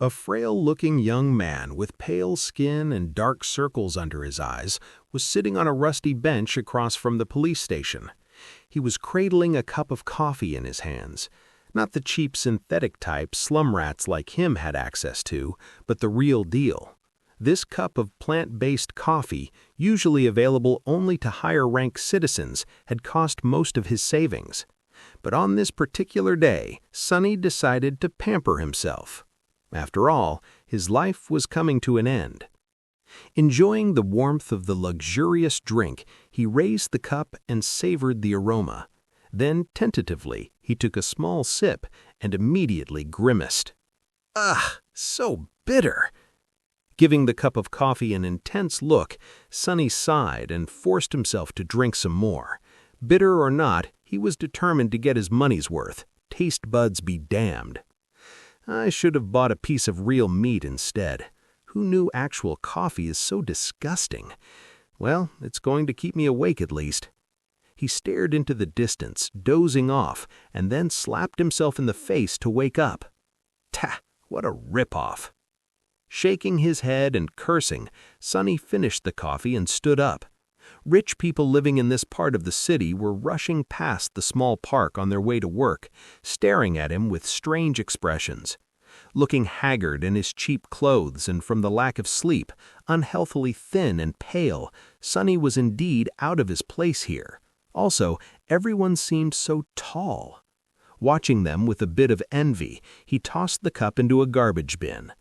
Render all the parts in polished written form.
A frail-looking young man with pale skin and dark circles under his eyes was sitting on a rusty bench across from the police station. He was cradling a cup of coffee in his hands. Not the cheap synthetic type slum rats like him had access to, but the real deal. This cup of plant-based coffee, usually available only to higher-ranked citizens, had cost most of his savings. But on this particular day, Sonny decided to pamper himself. After all, his life was coming to an end. Enjoying the warmth of the luxurious drink, he raised the cup and savored the aroma. Then, tentatively, he took a small sip and immediately grimaced. Ugh, so bitter! Giving the cup of coffee an intense look, Sonny sighed and forced himself to drink some more. Bitter or not, he was determined to get his money's worth. Taste buds be damned. I should have bought a piece of real meat instead. Who knew actual coffee is so disgusting? Well, it's going to keep me awake at least. He stared into the distance, dozing off, and then slapped himself in the face to wake up. Tah, what a rip-off. Shaking his head and cursing, Sonny finished the coffee and stood up. Rich people living in this part of the city were rushing past the small park on their way to work, staring at him with strange expressions. Looking haggard in his cheap clothes and from the lack of sleep, unhealthily thin and pale, Sonny was indeed out of his place here. Also, everyone seemed so tall. Watching them with a bit of envy, he tossed the cup into a garbage bin.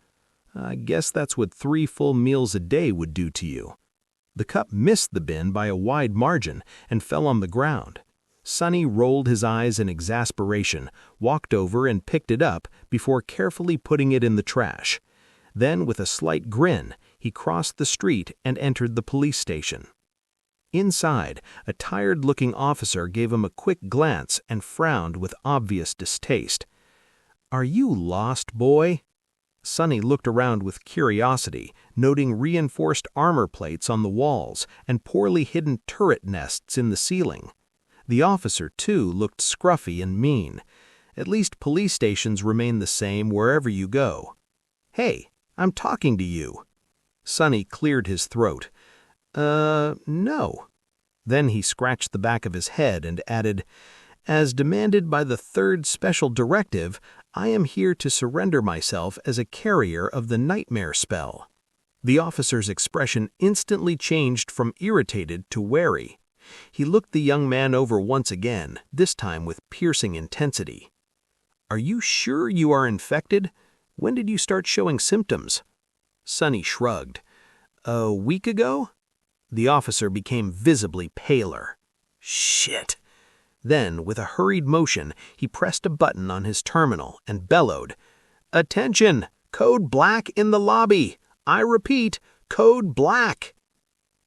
I guess that's what 3 full meals a day would do to you. The cup missed the bin by a wide margin and fell on the ground. Sonny rolled his eyes in exasperation, walked over and picked it up before carefully putting it in the trash. Then, with a slight grin, he crossed the street and entered the police station. Inside, a tired-looking officer gave him a quick glance and frowned with obvious distaste. "Are you lost, boy?" Sonny looked around with curiosity, noting reinforced armor plates on the walls and poorly hidden turret nests in the ceiling. The officer, too, looked scruffy and mean. At least police stations remain the same wherever you go. "Hey, I'm talking to you." Sonny cleared his throat. No." Then he scratched the back of his head and added, "As demanded by the 3rd Special Directive, I am here to surrender myself as a carrier of the nightmare spell." The officer's expression instantly changed from irritated to wary. He looked the young man over once again, this time with piercing intensity. "Are you sure you are infected? When did you start showing symptoms?" Sonny shrugged. "A week ago?" The officer became visibly paler. "Shit." Then, with a hurried motion, he pressed a button on his terminal and bellowed, "Attention! Code Black in the lobby! I repeat, Code Black!"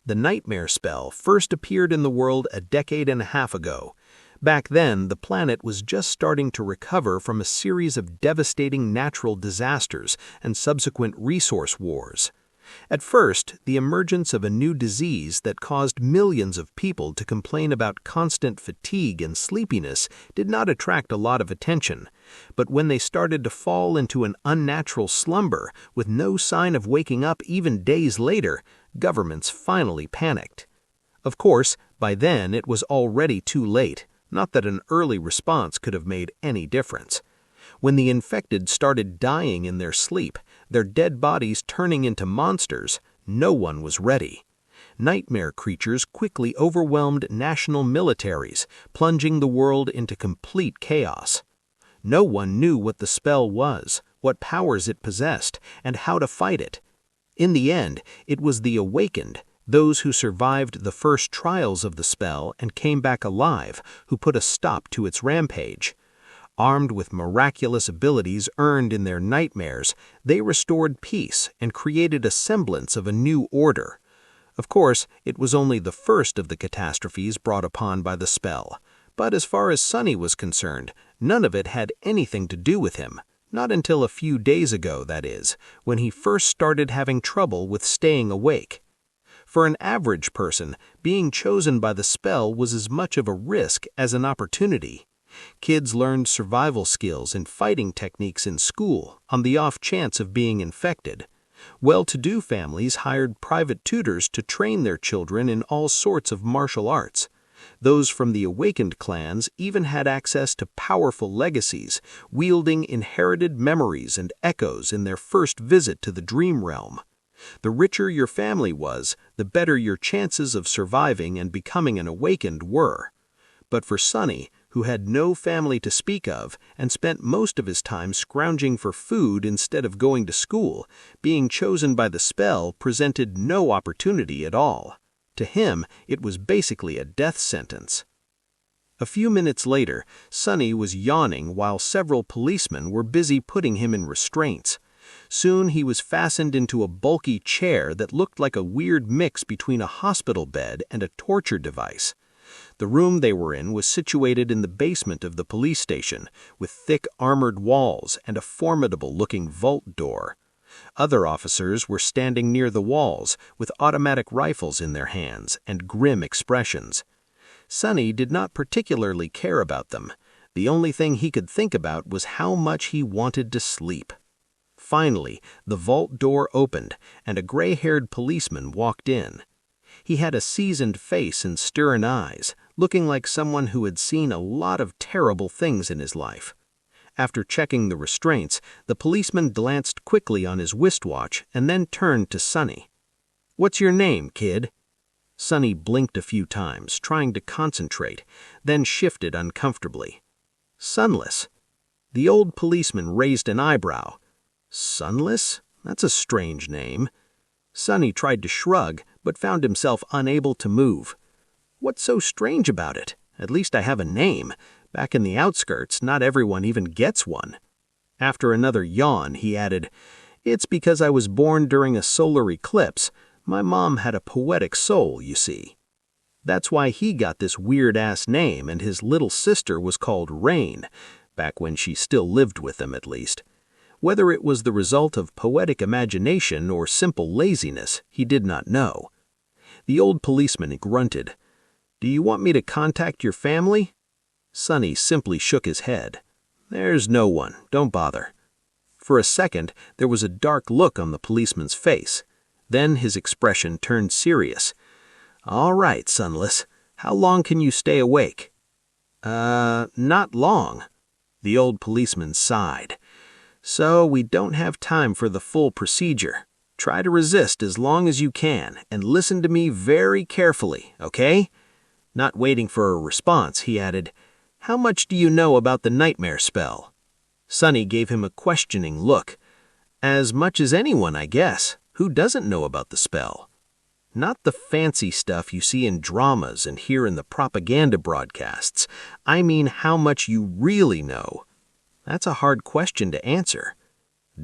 The nightmare spell first appeared in the world a decade and a half ago. Back then, the planet was just starting to recover from a series of devastating natural disasters and subsequent resource wars. At first, the emergence of a new disease that caused millions of people to complain about constant fatigue and sleepiness did not attract a lot of attention. But when they started to fall into an unnatural slumber with no sign of waking up even days later, governments finally panicked. Of course, by then it was already too late, not that an early response could have made any difference. When the infected started dying in their sleep, their dead bodies turning into monsters, no one was ready. Nightmare creatures quickly overwhelmed national militaries, plunging the world into complete chaos. No one knew what the spell was, what powers it possessed, and how to fight it. In the end, it was the awakened, those who survived the first trials of the spell and came back alive, who put a stop to its rampage. Armed with miraculous abilities earned in their nightmares, they restored peace and created a semblance of a new order. Of course, it was only the first of the catastrophes brought upon by the spell, but as far as Sonny was concerned, none of it had anything to do with him. Not until a few days ago, that is, when he first started having trouble with staying awake. For an average person, being chosen by the spell was as much of a risk as an opportunity. Kids learned survival skills and fighting techniques in school on the off chance of being infected. Well-to-do families hired private tutors to train their children in all sorts of martial arts. Those from the awakened clans even had access to powerful legacies, wielding inherited memories and echoes in their first visit to the dream realm. The richer your family was, the better your chances of surviving and becoming an awakened were. But for Sonny, who had no family to speak of and spent most of his time scrounging for food instead of going to school, being chosen by the spell presented no opportunity at all. To him, it was basically a death sentence. A few minutes later, Sonny was yawning while several policemen were busy putting him in restraints. Soon he was fastened into a bulky chair that looked like a weird mix between a hospital bed and a torture device. The room they were in was situated in the basement of the police station, with thick armored walls and a formidable-looking vault door. Other officers were standing near the walls, with automatic rifles in their hands and grim expressions. Sonny did not particularly care about them. The only thing he could think about was how much he wanted to sleep. Finally, the vault door opened, and a gray-haired policeman walked in. He had a seasoned face and stern eyes, looking like someone who had seen a lot of terrible things in his life. After checking the restraints, the policeman glanced quickly on his wristwatch and then turned to Sonny. "What's your name, kid?" Sonny blinked a few times, trying to concentrate, then shifted uncomfortably. "Sunless." The old policeman raised an eyebrow. "Sunless? That's a strange name." Sonny tried to shrug, but found himself unable to move. "What's so strange about it? At least I have a name. Back in the outskirts, not everyone even gets one." After another yawn, he added, "It's because I was born during a solar eclipse. My mom had a poetic soul, you see. That's why he got this weird-ass name, and his little sister was called Rain, back when she still lived with them at least. Whether it was the result of poetic imagination or simple laziness, he did not know." The old policeman grunted. "Do you want me to contact your family?" Sonny simply shook his head. "There's no one. Don't bother." For a second, there was a dark look on the policeman's face. Then his expression turned serious. "All right, Sunless. How long can you stay awake?" Not long." The old policeman sighed. "So we don't have time for the full procedure. Try to resist as long as you can, and listen to me very carefully, okay?" Not waiting for a response, he added, "How much do you know about the nightmare spell?" Sonny gave him a questioning look. "As much as anyone, I guess. Who doesn't know about the spell?" "Not the fancy stuff you see in dramas and hear in the propaganda broadcasts. I mean how much you really know." "That's a hard question to answer.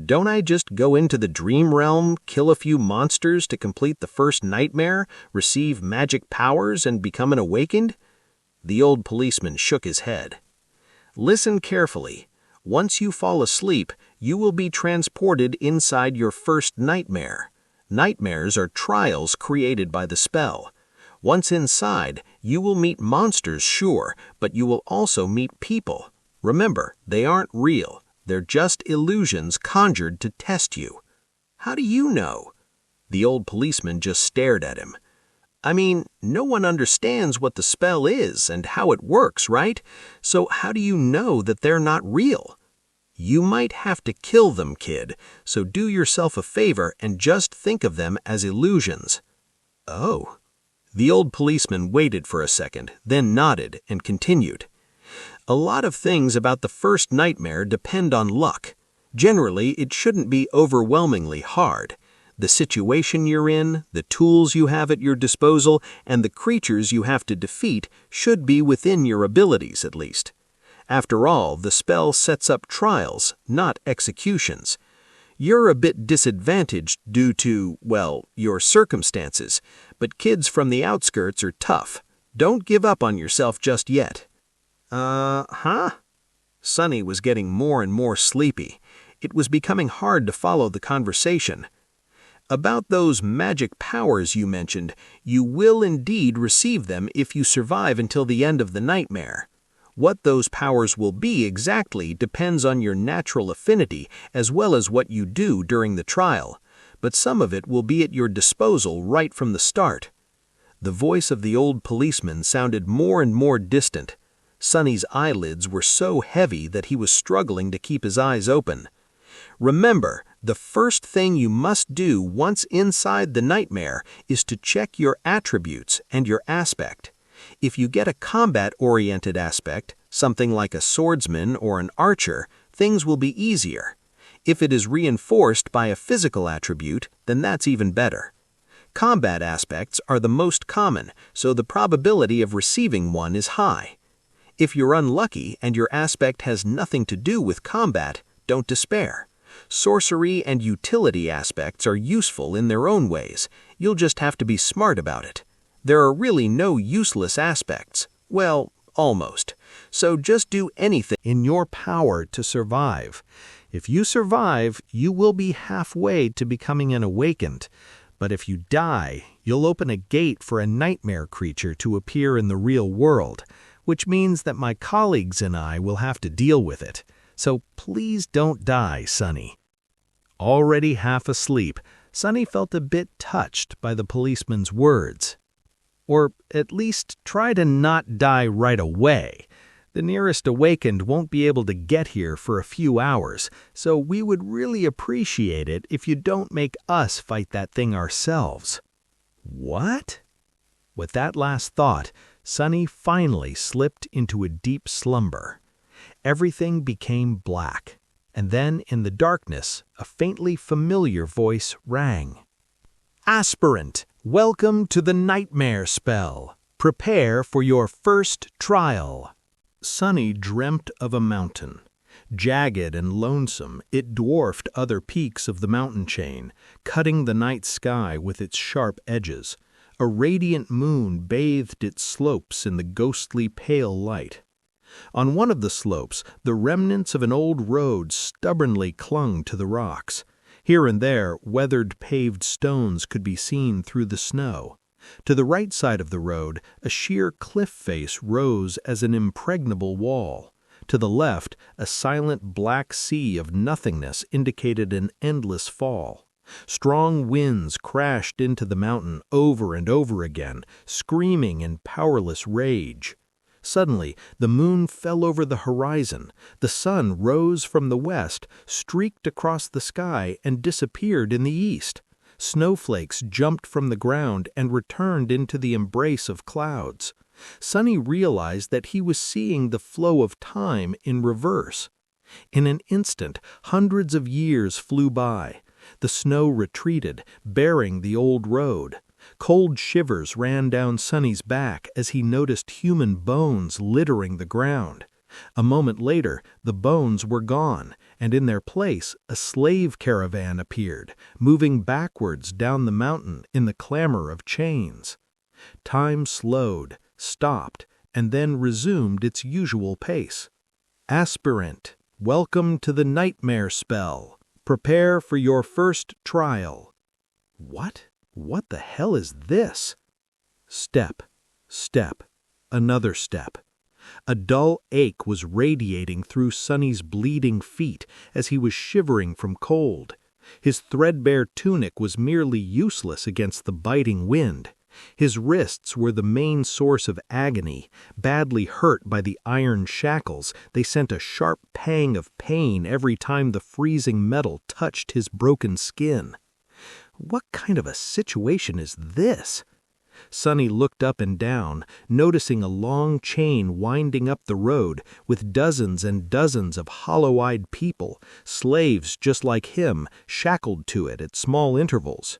Don't I just go into the dream realm, kill a few monsters to complete the first nightmare, receive magic powers, and become an awakened?" The old policeman shook his head. "Listen carefully. Once you fall asleep, you will be transported inside your first nightmare. Nightmares are trials created by the spell. Once inside, you will meet monsters, sure, but you will also meet people. Remember, they aren't real. They're just illusions conjured to test you." "How do you know?" The old policeman just stared at him. "I mean, no one understands what the spell is and how it works, right? So how do you know that they're not real?" "You might have to kill them, kid, so do yourself a favor and just think of them as illusions." "Oh." The old policeman waited for a second, then nodded and continued. "A lot of things about the first nightmare depend on luck. Generally, it shouldn't be overwhelmingly hard. The situation you're in, the tools you have at your disposal, and the creatures you have to defeat should be within your abilities, at least. After all, the spell sets up trials, not executions. You're a bit disadvantaged due to, well, your circumstances, but kids from the outskirts are tough. Don't give up on yourself just yet." Huh? Sonny was getting more and more sleepy. It was becoming hard to follow the conversation. "About those magic powers you mentioned, you will indeed receive them if you survive until the end of the nightmare. What those powers will be exactly depends on your natural affinity as well as what you do during the trial, but some of it will be at your disposal right from the start. The voice of the old policeman sounded more and more distant. Sonny's eyelids were so heavy that he was struggling to keep his eyes open. Remember, the first thing you must do once inside the nightmare is to check your attributes and your aspect. If you get a combat-oriented aspect, something like a swordsman or an archer, things will be easier. If it is reinforced by a physical attribute, then that's even better. Combat aspects are the most common, so the probability of receiving one is high. If you're unlucky and your aspect has nothing to do with combat, don't despair. Sorcery and utility aspects are useful in their own ways. You'll just have to be smart about it. There are really no useless aspects. Well, almost. So just do anything in your power to survive. If you survive, you will be halfway to becoming an awakened. But if you die, you'll open a gate for a nightmare creature to appear in the real world, which means that my colleagues and I will have to deal with it. So please don't die, Sonny. Already half asleep, Sonny felt a bit touched by the policeman's words. Or at least try to not die right away. The nearest awakened won't be able to get here for a few hours, so we would really appreciate it if you don't make us fight that thing ourselves. What? With that last thought, Sonny finally slipped into a deep slumber. Everything became black, and then in the darkness, a faintly familiar voice rang. Aspirant, welcome to the nightmare spell. Prepare for your first trial. Sonny dreamt of a mountain. Jagged and lonesome, it dwarfed other peaks of the mountain chain, cutting the night sky with its sharp edges. A radiant moon bathed its slopes in the ghostly pale light. On one of the slopes, the remnants of an old road stubbornly clung to the rocks. Here and there, weathered paved stones could be seen through the snow. To the right side of the road, a sheer cliff face rose as an impregnable wall. To the left, a silent black sea of nothingness indicated an endless fall. Strong winds crashed into the mountain over and over again, screaming in powerless rage. Suddenly, the moon fell over the horizon. The sun rose from the west, streaked across the sky, and disappeared in the east. Snowflakes jumped from the ground and returned into the embrace of clouds. Sonny realized that he was seeing the flow of time in reverse. In an instant, hundreds of years flew by. The snow retreated, bearing the old road. Cold shivers ran down Sonny's back as he noticed human bones littering the ground. A moment later, the bones were gone, and in their place, a slave caravan appeared, moving backwards down the mountain in the clamor of chains. Time slowed, stopped, and then resumed its usual pace. Aspirant, welcome to the nightmare spell. Prepare for your first trial. What? What the hell is this? Step, step, another step. A dull ache was radiating through Sonny's bleeding feet as he was shivering from cold. His threadbare tunic was merely useless against the biting wind. His wrists were the main source of agony. Badly hurt by the iron shackles, they sent a sharp pang of pain every time the freezing metal touched his broken skin. What kind of a situation is this? Sonny looked up and down, noticing a long chain winding up the road with dozens and dozens of hollow-eyed people, slaves just like him, shackled to it at small intervals.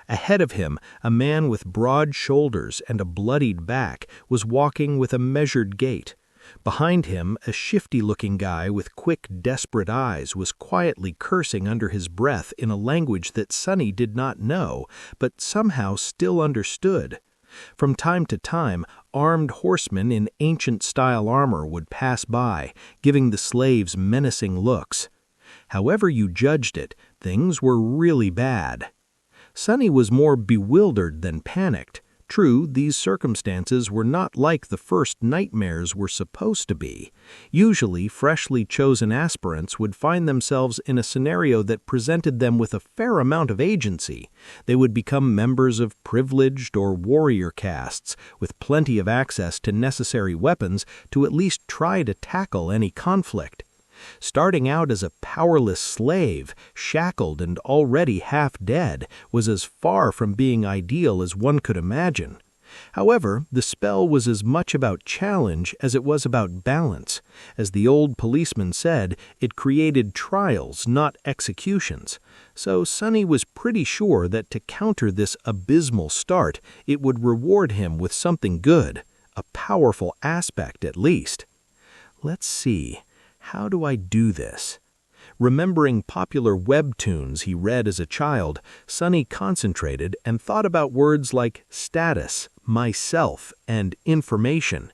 Ahead of him, a man with broad shoulders and a bloodied back was walking with a measured gait. Behind him, a shifty-looking guy with quick, desperate eyes was quietly cursing under his breath in a language that Sonny did not know, but somehow still understood. From time to time, armed horsemen in ancient-style armor would pass by, giving the slaves menacing looks. However you judged it, things were really bad. Sonny was more bewildered than panicked. True, these circumstances were not like the first nightmares were supposed to be. Usually, freshly chosen aspirants would find themselves in a scenario that presented them with a fair amount of agency. They would become members of privileged or warrior castes, with plenty of access to necessary weapons to at least try to tackle any conflict. Starting out as a powerless slave, shackled and already half dead, was as far from being ideal as one could imagine. However, the spell was as much about challenge as it was about balance. As the old policeman said, it created trials, not executions. So Sonny was pretty sure that to counter this abysmal start, it would reward him with something good, a powerful aspect at least. Let's see. How do I do this? Remembering popular webtoons he read as a child, Sonny concentrated and thought about words like status, myself, and information.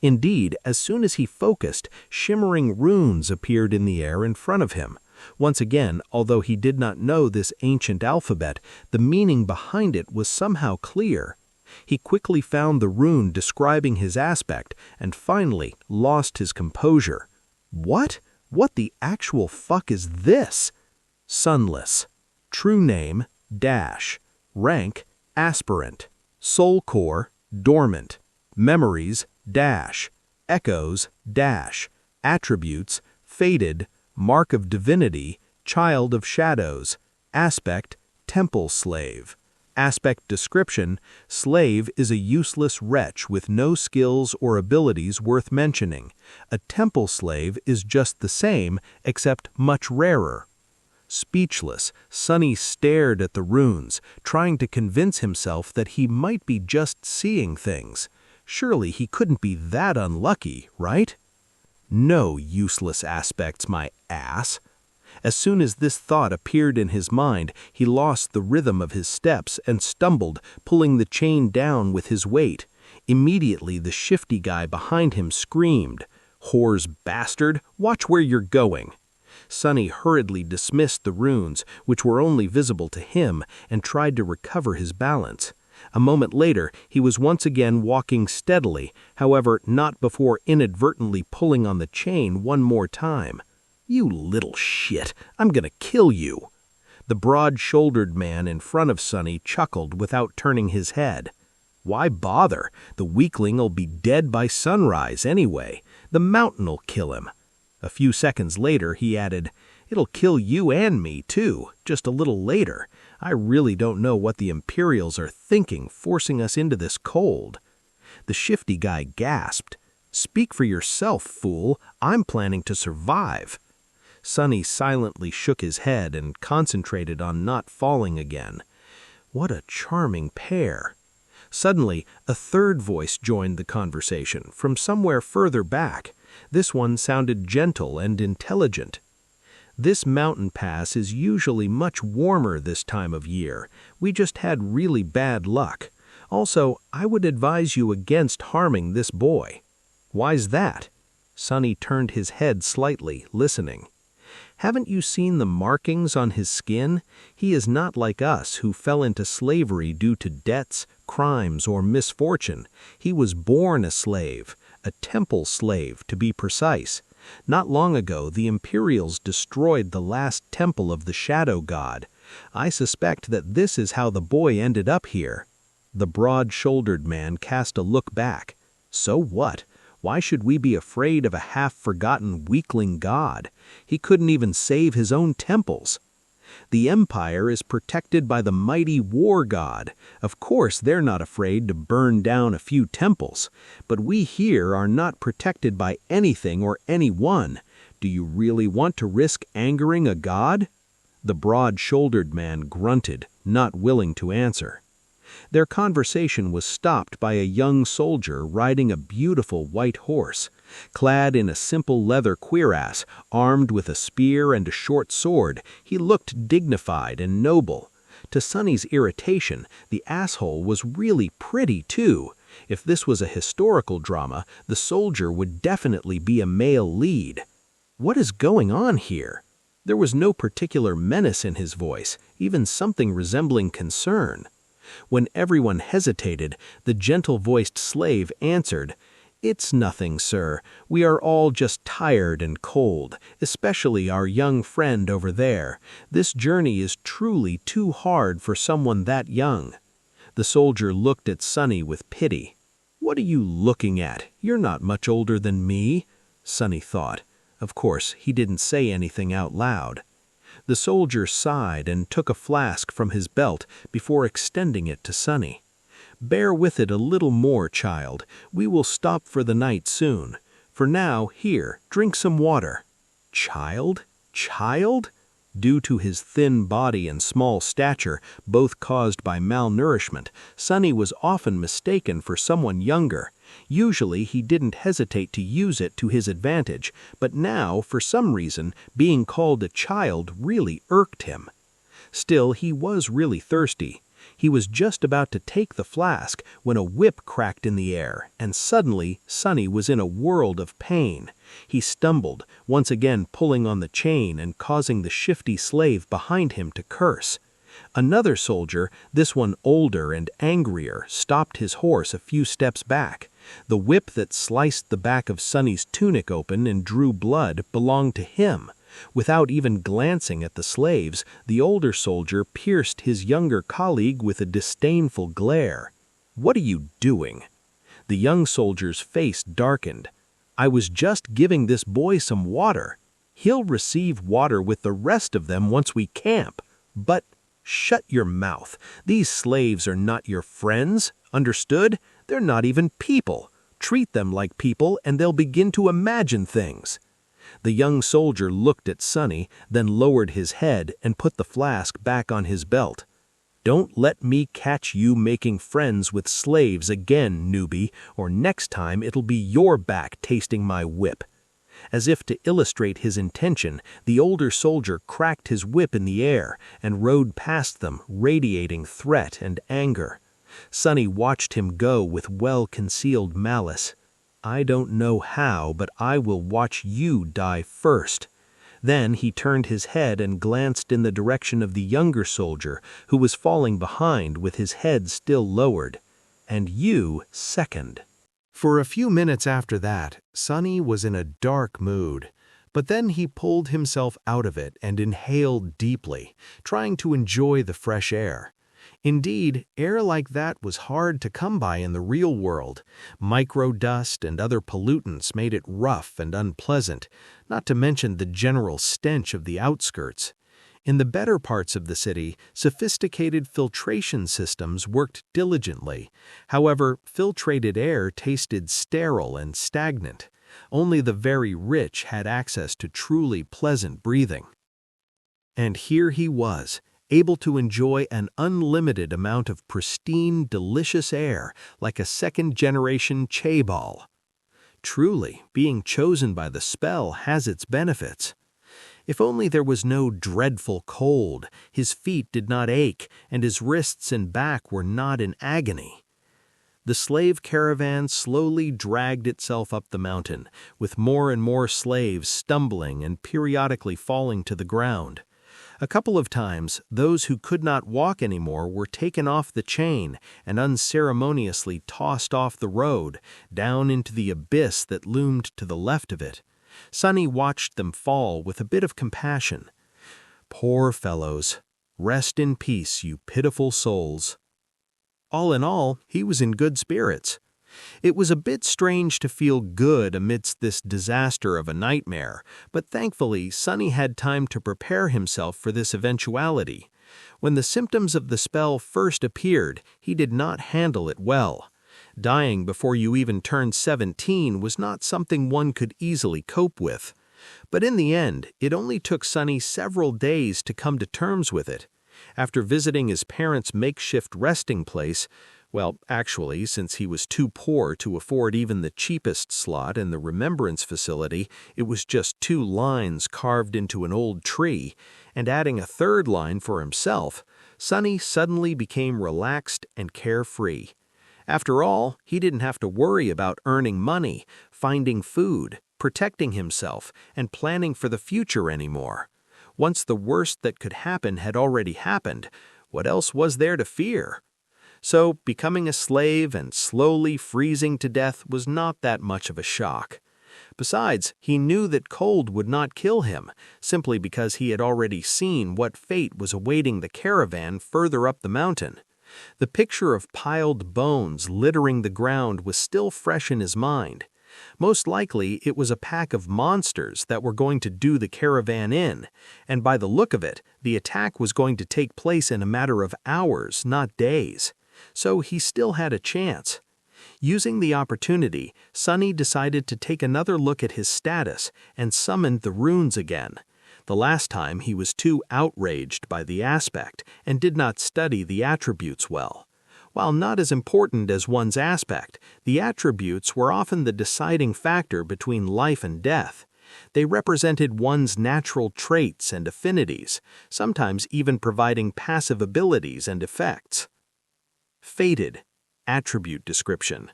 Indeed, as soon as he focused, shimmering runes appeared in the air in front of him. Once again, although he did not know this ancient alphabet, the meaning behind it was somehow clear. He quickly found the rune describing his aspect and finally lost his composure. What? What the actual fuck is this? Sunless. True name, dash. Rank, aspirant. Soul core, dormant. Memories, dash. Echoes, dash. Attributes, faded. Mark of divinity, child of shadows. Aspect, temple slave. Aspect description, slave is a useless wretch with no skills or abilities worth mentioning. A temple slave is just the same, except much rarer. Speechless, Sonny stared at the runes, trying to convince himself that he might be just seeing things. Surely he couldn't be that unlucky, right? No useless aspects, my ass. As soon as this thought appeared in his mind, he lost the rhythm of his steps and stumbled, pulling the chain down with his weight. Immediately, the shifty guy behind him screamed, "Whore's bastard, watch where you're going." Sonny hurriedly dismissed the runes, which were only visible to him, and tried to recover his balance. A moment later, he was once again walking steadily, however, not before inadvertently pulling on the chain one more time. "You little shit, I'm gonna kill you." The broad-shouldered man in front of Sonny chuckled without turning his head. Why bother? The weakling'll be dead by sunrise anyway. The mountain'll kill him. A few seconds later, he added, "It'll kill you and me, too, just a little later. I really don't know what the Imperials are thinking, forcing us into this cold." The shifty guy gasped. "Speak for yourself, fool. I'm planning to survive." Sonny silently shook his head and concentrated on not falling again. What a charming pair. Suddenly, a third voice joined the conversation from somewhere further back. This one sounded gentle and intelligent. "This mountain pass is usually much warmer this time of year. We just had really bad luck. Also, I would advise you against harming this boy." "Why's that?" Sonny turned his head slightly, listening. "Haven't you seen the markings on his skin? He is not like us who fell into slavery due to debts, crimes, or misfortune. He was born a slave, a temple slave to be precise. Not long ago, the Imperials destroyed the last temple of the Shadow God. I suspect that this is how the boy ended up here." The broad-shouldered man cast a look back. "So what? Why should we be afraid of a half-forgotten weakling god? He couldn't even save his own temples. The Empire is protected by the mighty war god. Of course they're not afraid to burn down a few temples. But we here are not protected by anything or anyone. Do you really want to risk angering a god?" The broad-shouldered man grunted, not willing to answer. Their conversation was stopped by a young soldier riding a beautiful white horse. Clad in a simple leather cuirass, armed with a spear and a short sword, he looked dignified and noble. To Sonny's irritation, the asshole was really pretty, too. If this was a historical drama, the soldier would definitely be a male lead. What is going on here? There was no particular menace in his voice, even something resembling concern. When everyone hesitated, the gentle-voiced slave answered, "It's nothing, sir. We are all just tired and cold, especially our young friend over there. This journey is truly too hard for someone that young." The soldier looked at Sonny with pity. "What are you looking at? You're not much older than me," Sonny thought. Of course, he didn't say anything out loud. The soldier sighed and took a flask from his belt before extending it to Sonny. "Bear with it a little more, child. We will stop for the night soon. For now, here, drink some water." Child? Child? Due to his thin body and small stature, both caused by malnourishment, Sonny was often mistaken for someone younger. Usually he didn't hesitate to use it to his advantage, but now, for some reason, being called a child really irked him. Still, he was really thirsty. He was just about to take the flask when a whip cracked in the air, and suddenly Sonny was in a world of pain. He stumbled, once again pulling on the chain and causing the shifty slave behind him to curse. Another soldier, this one older and angrier, stopped his horse a few steps back. The whip that sliced the back of Sonny's tunic open and drew blood belonged to him. Without even glancing at the slaves, the older soldier pierced his younger colleague with a disdainful glare. "What are you doing?" The young soldier's face darkened. "I was just giving this boy some water. He'll receive water with the rest of them once we camp. But shut your mouth. These slaves are not your friends, understood? They're not even people. Treat them like people and they'll begin to imagine things." The young soldier looked at Sonny, then lowered his head and put the flask back on his belt. "Don't let me catch you making friends with slaves again, newbie, or next time it'll be your back tasting my whip." As if to illustrate his intention, the older soldier cracked his whip in the air and rode past them, radiating threat and anger. Sonny watched him go with well-concealed malice. "I don't know how, but I will watch you die first." Then he turned his head and glanced in the direction of the younger soldier, who was falling behind with his head still lowered. "And you second." For a few minutes after that, Sonny was in a dark mood. But then he pulled himself out of it and inhaled deeply, trying to enjoy the fresh air. Indeed, air like that was hard to come by in the real world. Microdust and other pollutants made it rough and unpleasant, not to mention the general stench of the outskirts. In the better parts of the city, sophisticated filtration systems worked diligently. However, filtrated air tasted sterile and stagnant. Only the very rich had access to truly pleasant breathing. And here he was, able to enjoy an unlimited amount of pristine, delicious air, like a second-generation chaebol. Truly, being chosen by the spell has its benefits. If only there was no dreadful cold, his feet did not ache, and his wrists and back were not in agony. The slave caravan slowly dragged itself up the mountain, with more and more slaves stumbling and periodically falling to the ground. A couple of times, those who could not walk anymore were taken off the chain and unceremoniously tossed off the road, down into the abyss that loomed to the left of it. Sonny watched them fall with a bit of compassion. Poor fellows. Rest in peace, you pitiful souls. All in all, he was in good spirits. It was a bit strange to feel good amidst this disaster of a nightmare, but thankfully Sonny had time to prepare himself for this eventuality. When the symptoms of the spell first appeared, he did not handle it well. Dying before you even turned 17 was not something one could easily cope with. But in the end, it only took Sonny several days to come to terms with it. After visiting his parents' makeshift resting place, well, actually, since he was too poor to afford even the cheapest slot in the remembrance facility, it was just 2 lines carved into an old tree, and adding a 3rd line for himself, Sonny suddenly became relaxed and carefree. After all, he didn't have to worry about earning money, finding food, protecting himself, and planning for the future anymore. Once the worst that could happen had already happened, what else was there to fear? So becoming a slave and slowly freezing to death was not that much of a shock. Besides, he knew that cold would not kill him, simply because he had already seen what fate was awaiting the caravan further up the mountain. The picture of piled bones littering the ground was still fresh in his mind. Most likely, it was a pack of monsters that were going to do the caravan in, and by the look of it, the attack was going to take place in a matter of hours, not days. So he still had a chance. Using the opportunity, Sonny decided to take another look at his status and summoned the runes again. The last time he was too outraged by the aspect and did not study the attributes well. While not as important as one's aspect, the attributes were often the deciding factor between life and death. They represented one's natural traits and affinities, sometimes even providing passive abilities and effects. Fated. Attribute description.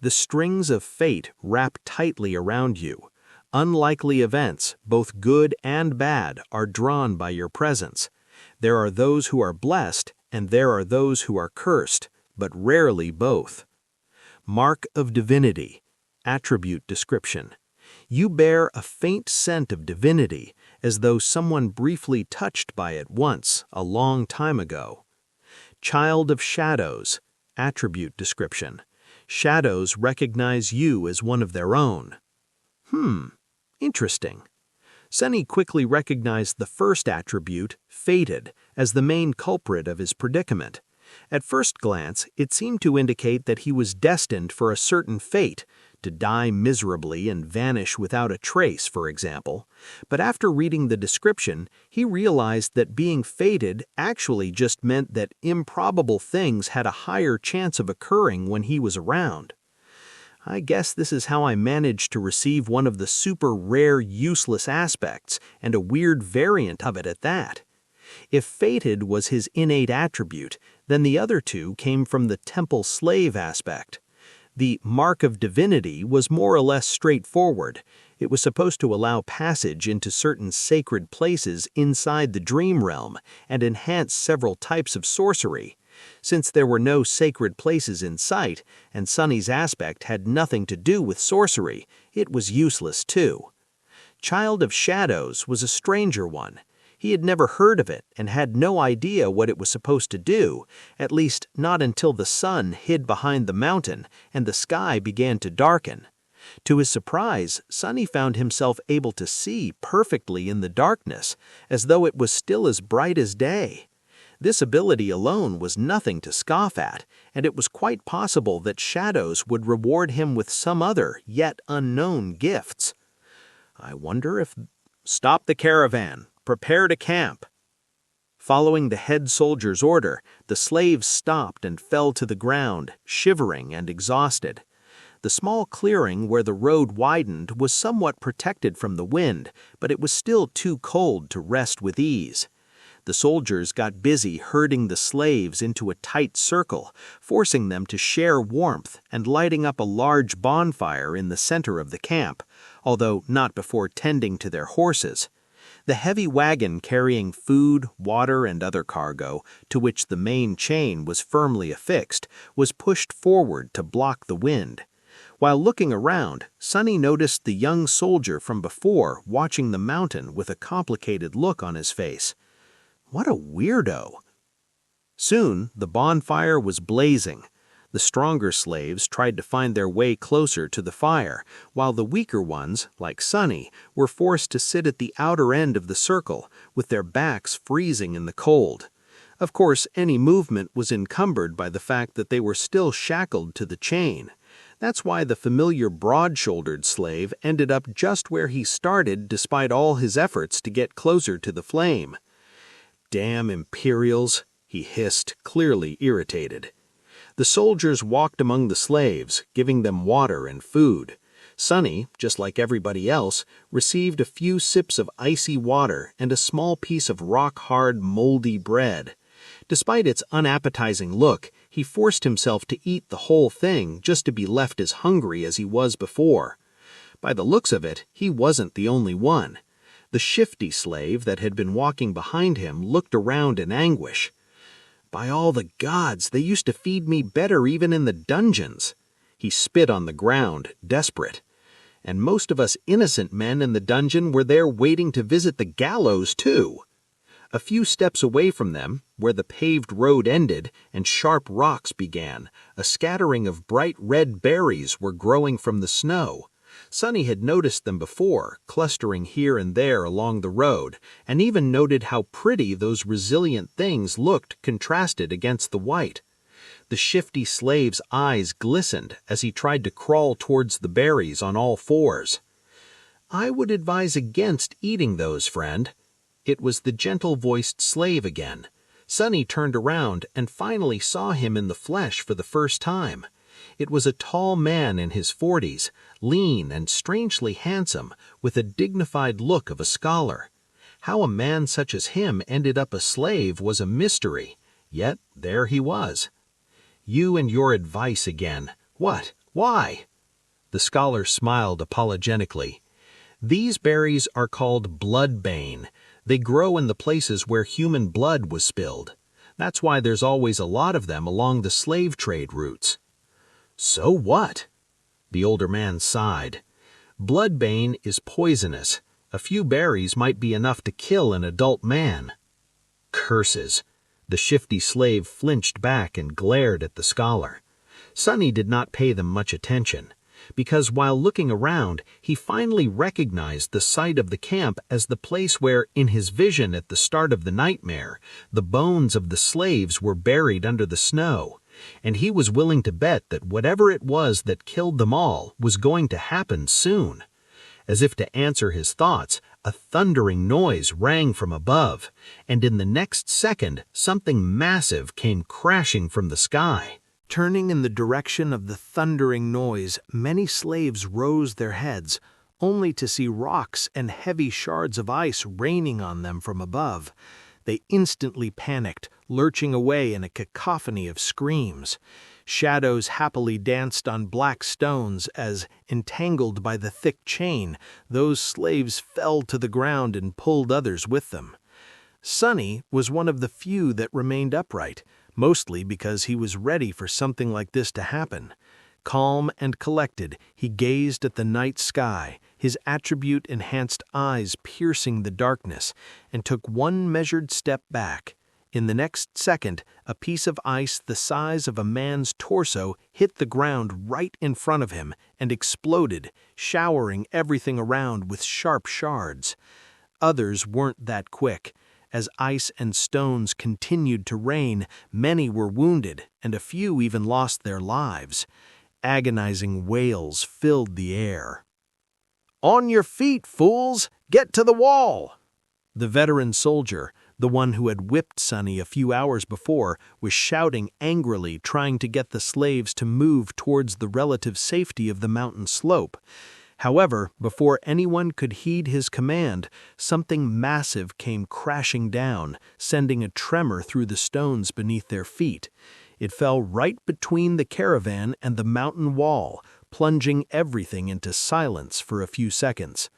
The strings of fate wrap tightly around you. Unlikely events, both good and bad, are drawn by your presence. There are those who are blessed, and there are those who are cursed, but rarely both. Mark of divinity. Attribute description. You bear a faint scent of divinity, as though someone briefly touched by it once, a long time ago. Child of shadows. Attribute description. Shadows recognize you as one of their own. Interesting. Sonny quickly recognized the first attribute, fated, as the main culprit of his predicament. At first glance, it seemed to indicate that he was destined for a certain fate, to die miserably and vanish without a trace, for example. But after reading the description, he realized that being fated actually just meant that improbable things had a higher chance of occurring when he was around. I guess this is how I managed to receive one of the super rare useless aspects, and a weird variant of it at that. If fated was his innate attribute, then the other two came from the temple slave aspect. The mark of divinity was more or less straightforward. It was supposed to allow passage into certain sacred places inside the dream realm and enhance several types of sorcery. Since there were no sacred places in sight, and Sonny's aspect had nothing to do with sorcery, it was useless too. Child of Shadows was a stranger one. He had never heard of it and had no idea what it was supposed to do, at least not until the sun hid behind the mountain and the sky began to darken. To his surprise, Sonny found himself able to see perfectly in the darkness, as though it was still as bright as day. This ability alone was nothing to scoff at, and it was quite possible that Shadows would reward him with some other, yet unknown gifts. I wonder if... Stop the caravan. Prepare to camp. Following the head soldier's order, the slaves stopped and fell to the ground, shivering and exhausted. The small clearing where the road widened was somewhat protected from the wind, but it was still too cold to rest with ease. The soldiers got busy herding the slaves into a tight circle, forcing them to share warmth and lighting up a large bonfire in the center of the camp, although not before tending to their horses. The heavy wagon carrying food, water, and other cargo, to which the main chain was firmly affixed, was pushed forward to block the wind. While looking around, Sonny noticed the young soldier from before watching the mountain with a complicated look on his face. What a weirdo! Soon, the bonfire was blazing. The stronger slaves tried to find their way closer to the fire, while the weaker ones, like Sonny, were forced to sit at the outer end of the circle, with their backs freezing in the cold. Of course, any movement was encumbered by the fact that they were still shackled to the chain. That's why the familiar broad-shouldered slave ended up just where he started despite all his efforts to get closer to the flame. "Damn Imperials," he hissed, clearly irritated. The soldiers walked among the slaves, giving them water and food. Sonny, just like everybody else, received a few sips of icy water and a small piece of rock-hard, moldy bread. Despite its unappetizing look, he forced himself to eat the whole thing just to be left as hungry as he was before. By the looks of it, he wasn't the only one. The shifty slave that had been walking behind him looked around in anguish. By all the gods, they used to feed me better even in the dungeons." He spit on the ground, desperate. "And most of us innocent men in the dungeon were there waiting to visit the gallows, too." A few steps away from them, where the paved road ended and sharp rocks began, a scattering of bright red berries were growing from the snow. Sonny had noticed them before, clustering here and there along the road, and even noted how pretty those resilient things looked contrasted against the white. The shifty slave's eyes glistened as he tried to crawl towards the berries on all fours. "I would advise against eating those, friend." It was the gentle-voiced slave again. Sonny turned around and finally saw him in the flesh for the first time. It was a tall man in his 40s, lean and strangely handsome, with a dignified look of a scholar. How a man such as him ended up a slave was a mystery, yet there he was. "You and your advice again. What? Why?" The scholar smiled apologetically. "These berries are called bloodbane. They grow in the places where human blood was spilled. That's why there's always a lot of them along the slave trade routes." "So what?" The older man sighed. "Bloodbane is poisonous. A few berries might be enough to kill an adult man." Curses! The shifty slave flinched back and glared at the scholar. Sonny did not pay them much attention, because while looking around, he finally recognized the site of the camp as the place where, in his vision at the start of the nightmare, the bones of the slaves were buried under the snow, and he was willing to bet that whatever it was that killed them all was going to happen soon. As if to answer his thoughts, a thundering noise rang from above, and in the next second something massive came crashing from the sky. Turning in the direction of the thundering noise, many slaves rose their heads, only to see rocks and heavy shards of ice raining on them from above. They instantly panicked, lurching away in a cacophony of screams. Shadows happily danced on black stones as, entangled by the thick chain, those slaves fell to the ground and pulled others with them. Sonny was one of the few that remained upright, mostly because he was ready for something like this to happen. Calm and collected, he gazed at the night sky, his attribute-enhanced eyes piercing the darkness, and took one measured step back. In the next second, a piece of ice the size of a man's torso hit the ground right in front of him and exploded, showering everything around with sharp shards. Others weren't that quick. As ice and stones continued to rain, many were wounded, and a few even lost their lives. Agonizing wails filled the air. "On your feet, fools! Get to the wall!" The veteran soldier, the one who had whipped Sonny a few hours before, was shouting angrily, trying to get the slaves to move towards the relative safety of the mountain slope. However, before anyone could heed his command, something massive came crashing down, sending a tremor through the stones beneath their feet. It fell right between the caravan and the mountain wall, plunging everything into silence for a few seconds.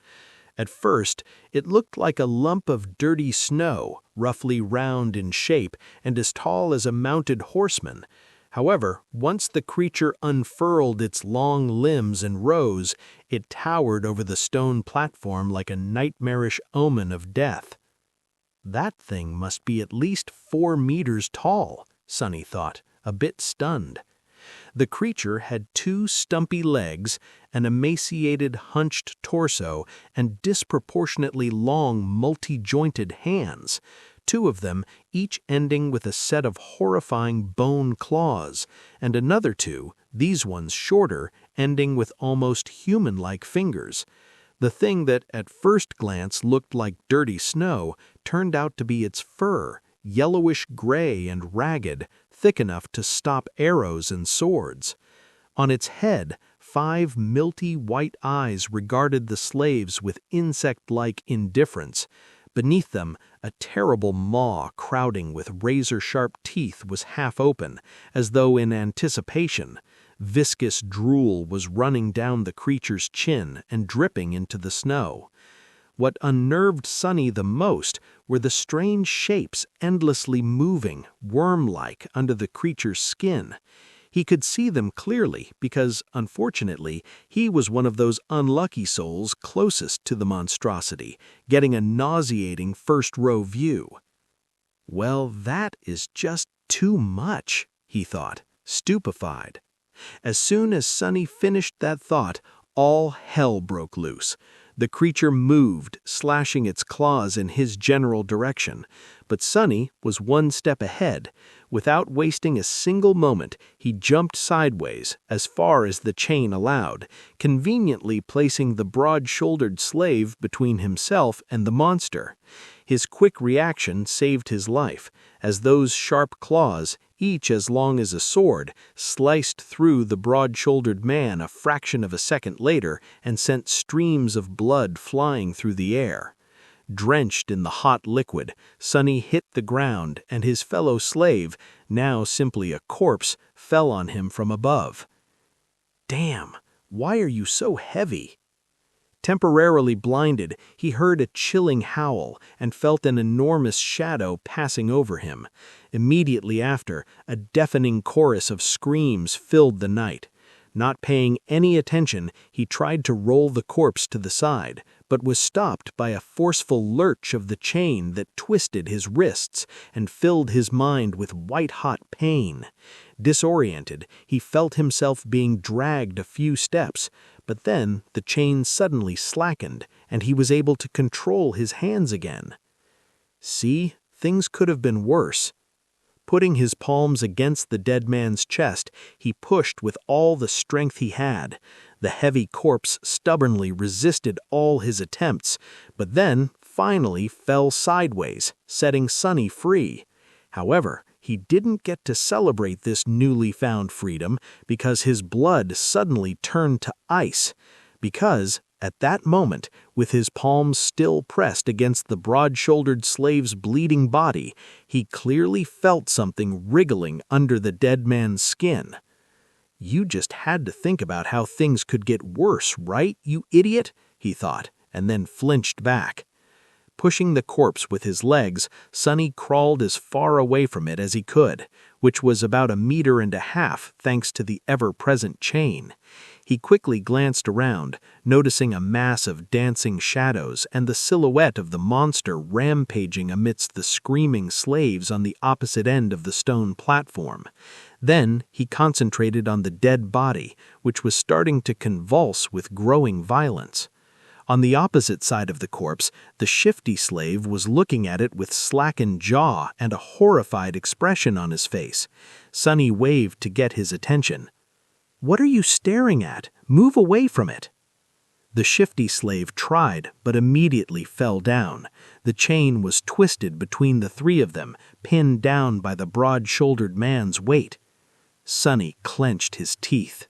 At first, it looked like a lump of dirty snow, roughly round in shape and as tall as a mounted horseman. However, once the creature unfurled its long limbs and rose, it towered over the stone platform like a nightmarish omen of death. "That thing must be at least 4 meters tall," Sonny thought, a bit stunned. The creature had 2 stumpy legs, an emaciated, hunched torso, and disproportionately long, multi-jointed hands, 2 of them each ending with a set of horrifying bone claws, and another 2, these ones shorter, ending with almost human-like fingers. The thing that at first glance looked like dirty snow turned out to be its fur, yellowish-gray and ragged, thick enough to stop arrows and swords. On its head, 5 milty white eyes regarded the slaves with insect-like indifference. Beneath them, a terrible maw crowding with razor-sharp teeth was half open, as though in anticipation. Viscous drool was running down the creature's chin and dripping into the snow. What unnerved Sonny the most were the strange shapes endlessly moving, worm-like, under the creature's skin. He could see them clearly because, unfortunately, he was one of those unlucky souls closest to the monstrosity, getting a nauseating first-row view. "Well, that is just too much," he thought, stupefied. As soon as Sonny finished that thought, all hell broke loose. The creature moved, slashing its claws in his general direction, but Sonny was one step ahead. Without wasting a single moment, he jumped sideways, as far as the chain allowed, conveniently placing the broad-shouldered slave between himself and the monster. His quick reaction saved his life, as those sharp claws, each as long as a sword, sliced through the broad-shouldered man a fraction of a second later and sent streams of blood flying through the air. Drenched in the hot liquid, Sonny hit the ground, and his fellow slave, now simply a corpse, fell on him from above. "Damn, why are you so heavy?" Temporarily blinded, he heard a chilling howl and felt an enormous shadow passing over him. Immediately after, a deafening chorus of screams filled the night. Not paying any attention, he tried to roll the corpse to the side, but was stopped by a forceful lurch of the chain that twisted his wrists and filled his mind with white-hot pain. Disoriented, he felt himself being dragged a few steps, but then the chain suddenly slackened, and he was able to control his hands again. See, things could have been worse. Putting his palms against the dead man's chest, he pushed with all the strength he had. The heavy corpse stubbornly resisted all his attempts, but then finally fell sideways, setting Sonny free. However, he didn't get to celebrate this newly found freedom because his blood suddenly turned to ice. Because, at that moment, with his palms still pressed against the broad-shouldered slave's bleeding body, he clearly felt something wriggling under the dead man's skin. "You just had to think about how things could get worse, right, you idiot?" he thought, and then flinched back. Pushing the corpse with his legs, Sonny crawled as far away from it as he could, which was about 1.5 meters thanks to the ever-present chain. He quickly glanced around, noticing a mass of dancing shadows and the silhouette of the monster rampaging amidst the screaming slaves on the opposite end of the stone platform. Then he concentrated on the dead body, which was starting to convulse with growing violence. On the opposite side of the corpse, the shifty slave was looking at it with slackened jaw and a horrified expression on his face. Sonny waved to get his attention. "What are you staring at? Move away from it." The shifty slave tried, but immediately fell down. The chain was twisted between the three of them, pinned down by the broad-shouldered man's weight. Sonny clenched his teeth.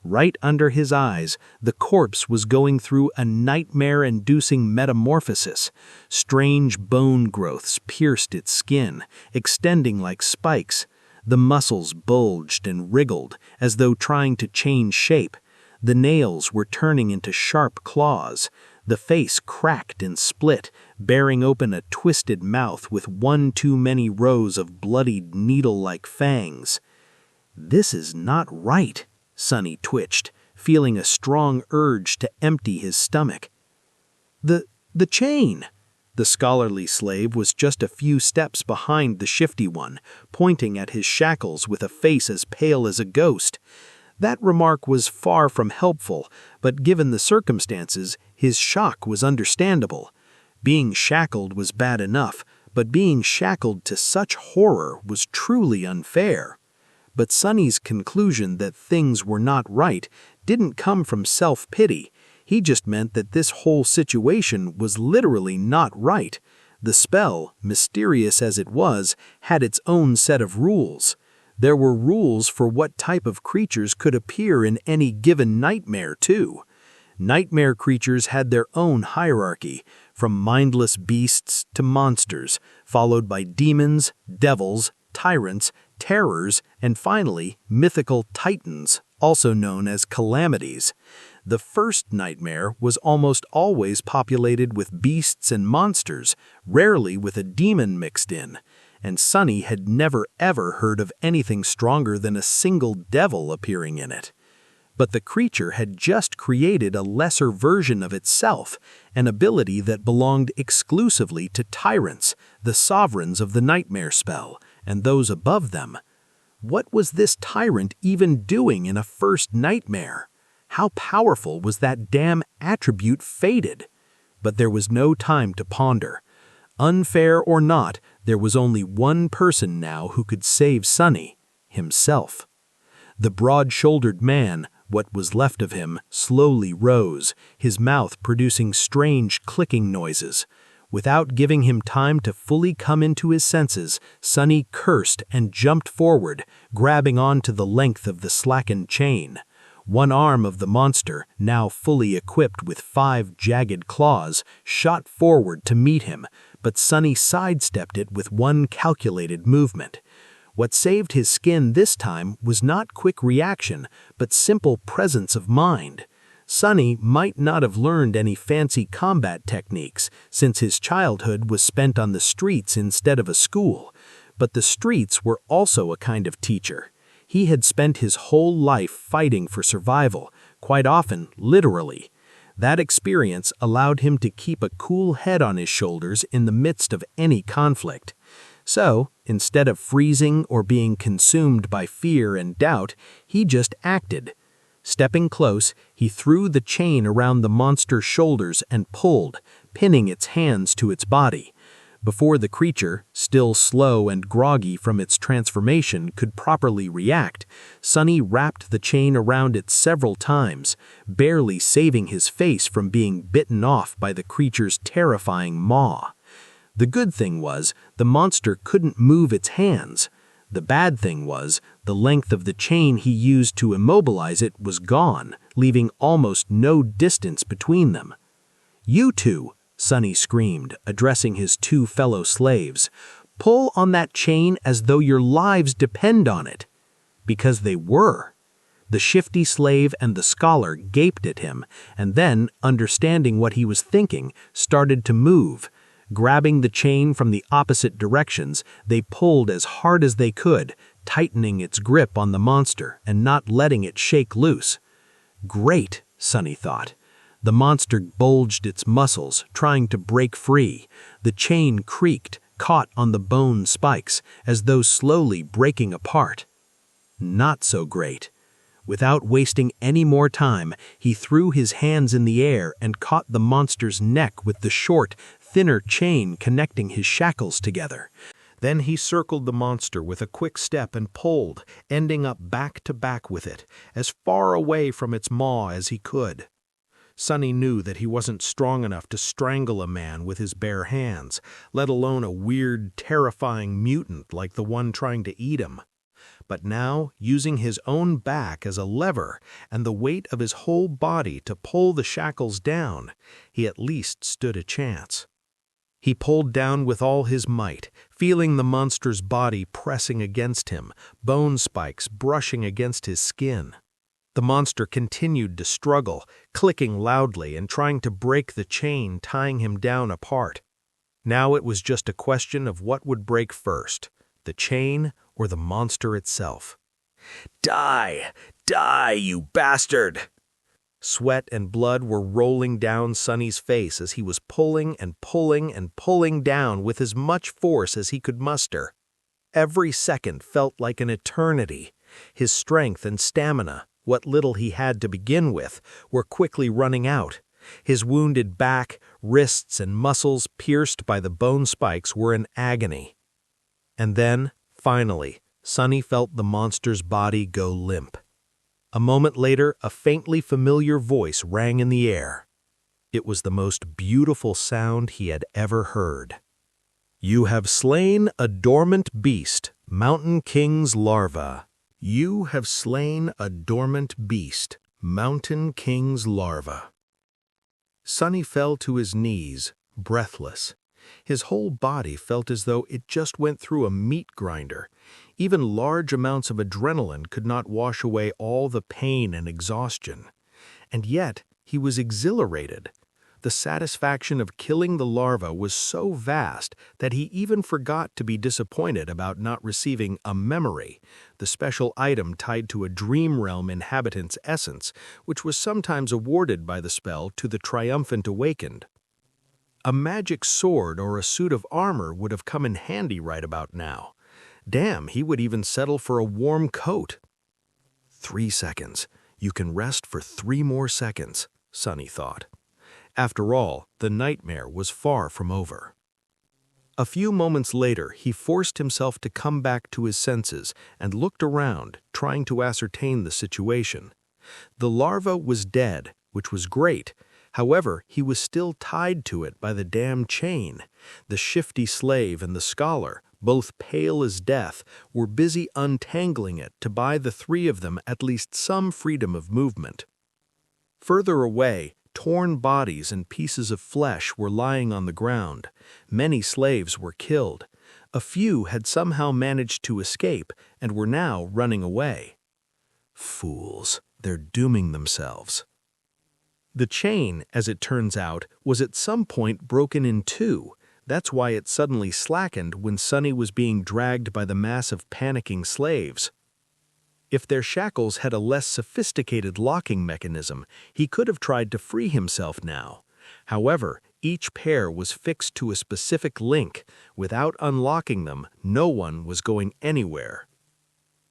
Right under his eyes, the corpse was going through a nightmare-inducing metamorphosis. Strange bone growths pierced its skin, extending like spikes. The muscles bulged and wriggled, as though trying to change shape. The nails were turning into sharp claws. The face cracked and split, bearing open a twisted mouth with one too many rows of bloodied needle-like fangs. "This is not right," Sonny twitched, feeling a strong urge to empty his stomach. The chain!" The scholarly slave was just a few steps behind the shifty one, pointing at his shackles with a face as pale as a ghost. That remark was far from helpful, but given the circumstances, his shock was understandable. Being shackled was bad enough, but being shackled to such horror was truly unfair. But Sonny's conclusion that things were not right didn't come from self-pity. He just meant that this whole situation was literally not right. The spell, mysterious as it was, had its own set of rules. There were rules for what type of creatures could appear in any given nightmare, too. Nightmare creatures had their own hierarchy, from mindless beasts to monsters, followed by demons, devils, tyrants, terrors, and finally, mythical titans, also known as calamities. The first nightmare was almost always populated with beasts and monsters, rarely with a demon mixed in, and Sunny had never ever heard of anything stronger than a single devil appearing in it. But the creature had just created a lesser version of itself, an ability that belonged exclusively to tyrants, the sovereigns of the nightmare spell, and those above them. What was this tyrant even doing in a first nightmare? How powerful was that damn attribute fated? But there was no time to ponder. Unfair or not, there was only one person now who could save Sunny, himself. The broad-shouldered man, what was left of him, slowly rose, his mouth producing strange clicking noises. Without giving him time to fully come into his senses, Sunny cursed and jumped forward, grabbing onto the length of the slackened chain. One arm of the monster, now fully equipped with 5 jagged claws, shot forward to meet him, but Sunny sidestepped it with one calculated movement. What saved his skin this time was not quick reaction, but simple presence of mind. Sunny might not have learned any fancy combat techniques, since his childhood was spent on the streets instead of a school, but the streets were also a kind of teacher. He had spent his whole life fighting for survival, quite often literally. That experience allowed him to keep a cool head on his shoulders in the midst of any conflict. So, instead of freezing or being consumed by fear and doubt, he just acted. Stepping close, he threw the chain around the monster's shoulders and pulled, pinning its hands to its body. Before the creature, still slow and groggy from its transformation, could properly react, Sunny wrapped the chain around it several times, barely saving his face from being bitten off by the creature's terrifying maw. The good thing was, the monster couldn't move its hands. The bad thing was, the length of the chain he used to immobilize it was gone, leaving almost no distance between them. "You two," Sunny screamed, addressing his 2 fellow slaves, "pull on that chain as though your lives depend on it." Because they were. The shifty slave and the scholar gaped at him, and then, understanding what he was thinking, started to move. Grabbing the chain from the opposite directions, they pulled as hard as they could, tightening its grip on the monster and not letting it shake loose. Great, Sunny thought. The monster bulged its muscles, trying to break free. The chain creaked, caught on the bone spikes, as though slowly breaking apart. Not so great. Without wasting any more time, he threw his hands in the air and caught the monster's neck with the short, thinner chain connecting his shackles together. Then he circled the monster with a quick step and pulled, ending up back to back with it, as far away from its maw as he could. Sunny knew that he wasn't strong enough to strangle a man with his bare hands, let alone a weird, terrifying mutant like the one trying to eat him. But now, using his own back as a lever and the weight of his whole body to pull the shackles down, he at least stood a chance. He pulled down with all his might, feeling the monster's body pressing against him, bone spikes brushing against his skin. The monster continued to struggle, clicking loudly and trying to break the chain tying him down apart. Now it was just a question of what would break first, the chain or the monster itself. "Die! Die, you bastard!" Sweat and blood were rolling down Sunny's face as he was pulling and pulling and pulling down with as much force as he could muster. Every second felt like an eternity. His strength and stamina, what little he had to begin with, were quickly running out. His wounded back, wrists, and muscles pierced by the bone spikes were in agony. And then, finally, Sunny felt the monster's body go limp. A moment later, a faintly familiar voice rang in the air. It was the most beautiful sound he had ever heard. "You have slain a dormant beast, Mountain King's larva. You have slain a dormant beast, Mountain King's larva." Sunny fell to his knees, breathless. His whole body felt as though it just went through a meat grinder. Even large amounts of adrenaline could not wash away all the pain and exhaustion. and yet he was exhilarated. The satisfaction of killing the larva was so vast that he even forgot to be disappointed about not receiving a memory, the special item tied to a dream realm inhabitant's essence, which was sometimes awarded by the spell to the triumphant awakened. A magic sword or a suit of armor would have come in handy right about now. Damn, he would even settle for a warm coat. 3 seconds. You can rest for 3 more seconds, Sonny thought. After all, the nightmare was far from over. A few moments later, he forced himself to come back to his senses and looked around, trying to ascertain the situation. The larva was dead, which was great. However, he was still tied to it by the damn chain. The shifty slave and the scholar, both pale as death, were busy untangling it to buy the 3 of them at least some freedom of movement. Further away, torn bodies and pieces of flesh were lying on the ground. Many slaves were killed. A few had somehow managed to escape and were now running away. Fools, they're dooming themselves. The chain, as it turns out, was at some point broken in 2. That's why it suddenly slackened when Sonny was being dragged by the mass of panicking slaves. If their shackles had a less sophisticated locking mechanism, he could have tried to free himself now. However, each pair was fixed to a specific link. Without unlocking them, no one was going anywhere.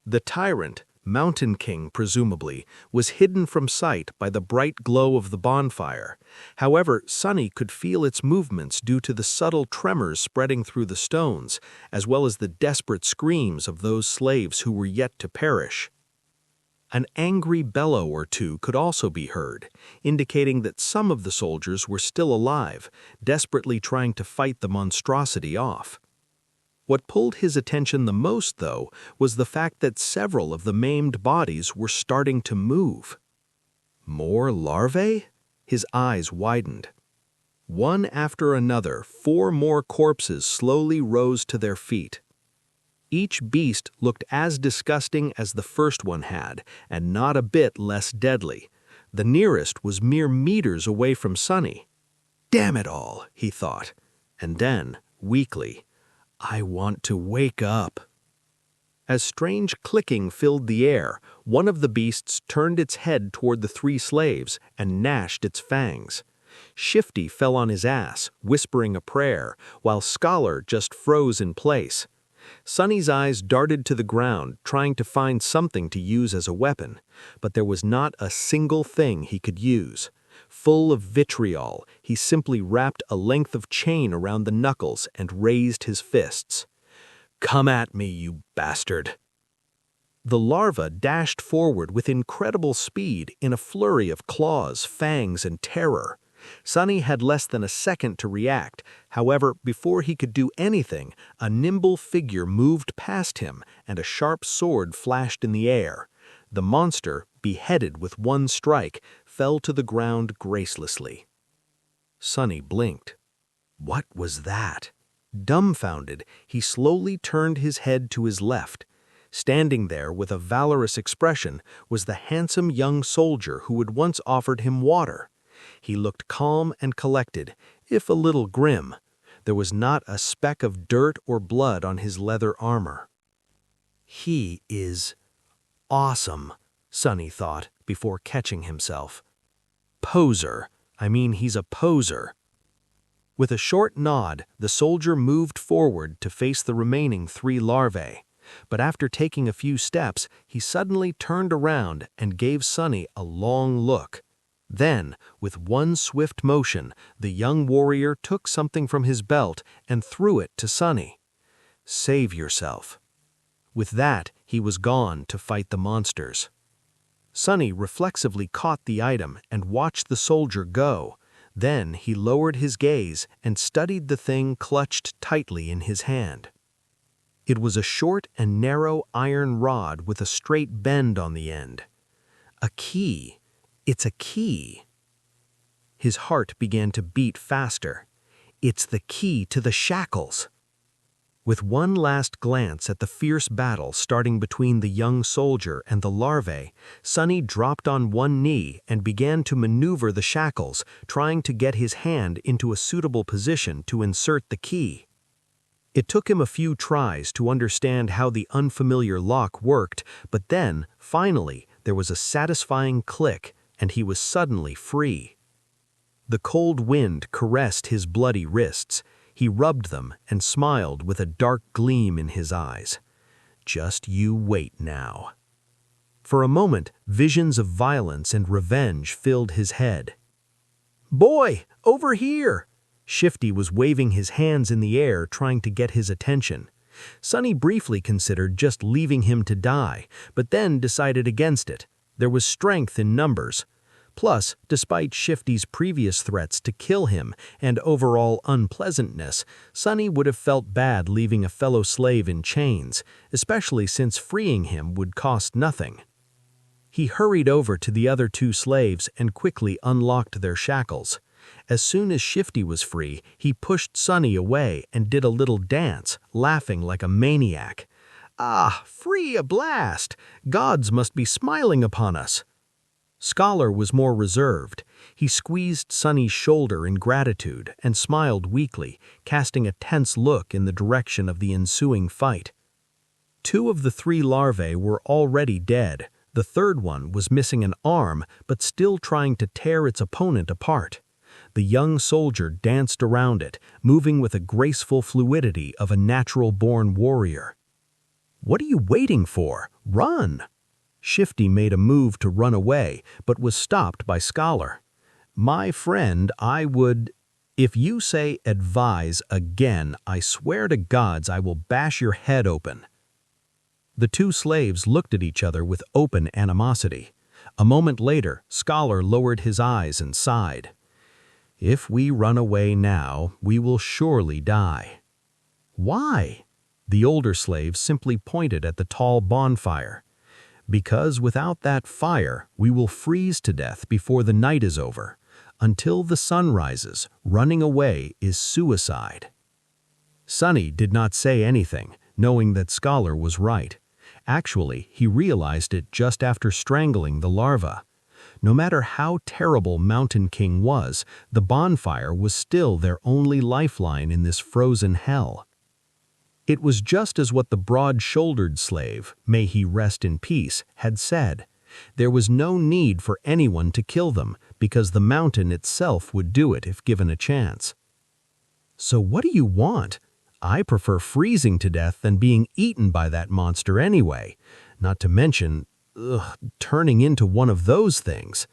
The tyrant, Mountain King presumably, was hidden from sight by the bright glow of the bonfire. However, Sonny could feel its movements due to the subtle tremors spreading through the stones, as well as the desperate screams of those slaves who were yet to perish. An angry bellow or 2 could also be heard, indicating that some of the soldiers were still alive, desperately trying to fight the monstrosity off. What pulled his attention the most, though, was the fact that several of the maimed bodies were starting to move. More larvae? His eyes widened. One after another, 4 more corpses slowly rose to their feet. Each beast looked as disgusting as the first one had, and not a bit less deadly. The nearest was mere meters away from Sonny. Damn it all, he thought. And then, weakly, I want to wake up. As strange clicking filled the air, one of the beasts turned its head toward the 3 slaves and gnashed its fangs. Shifty fell on his ass, whispering a prayer, while Scholar just froze in place. Sonny's eyes darted to the ground, trying to find something to use as a weapon, but there was not a single thing he could use. Full of vitriol, he simply wrapped a length of chain around the knuckles and raised his fists. Come at me, you bastard! The larva dashed forward with incredible speed in a flurry of claws, fangs, and terror. Sonny had less than a second to react. However, before he could do anything, a nimble figure moved past him and a sharp sword flashed in the air. The monster, beheaded with one strike, fell to the ground gracelessly. Sonny blinked. What was that? Dumbfounded, he slowly turned his head to his left. Standing there with a valorous expression was the handsome young soldier who had once offered him water. He looked calm and collected, if a little grim. There was not a speck of dirt or blood on his leather armor. He is awesome, Sonny thought before catching himself. Poser. He's a poser. With a short nod, the soldier moved forward to face the remaining 3 larvae. But after taking a few steps, he suddenly turned around and gave Sonny a long look. Then, with one swift motion, the young warrior took something from his belt and threw it to Sonny. Save yourself. With that, he was gone to fight the monsters. Sonny reflexively caught the item and watched the soldier go. Then he lowered his gaze and studied the thing clutched tightly in his hand. It was a short and narrow iron rod with a straight bend on the end. A key. It's a key. His heart began to beat faster. It's the key to the shackles. With one last glance at the fierce battle starting between the young soldier and the larvae, Sonny dropped on one knee and began to maneuver the shackles, trying to get his hand into a suitable position to insert the key. It took him a few tries to understand how the unfamiliar lock worked, but then, finally, there was a satisfying click, and he was suddenly free. The cold wind caressed his bloody wrists. He rubbed them and smiled with a dark gleam in his eyes. Just you wait now. For a moment, visions of violence and revenge filled his head. "Boy, over here!" Shifty was waving his hands in the air, trying to get his attention. Sonny briefly considered just leaving him to die, but then decided against it. There was strength in numbers. Plus, despite Shifty's previous threats to kill him and overall unpleasantness, Sonny would have felt bad leaving a fellow slave in chains, especially since freeing him would cost nothing. He hurried over to the other two slaves and quickly unlocked their shackles. As soon as Shifty was free, he pushed Sonny away and did a little dance, laughing like a maniac. "Ah, free at last! Gods must be smiling upon us." Scholar was more reserved. He squeezed Sonny's shoulder in gratitude and smiled weakly, casting a tense look in the direction of the ensuing fight. Two of the three larvae were already dead. The third one was missing an arm, but still trying to tear its opponent apart. The young soldier danced around it, moving with a graceful fluidity of a natural-born warrior. "What are you waiting for? Run!" Shifty made a move to run away, but was stopped by Scholar. "My friend, I would... If you say advise again, I swear to gods I will bash your head open." The two slaves looked at each other with open animosity. A moment later, Scholar lowered his eyes and sighed. "If we run away now, we will surely die." "Why?" The older slave simply pointed at the tall bonfire. "Because without that fire, we will freeze to death before the night is over. Until the sun rises, running away is suicide." Sonny did not say anything, knowing that Scholar was right. Actually, he realized it just after strangling the larva. No matter how terrible Mountain King was, the bonfire was still their only lifeline in this frozen hell. It was just as what the broad-shouldered slave, may he rest in peace, had said. There was no need for anyone to kill them, because the mountain itself would do it if given a chance. "So what do you want? I prefer freezing to death than being eaten by that monster anyway, not to mention, turning into one of those things."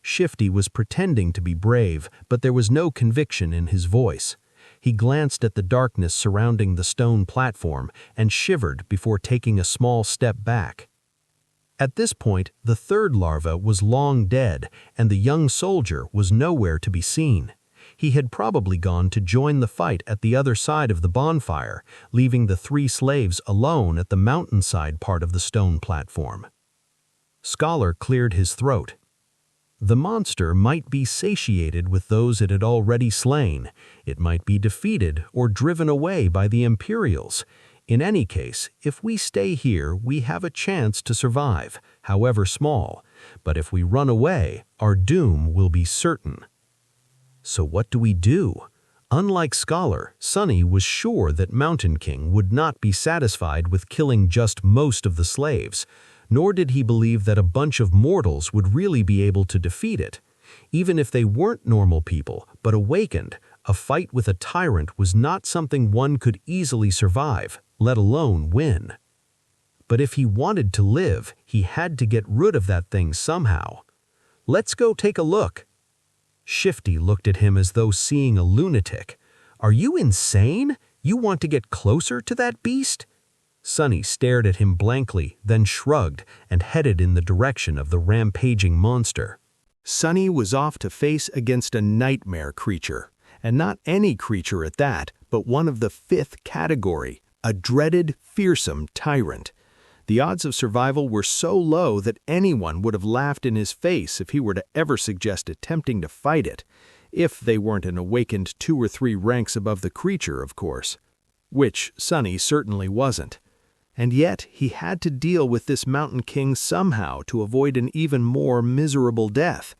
Shifty was pretending to be brave, but there was no conviction in his voice. He glanced at the darkness surrounding the stone platform and shivered before taking a small step back. At this point, the third larva was long dead, and the young soldier was nowhere to be seen. He had probably gone to join the fight at the other side of the bonfire, leaving the three slaves alone at the mountainside part of the stone platform. Scholar cleared his throat. The monster might be satiated with those it had already slain. It might be defeated or driven away by the Imperials. In any case, if we stay here, we have a chance to survive, however small. But if we run away, our doom will be certain. So what do we do? Unlike Scholar, Sonny was sure that Mountain King would not be satisfied with killing just most of the slaves. Nor did he believe that a bunch of mortals would really be able to defeat it. Even if they weren't normal people, but awakened, a fight with a tyrant was not something one could easily survive, let alone win. But if he wanted to live, he had to get rid of that thing somehow. "Let's go take a look." Shifty looked at him as though seeing a lunatic. "Are you insane? You want to get closer to that beast?" Sonny stared at him blankly, then shrugged and headed in the direction of the rampaging monster. Sonny was off to face against a nightmare creature, and not any creature at that, but one of the fifth category, a dreaded, fearsome tyrant. The odds of survival were so low that anyone would have laughed in his face if he were to ever suggest attempting to fight it, if they weren't an awakened 2 or 3 ranks above the creature, of course. which Sonny certainly wasn't. And yet he had to deal with this Mountain King somehow to avoid an even more miserable death.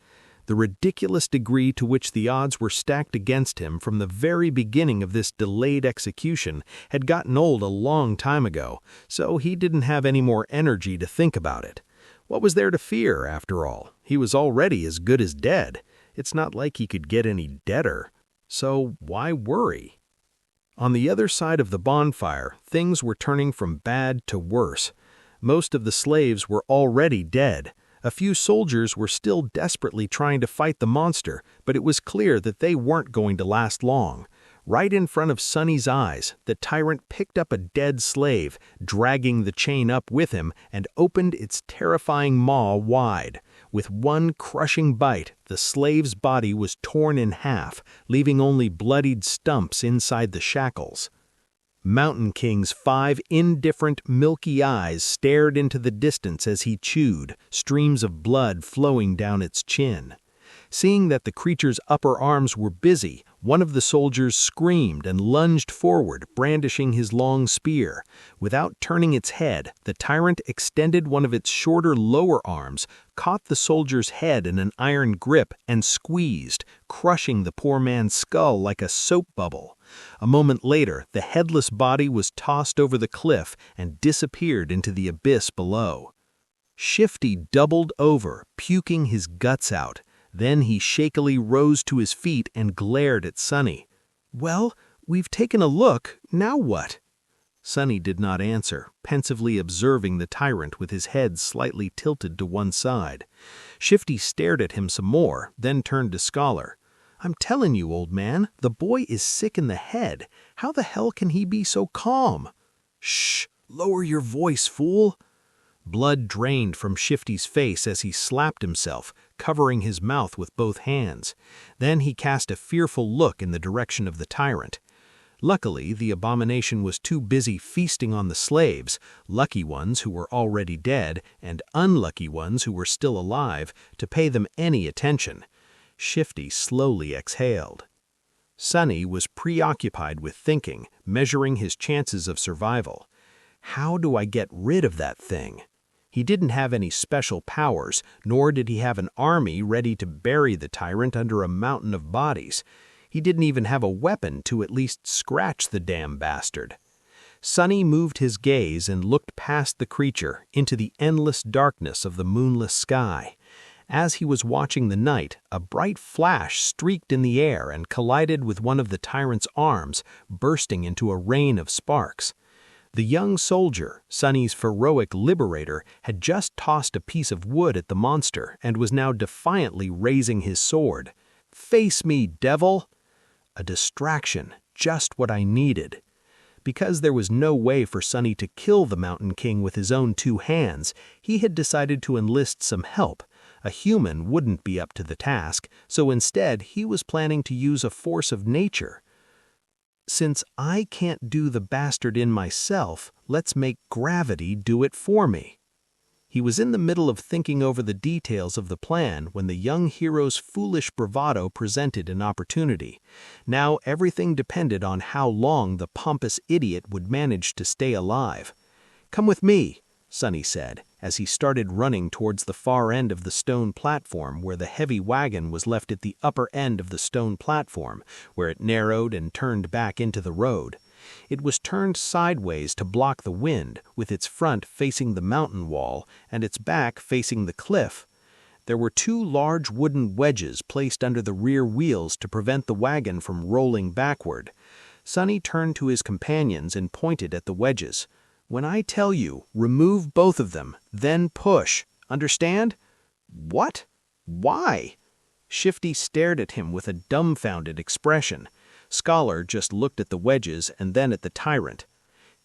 The ridiculous degree to which the odds were stacked against him from the very beginning of this delayed execution had gotten old a long time ago, so he didn't have any more energy to think about it. What was there to fear, after all? He was already as good as dead. It's not like he could get any deader. So why worry? On the other side of the bonfire, things were turning from bad to worse. Most of the slaves were already dead. A few soldiers were still desperately trying to fight the monster, but it was clear that they weren't going to last long. Right in front of Sonny's eyes, the tyrant picked up a dead slave, dragging the chain up with him, and opened its terrifying maw wide. With one crushing bite, the slave's body was torn in half, leaving only bloodied stumps inside the shackles. Mountain King's 5 indifferent, milky eyes stared into the distance as he chewed, streams of blood flowing down its chin. Seeing that the creature's upper arms were busy, one of the soldiers screamed and lunged forward, brandishing his long spear. Without turning its head, the tyrant extended one of its shorter lower arms, caught the soldier's head in an iron grip, and squeezed, crushing the poor man's skull like a soap bubble. A moment later, the headless body was tossed over the cliff and disappeared into the abyss below. Shifty doubled over, puking his guts out. Then he shakily rose to his feet and glared at Sonny. "Well, we've taken a look. Now what?" Sonny did not answer, pensively observing the tyrant with his head slightly tilted to one side. Shifty stared at him some more, then turned to Scholar. "I'm telling you, old man, the boy is sick in the head. How the hell can he be so calm?" "Shh! Lower your voice, fool!" Blood drained from Shifty's face as he slapped himself, covering his mouth with both hands. Then he cast a fearful look in the direction of the tyrant. Luckily, the abomination was too busy feasting on the slaves, lucky ones who were already dead and unlucky ones who were still alive, to pay them any attention. Shifty slowly exhaled. Sonny was preoccupied with thinking, measuring his chances of survival. How do I get rid of that thing? He didn't have any special powers, nor did he have an army ready to bury the tyrant under a mountain of bodies. He didn't even have a weapon to at least scratch the damn bastard. Sonny moved his gaze and looked past the creature into the endless darkness of the moonless sky. As he was watching the night, a bright flash streaked in the air and collided with one of the tyrant's arms, bursting into a rain of sparks. The young soldier, Sonny's heroic liberator, had just tossed a piece of wood at the monster and was now defiantly raising his sword. "Face me, devil!" A distraction, just what I needed. Because there was no way for Sonny to kill the Mountain King with his own 2 hands, he had decided to enlist some help. A human wouldn't be up to the task, so instead he was planning to use a force of nature. "Since I can't do the bastard in myself, let's make gravity do it for me." He was in the middle of thinking over the details of the plan when the young hero's foolish bravado presented an opportunity. Now everything depended on how long the pompous idiot would manage to stay alive. "Come with me," Sonny said, as he started running towards the far end of the stone platform where the heavy wagon was left at the upper end of the stone platform, where it narrowed and turned back into the road. It was turned sideways to block the wind, with its front facing the mountain wall and its back facing the cliff. There were 2 large wooden wedges placed under the rear wheels to prevent the wagon from rolling backward. Sonny turned to his companions and pointed at the wedges. "When I tell you, remove both of them, then push. Understand?" "What? Why?" Shifty stared at him with a dumbfounded expression. Scholar just looked at the wedges and then at the tyrant.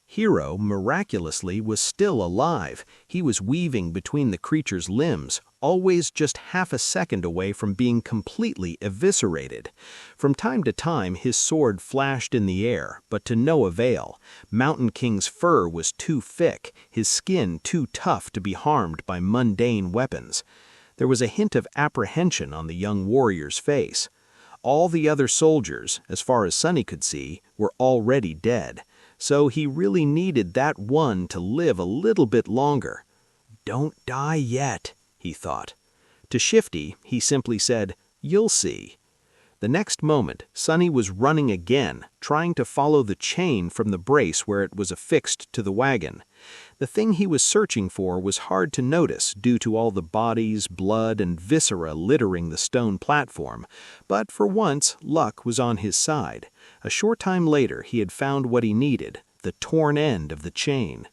Hero, miraculously, was still alive. He was weaving between the creature's limbs, always just half a second away from being completely eviscerated. From time to time, his sword flashed in the air, but to no avail. Mountain King's fur was too thick, his skin too tough to be harmed by mundane weapons. There was a hint of apprehension on the young warrior's face. All the other soldiers, as far as Sonny could see, were already dead. so he really needed that one to live a little bit longer. "Don't die yet," he thought. To Shifty, he simply said, "You'll see." The next moment, Sonny was running again, trying to follow the chain from the brace where it was affixed to the wagon. The thing he was searching for was hard to notice due to all the bodies, blood, and viscera littering the stone platform, but for once, luck was on his side. A short time later, he had found what he needed, the torn end of the chain.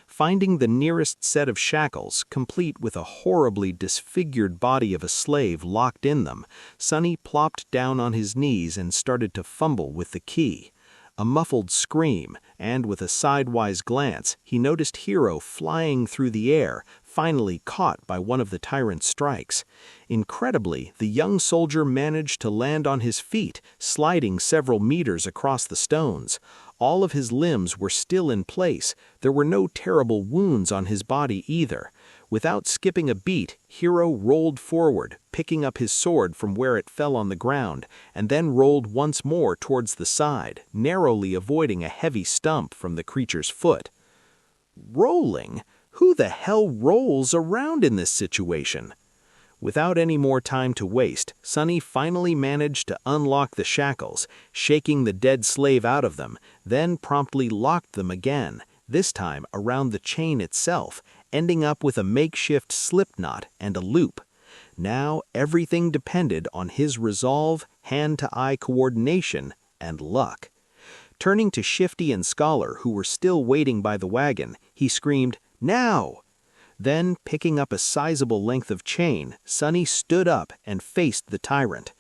Finding the nearest set of shackles, complete with a horribly disfigured body of a slave locked in them, Sonny plopped down on his knees and started to fumble with the key. A muffled scream, and with a sidewise glance, he noticed Hero flying through the air, finally caught by one of the tyrant's strikes. Incredibly, the young soldier managed to land on his feet, sliding several meters across the stones. All of his limbs were still in place. There were no terrible wounds on his body either. Without skipping a beat, Hero rolled forward, picking up his sword from where it fell on the ground, and then rolled once more towards the side, narrowly avoiding a heavy stump from the creature's foot. Rolling? Who the hell rolls around in this situation? Without any more time to waste, Sonny finally managed to unlock the shackles, shaking the dead slave out of them, then promptly locked them again, this time around the chain itself, ending up with a makeshift slip knot and a loop. Now everything depended on his resolve, hand-to-eye coordination, and luck. Turning to Shifty and Scholar, who were still waiting by the wagon, he screamed, "Now!" Then, picking up a sizable length of chain, Sonny stood up and faced the tyrant.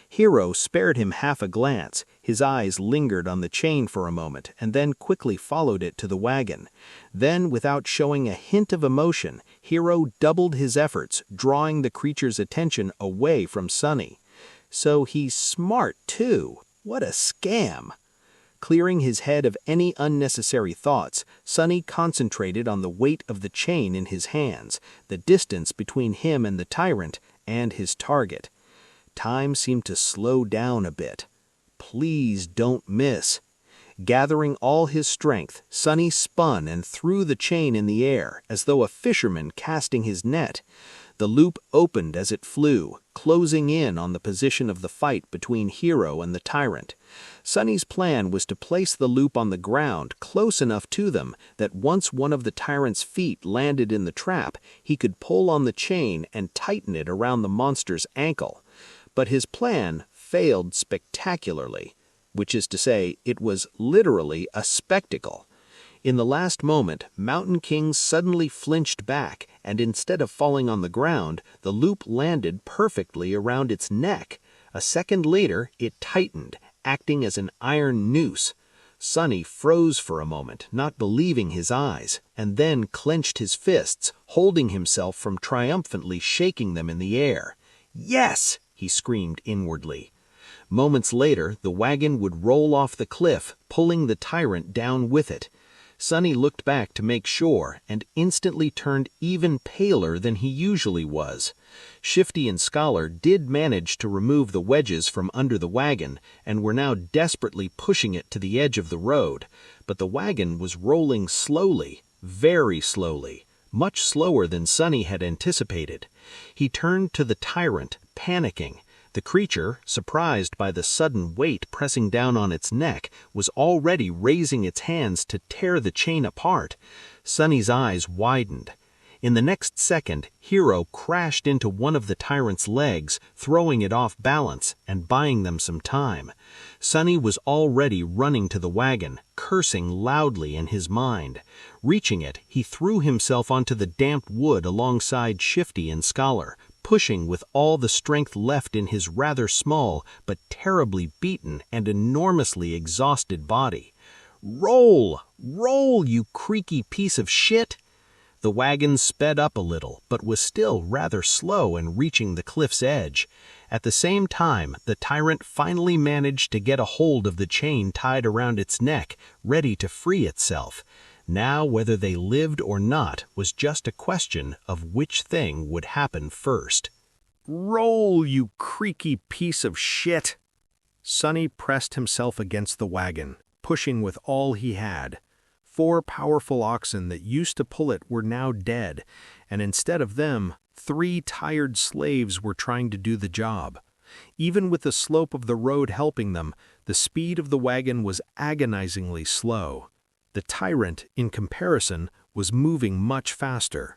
Hero spared him half a glance. His eyes lingered on the chain for a moment and then quickly followed it to the wagon. Then, without showing a hint of emotion, Hero doubled his efforts, drawing the creature's attention away from Sonny. So he's smart, too. What a scam! Clearing his head of any unnecessary thoughts, Sonny concentrated on the weight of the chain in his hands, the distance between him and the tyrant, and his target. Time seemed to slow down a bit. Please don't miss. Gathering all his strength, Sonny spun and threw the chain in the air, as though a fisherman casting his net. The loop opened as it flew, closing in on the position of the fight between Hero and the tyrant. Sonny's plan was to place the loop on the ground close enough to them that once one of the tyrant's feet landed in the trap, he could pull on the chain and tighten it around the monster's ankle. But his plan failed spectacularly, which is to say, it was literally a spectacle. In the last moment, Mountain King suddenly flinched back, and instead of falling on the ground, the loop landed perfectly around its neck. A second later, it tightened, acting as an iron noose. Sonny froze for a moment, not believing his eyes, and then clenched his fists, holding himself from triumphantly shaking them in the air. "Yes!" he screamed inwardly. Moments later, the wagon would roll off the cliff, pulling the tyrant down with it. Sonny looked back to make sure and instantly turned even paler than he usually was. Shifty and Scholar did manage to remove the wedges from under the wagon and were now desperately pushing it to the edge of the road, but the wagon was rolling slowly, very slowly, much slower than Sonny had anticipated. He turned to the tyrant, panicking. The creature, surprised by the sudden weight pressing down on its neck, was already raising its hands to tear the chain apart. Sonny's eyes widened. In the next second, Hero crashed into one of the tyrant's legs, throwing it off balance and buying them some time. Sonny was already running to the wagon, cursing loudly in his mind. Reaching it, he threw himself onto the damp wood alongside Shifty and Scholar, pushing with all the strength left in his rather small but terribly beaten and enormously exhausted body. "Roll! Roll, you creaky piece of shit!" The wagon sped up a little, but was still rather slow in reaching the cliff's edge. At the same time, the tyrant finally managed to get a hold of the chain tied around its neck, ready to free itself. Now, whether they lived or not was just a question of which thing would happen first. "Roll, you creaky piece of shit!" Sonny pressed himself against the wagon, pushing with all he had. 4 powerful oxen that used to pull it were now dead, and instead of them, 3 tired slaves were trying to do the job. Even with the slope of the road helping them, the speed of the wagon was agonizingly slow. The tyrant, in comparison, was moving much faster.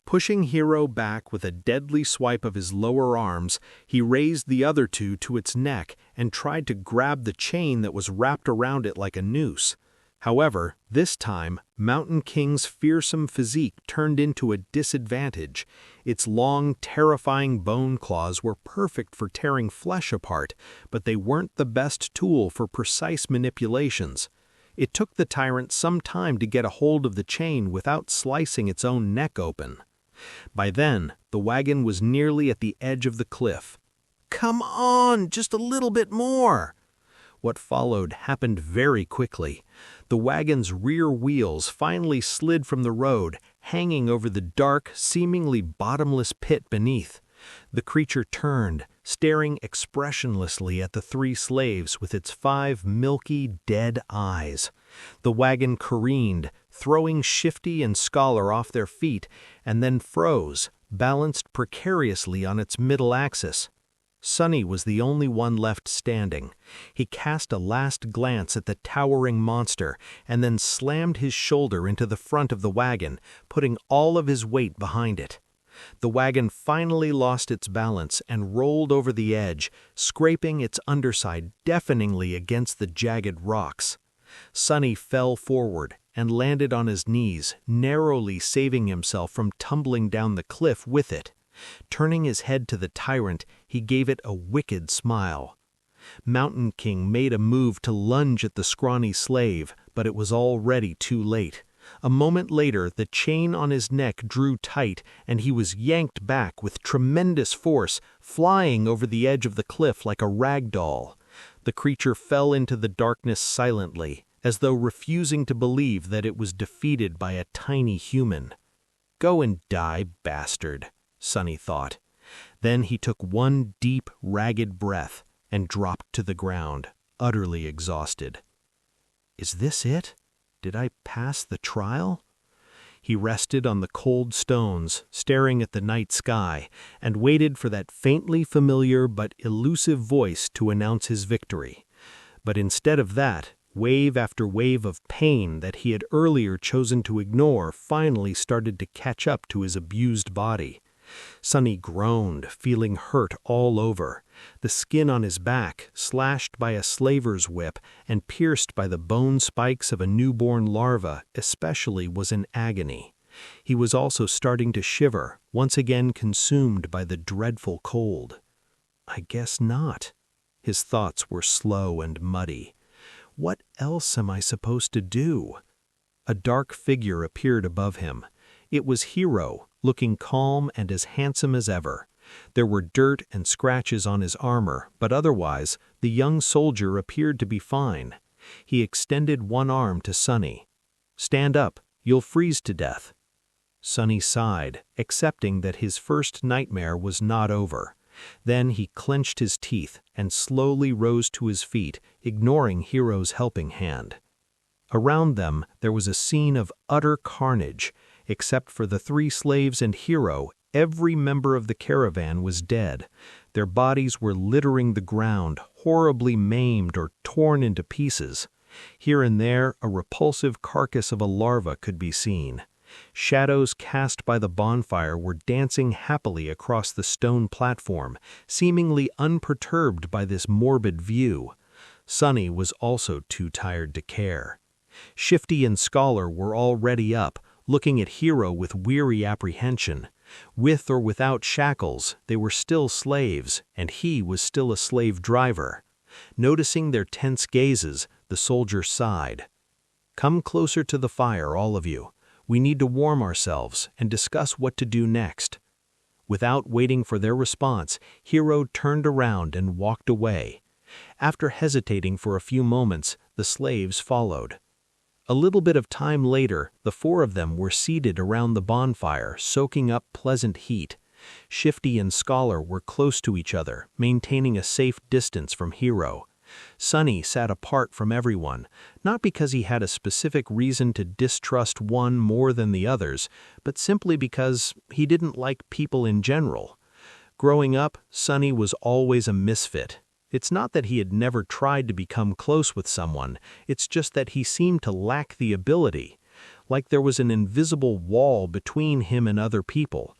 Pushing Hero back with a deadly swipe of his lower arms, he raised the other 2 to its neck and tried to grab the chain that was wrapped around it like a noose. However, this time, Mountain King's fearsome physique turned into a disadvantage. Its long, terrifying bone claws were perfect for tearing flesh apart, but they weren't the best tool for precise manipulations. It took the tyrant some time to get a hold of the chain without slicing its own neck open. By then, the wagon was nearly at the edge of the cliff. "Come on, just a little bit more!" What followed happened very quickly. The wagon's rear wheels finally slid from the road, hanging over the dark, seemingly bottomless pit beneath. The creature turned, staring expressionlessly at the 3 slaves with its 5 milky, dead eyes. The wagon careened, throwing Shifty and Scholar off their feet, and then froze, balanced precariously on its middle axis. Sonny was the only one left standing. He cast a last glance at the towering monster and then slammed his shoulder into the front of the wagon, putting all of his weight behind it. The wagon finally lost its balance and rolled over the edge, scraping its underside deafeningly against the jagged rocks. Sonny fell forward and landed on his knees, narrowly saving himself from tumbling down the cliff with it. Turning his head to the tyrant, he gave it a wicked smile. Mountain King made a move to lunge at the scrawny slave, but it was already too late. A moment later, the chain on his neck drew tight, and he was yanked back with tremendous force, flying over the edge of the cliff like a rag doll. The creature fell into the darkness silently, as though refusing to believe that it was defeated by a tiny human. "Go and die, bastard," Sonny thought. Then he took one deep, ragged breath and dropped to the ground, utterly exhausted. Is this it? Did I pass the trial? He rested on the cold stones, staring at the night sky, and waited for that faintly familiar but elusive voice to announce his victory. But instead of that, wave after wave of pain that he had earlier chosen to ignore finally started to catch up to his abused body. Sonny groaned, feeling hurt all over. The skin on his back, slashed by a slaver's whip and pierced by the bone spikes of a newborn larva, especially was in agony. He was also starting to shiver, once again consumed by the dreadful cold. I guess not. His thoughts were slow and muddy. What else am I supposed to do? A dark figure appeared above him. It was Hero, looking calm and as handsome as ever. There were dirt and scratches on his armor, but otherwise, the young soldier appeared to be fine. He extended one arm to Sonny. "Stand up, you'll freeze to death." Sonny sighed, accepting that his first nightmare was not over. Then he clenched his teeth and slowly rose to his feet, ignoring Hero's helping hand. Around them, there was a scene of utter carnage. Except for the 3 slaves and Hero, every member of the caravan was dead. Their bodies were littering the ground, horribly maimed or torn into pieces. Here and there, a repulsive carcass of a larva could be seen. Shadows cast by the bonfire were dancing happily across the stone platform, seemingly unperturbed by this morbid view. Sonny was also too tired to care. Shifty and Scholar were already up, looking at Hero with weary apprehension. With or without shackles, they were still slaves, and he was still a slave driver. Noticing their tense gazes, the soldier sighed. "Come closer to the fire, all of you. We need to warm ourselves and discuss what to do next." Without waiting for their response, Hero turned around and walked away. After hesitating for a few moments, the slaves followed. A little bit of time later, the 4 of them were seated around the bonfire, soaking up pleasant heat. Shifty and Scholar were close to each other, maintaining a safe distance from Hero. Sonny sat apart from everyone, not because he had a specific reason to distrust one more than the others, but simply because he didn't like people in general. Growing up, Sonny was always a misfit. It's not that he had never tried to become close with someone, it's just that he seemed to lack the ability. Like there was an invisible wall between him and other people.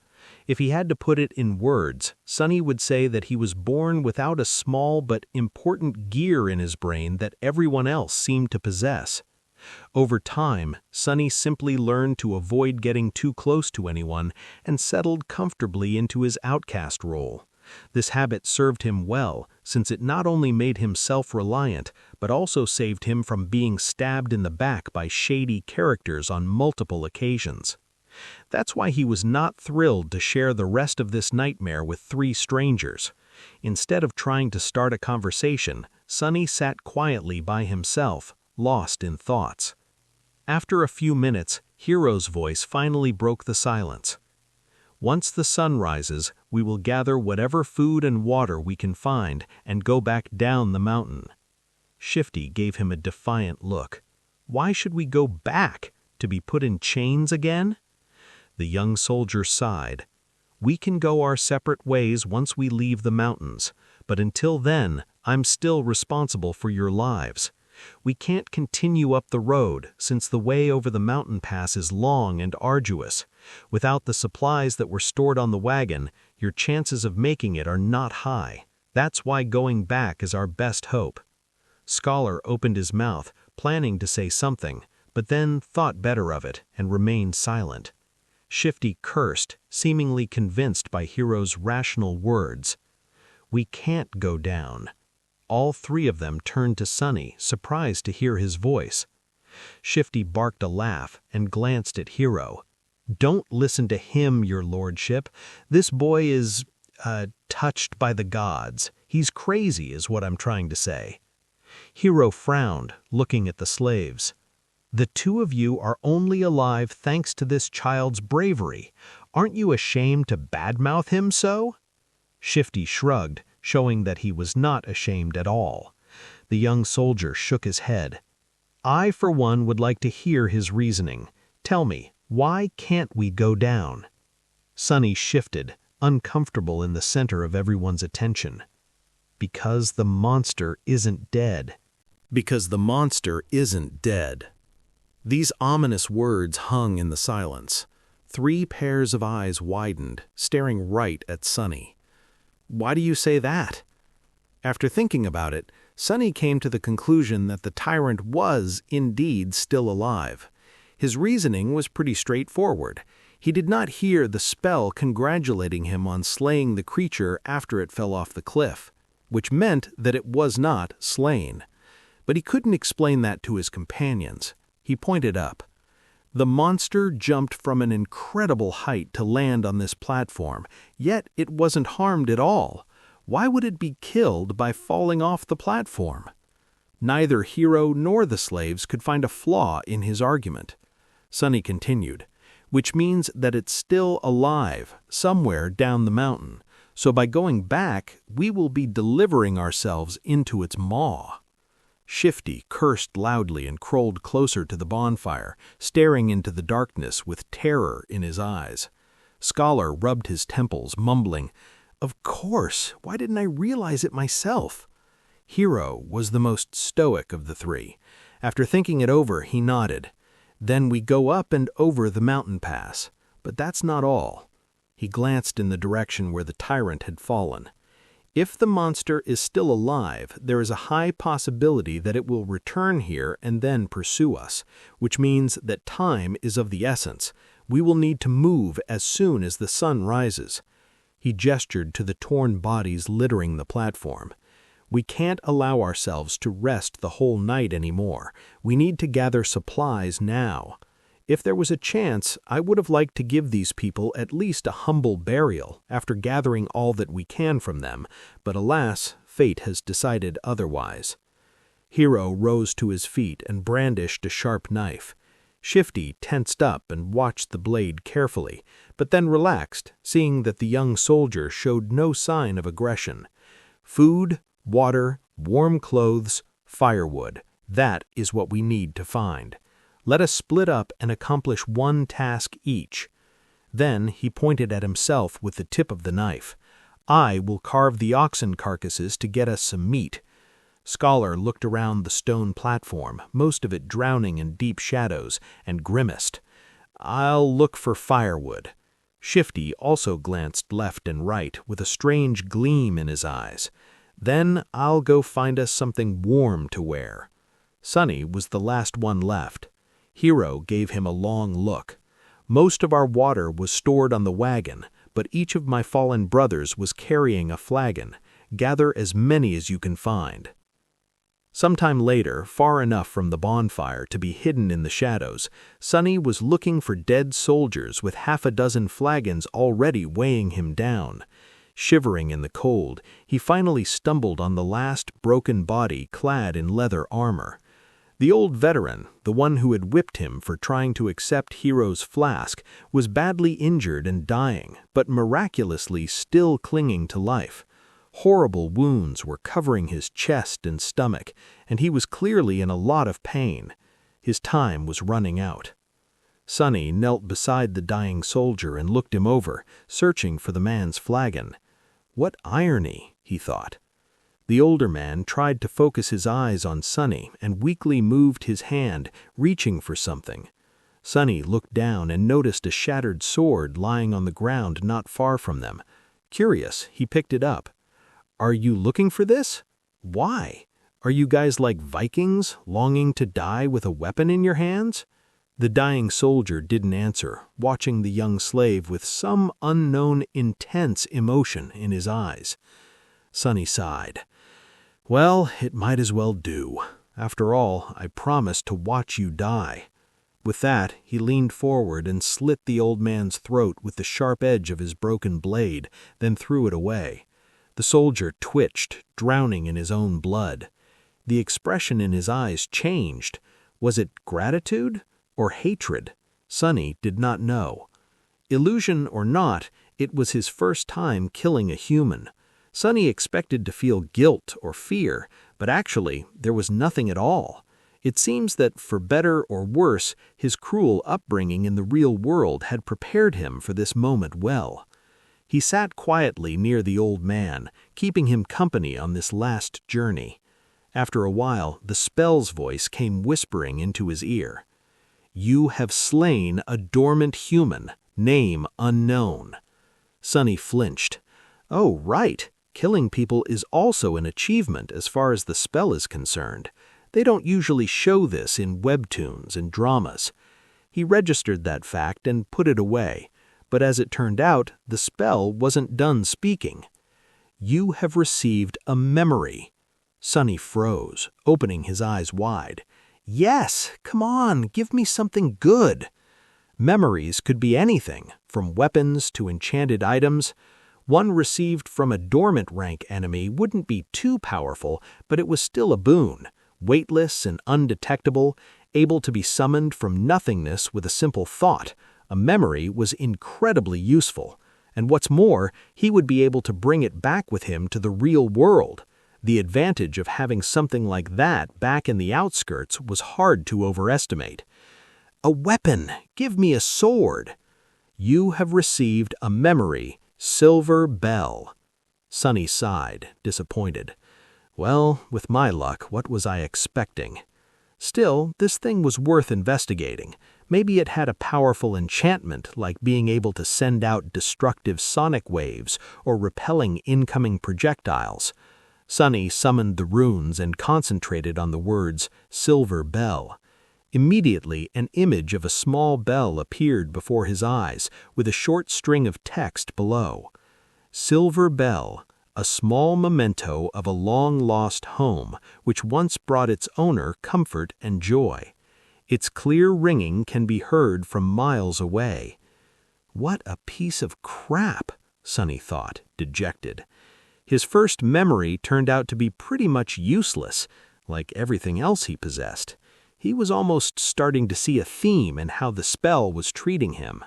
If he had to put it in words, Sonny would say that he was born without a small but important gear in his brain that everyone else seemed to possess. Over time, Sonny simply learned to avoid getting too close to anyone and settled comfortably into his outcast role. This habit served him well, since it not only made him self-reliant, but also saved him from being stabbed in the back by shady characters on multiple occasions. That's why he was not thrilled to share the rest of this nightmare with 3 strangers. Instead of trying to start a conversation, Sonny sat quietly by himself, lost in thoughts. After a few minutes, Hero's voice finally broke the silence. "Once the sun rises, we will gather whatever food and water we can find and go back down the mountain." Shifty gave him a defiant look. "Why should we go back? To be put in chains again?" The young soldier sighed. "We can go our separate ways once we leave the mountains, but until then, I'm still responsible for your lives. We can't continue up the road, since the way over the mountain pass is long and arduous. Without the supplies that were stored on the wagon, your chances of making it are not high. That's why going back is our best hope." Scholar opened his mouth, planning to say something, but then thought better of it and remained silent. Shifty cursed, seemingly convinced by Hero's rational words. "We can't go down." All 3 of them turned to Sonny, surprised to hear his voice. Shifty barked a laugh and glanced at Hero. "Don't listen to him, your lordship. This boy is, touched by the gods. He's crazy, is what I'm trying to say." Hero frowned, looking at the slaves. "The 2 of you are only alive thanks to this child's bravery. Aren't you ashamed to badmouth him so?" Shifty shrugged, showing that he was not ashamed at all. The young soldier shook his head. "I, for one, would like to hear his reasoning. Tell me, why can't we go down?" Sonny shifted, uncomfortable in the center of everyone's attention. "Because the monster isn't dead." "Because the monster isn't dead." These ominous words hung in the silence. 3 pairs of eyes widened, staring right at Sonny. "Why do you say that?" After thinking about it, Sonny came to the conclusion that the tyrant was, indeed, still alive. His reasoning was pretty straightforward. He did not hear the spell congratulating him on slaying the creature after it fell off the cliff, which meant that it was not slain. But he couldn't explain that to his companions. He pointed up. The monster jumped from an incredible height to land on this platform, yet it wasn't harmed at all. Why would it be killed by falling off the platform? Neither Hero nor the slaves could find a flaw in his argument. Sonny continued, "Which means that it's still alive, somewhere down the mountain. So by going back, we will be delivering ourselves into its maw." Shifty cursed loudly and crawled closer to the bonfire, staring into the darkness with terror in his eyes. Scholar rubbed his temples, mumbling, "Of course, why didn't I realize it myself?" Hero was the most stoic of the 3. After thinking it over, he nodded. "Then we go up and over the mountain pass. But that's not all." He glanced in the direction where the tyrant had fallen. "If the monster is still alive, there is a high possibility that it will return here and then pursue us, which means that time is of the essence. We will need to move as soon as the sun rises." He gestured to the torn bodies littering the platform. "We can't allow ourselves to rest the whole night anymore. We need to gather supplies now. If there was a chance, I would have liked to give these people at least a humble burial after gathering all that we can from them, but alas, fate has decided otherwise." Hero rose to his feet and brandished a sharp knife. Shifty tensed up and watched the blade carefully, but then relaxed, seeing that the young soldier showed no sign of aggression. Food, Water, warm clothes, firewood. That is what we need to find. Let us split up and accomplish one task each." Then he pointed at himself with the tip of the knife. "I will carve the oxen carcasses to get us some meat." Scholar looked around the stone platform, most of it drowning in deep shadows, and grimaced. "I'll look for firewood." Shifty also glanced left and right with a strange gleam in his eyes. "Then I'll go find us something warm to wear." Sonny was the last one left. Hero gave him a long look. "Most of our water was stored on the wagon, but each of my fallen brothers was carrying a flagon. Gather as many as you can find." Sometime later, far enough from the bonfire to be hidden in the shadows, Sonny was looking for dead soldiers with half a dozen flagons already weighing him down. Shivering in the cold, he finally stumbled on the last broken body clad in leather armor. The old veteran, the one who had whipped him for trying to accept Hero's flask, was badly injured and dying, but miraculously still clinging to life. Horrible wounds were covering his chest and stomach, and he was clearly in a lot of pain. His time was running out. Sonny knelt beside the dying soldier and looked him over, searching for the man's flagon. What irony, he thought. The older man tried to focus his eyes on Sonny and weakly moved his hand, reaching for something. Sonny looked down and noticed a shattered sword lying on the ground not far from them. Curious, he picked it up. "Are you looking for this? Why? Are you guys like Vikings, longing to die with a weapon in your hands?" The dying soldier didn't answer, watching the young slave with some unknown intense emotion in his eyes. Sonny sighed. "Well, it might as well do. After all, I promised to watch you die." With that, he leaned forward and slit the old man's throat with the sharp edge of his broken blade, then threw it away. The soldier twitched, drowning in his own blood. The expression in his eyes changed. Was it gratitude or hatred? Sonny did not know. Illusion or not, it was his first time killing a human. Sonny expected to feel guilt or fear, but actually there was nothing at all. It seems that, for better or worse, his cruel upbringing in the real world had prepared him for this moment well. He sat quietly near the old man, keeping him company on this last journey. After a while, the spell's voice came whispering into his ear. "You have slain a dormant human, name unknown." Sonny flinched. "Oh, right. Killing people is also an achievement as far as the spell is concerned. They don't usually show this in webtoons and dramas." He registered that fact and put it away. But as it turned out, the spell wasn't done speaking. "You have received a memory." Sonny froze, opening his eyes wide. "Yes, come on, give me something good." Memories could be anything, from weapons to enchanted items. One received from a dormant rank enemy wouldn't be too powerful, but it was still a boon, weightless and undetectable, able to be summoned from nothingness with a simple thought. A memory was incredibly useful, and what's more, he would be able to bring it back with him to the real world. The advantage of having something like that back in the outskirts was hard to overestimate. "A weapon! Give me a sword!" "You have received a memory, Silver Bell." Sonny sighed, disappointed. Well, with my luck, what was I expecting? Still, this thing was worth investigating. Maybe it had a powerful enchantment, like being able to send out destructive sonic waves or repelling incoming projectiles. Sonny summoned the runes and concentrated on the words, "Silver Bell." Immediately, an image of a small bell appeared before his eyes, with a short string of text below. "Silver Bell, a small memento of a long-lost home, which once brought its owner comfort and joy. Its clear ringing can be heard from miles away." What a piece of crap, Sonny thought, dejected. His first memory turned out to be pretty much useless, like everything else he possessed. He was almost starting to see a theme in how the spell was treating him.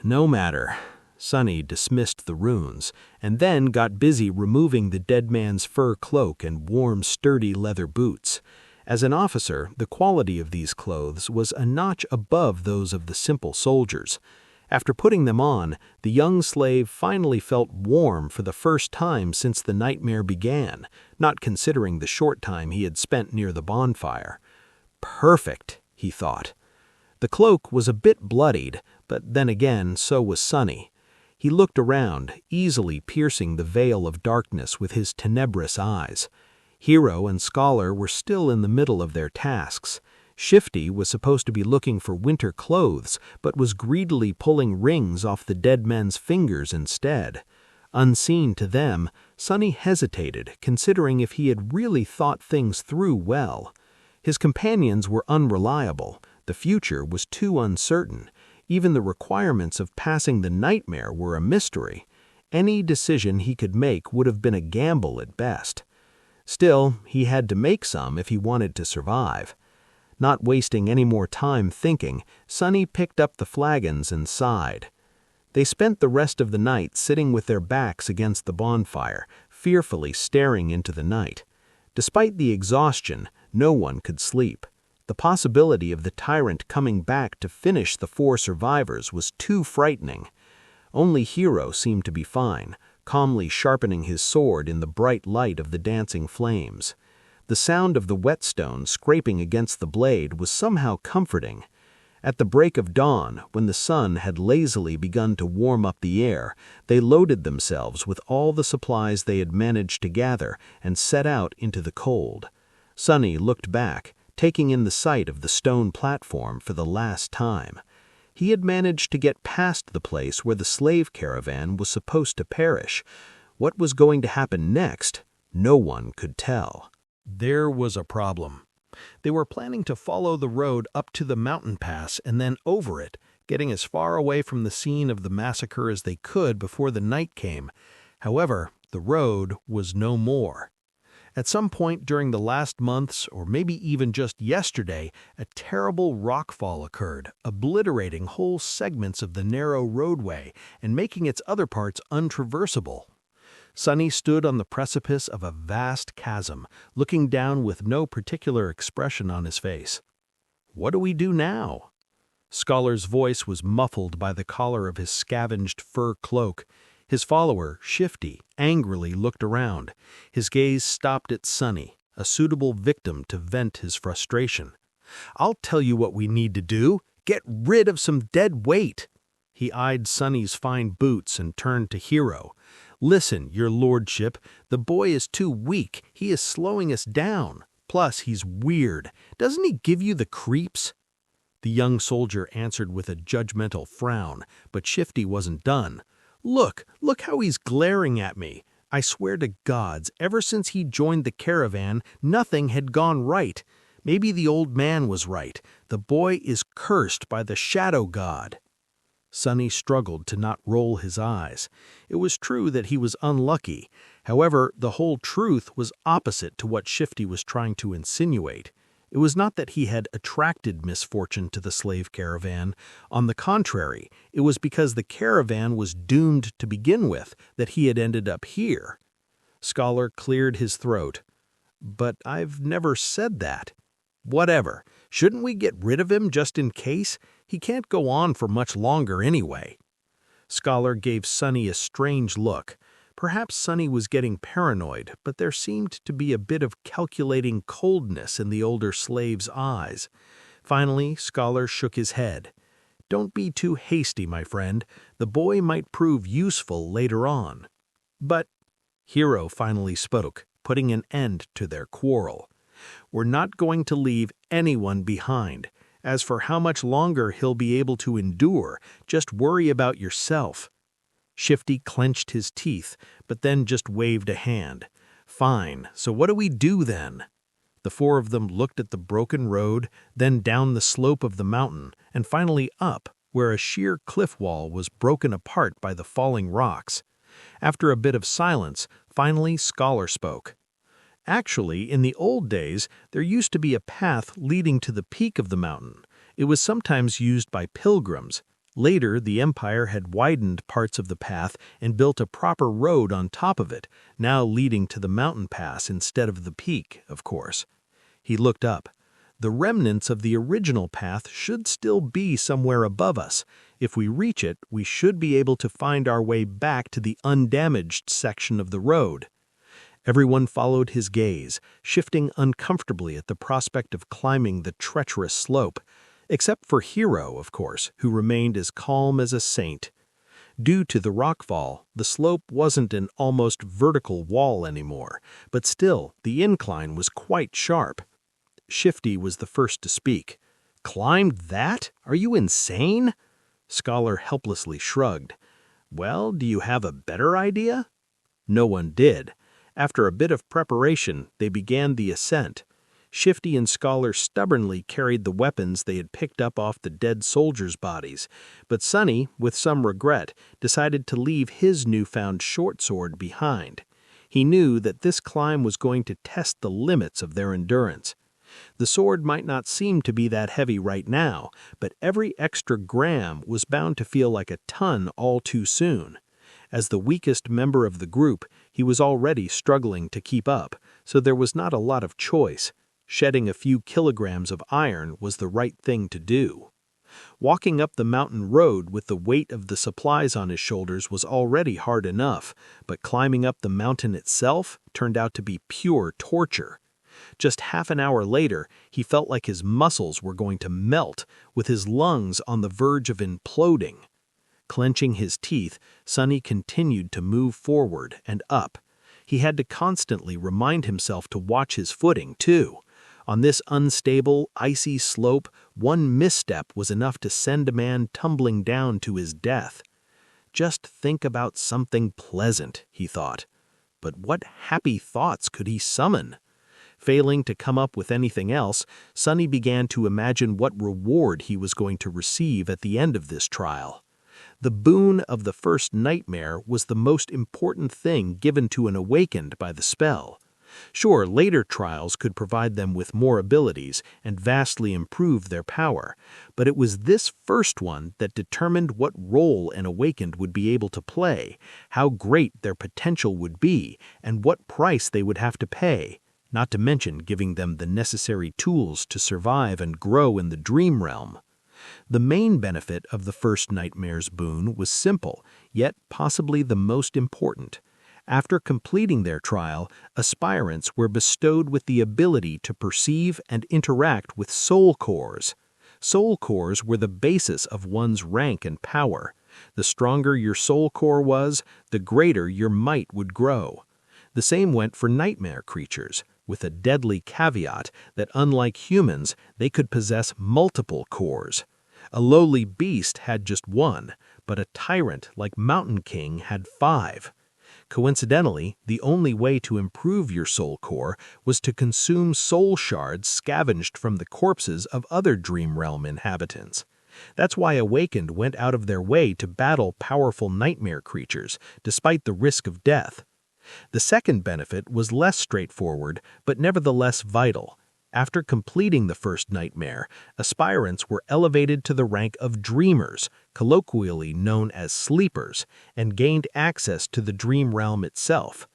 No matter. Sonny dismissed the runes, and then got busy removing the dead man's fur cloak and warm, sturdy leather boots. As an officer, the quality of these clothes was a notch above those of the simple soldiers. After putting them on, the young slave finally felt warm for the first time since the nightmare began, not considering the short time he had spent near the bonfire. Perfect, he thought. The cloak was a bit bloodied, but then again, so was Sonny. He looked around, easily piercing the veil of darkness with his tenebrous eyes. Hero and Scholar were still in the middle of their tasks. Shifty was supposed to be looking for winter clothes, but was greedily pulling rings off the dead men's fingers instead. Unseen to them, Sonny hesitated, considering if he had really thought things through well. His companions were unreliable. The future was too uncertain. Even the requirements of passing the nightmare were a mystery. Any decision he could make would have been a gamble at best. Still, he had to make some if he wanted to survive. Not wasting any more time thinking, Sonny picked up the flagons and sighed. They spent the rest of the night sitting with their backs against the bonfire, fearfully staring into the night. Despite the exhaustion, no one could sleep. The possibility of the tyrant coming back to finish the 4 survivors was too frightening. Only Hero seemed to be fine, calmly sharpening his sword in the bright light of the dancing flames. The sound of the whetstone scraping against the blade was somehow comforting. At the break of dawn, when the sun had lazily begun to warm up the air, they loaded themselves with all the supplies they had managed to gather and set out into the cold. Sonny looked back, taking in the sight of the stone platform for the last time. He had managed to get past the place where the slave caravan was supposed to perish. What was going to happen next, no one could tell. There was a problem. They were planning to follow the road up to the mountain pass and then over it, getting as far away from the scene of the massacre as they could before the night came. However, the road was no more. At some point during the last months, or maybe even just yesterday, a terrible rockfall occurred, obliterating whole segments of the narrow roadway and making its other parts untraversable. Sonny stood on the precipice of a vast chasm, looking down with no particular expression on his face. What do we do now? Scholar's voice was muffled by the collar of his scavenged fur cloak. His follower, Shifty, angrily looked around. His gaze stopped at Sonny, a suitable victim to vent his frustration. "I'll tell you what we need to do. Get rid of some dead weight." He eyed Sonny's fine boots and turned to Hero. "Listen, your lordship, the boy is too weak. He is slowing us down. Plus, he's weird. Doesn't he give you the creeps?" The young soldier answered with a judgmental frown, but Shifty wasn't done. Look how he's glaring at me. I swear to gods, ever since he joined the caravan, nothing had gone right. Maybe the old man was right. The boy is cursed by the shadow god." Sonny struggled to not roll his eyes. It was true that he was unlucky. However, the whole truth was opposite to what Shifty was trying to insinuate. It was not that he had attracted misfortune to the slave caravan. On the contrary, it was because the caravan was doomed to begin with that he had ended up here. Scholar cleared his throat. "But I've never said that." "Whatever. Shouldn't we get rid of him just in case? He can't go on for much longer anyway." Scholar gave Sonny a strange look. Perhaps Sonny was getting paranoid, but there seemed to be a bit of calculating coldness in the older slave's eyes. Finally, Scholar shook his head. "Don't be too hasty, my friend. The boy might prove useful later on." "But," Hero finally spoke, putting an end to their quarrel, "we're not going to leave anyone behind. As for how much longer he'll be able to endure, just worry about yourself." Shifty clenched his teeth, but then just waved a hand. "Fine, so what do we do then?" The 4 of them looked at the broken road, then down the slope of the mountain, and finally up, where a sheer cliff wall was broken apart by the falling rocks. After a bit of silence, finally Scholar spoke. "Actually, in the old days, there used to be a path leading to the peak of the mountain. It was sometimes used by pilgrims. Later, the Empire had widened parts of the path and built a proper road on top of it, now leading to the mountain pass instead of the peak, of course. He looked up. The remnants of the original path should still be somewhere above us. If we reach it, we should be able to find our way back to the undamaged section of the road. Everyone followed his gaze, shifting uncomfortably at the prospect of climbing the treacherous slope, except for Hero, of course, who remained as calm as a saint. Due to the rockfall, the slope wasn't an almost vertical wall anymore, but still, the incline was quite sharp. Shifty was the first to speak. "Climbed that? Are you insane?" Scholar helplessly shrugged. "Well, do you have a better idea?" No one did. After a bit of preparation, they began the ascent. Shifty and Scholar stubbornly carried the weapons they had picked up off the dead soldiers' bodies, but Sonny, with some regret, decided to leave his newfound short sword behind. He knew that this climb was going to test the limits of their endurance. The sword might not seem to be that heavy right now, but every extra gram was bound to feel like a ton all too soon. As the weakest member of the group, he was already struggling to keep up, so there was not a lot of choice. Shedding a few kilograms of iron was the right thing to do. Walking up the mountain road with the weight of the supplies on his shoulders was already hard enough, but climbing up the mountain itself turned out to be pure torture. Just half an hour later, he felt like his muscles were going to melt, with his lungs on the verge of imploding. Clenching his teeth, Sonny continued to move forward and up. He had to constantly remind himself to watch his footing, too. On this unstable, icy slope, one misstep was enough to send a man tumbling down to his death. Just think about something pleasant, he thought. But what happy thoughts could he summon? Failing to come up with anything else, Sonny began to imagine what reward he was going to receive at the end of this trial. The boon of the first nightmare was the most important thing given to an awakened by the spell. Sure, later trials could provide them with more abilities and vastly improve their power, but it was this first one that determined what role an awakened would be able to play, how great their potential would be, and what price they would have to pay, not to mention giving them the necessary tools to survive and grow in the dream realm. The main benefit of the first nightmare's boon was simple, yet possibly the most important. After completing their trial, aspirants were bestowed with the ability to perceive and interact with soul cores. Soul cores were the basis of one's rank and power. The stronger your soul core was, the greater your might would grow. The same went for nightmare creatures, with a deadly caveat that unlike humans, they could possess multiple cores. A lowly beast had just one, but a tyrant like Mountain King had 5. Coincidentally, the only way to improve your soul core was to consume soul shards scavenged from the corpses of other Dream Realm inhabitants. That's why Awakened went out of their way to battle powerful nightmare creatures, despite the risk of death. The second benefit was less straightforward, but nevertheless vital. After completing the first nightmare, aspirants were elevated to the rank of dreamers, colloquially known as sleepers, and gained access to the dream realm itself.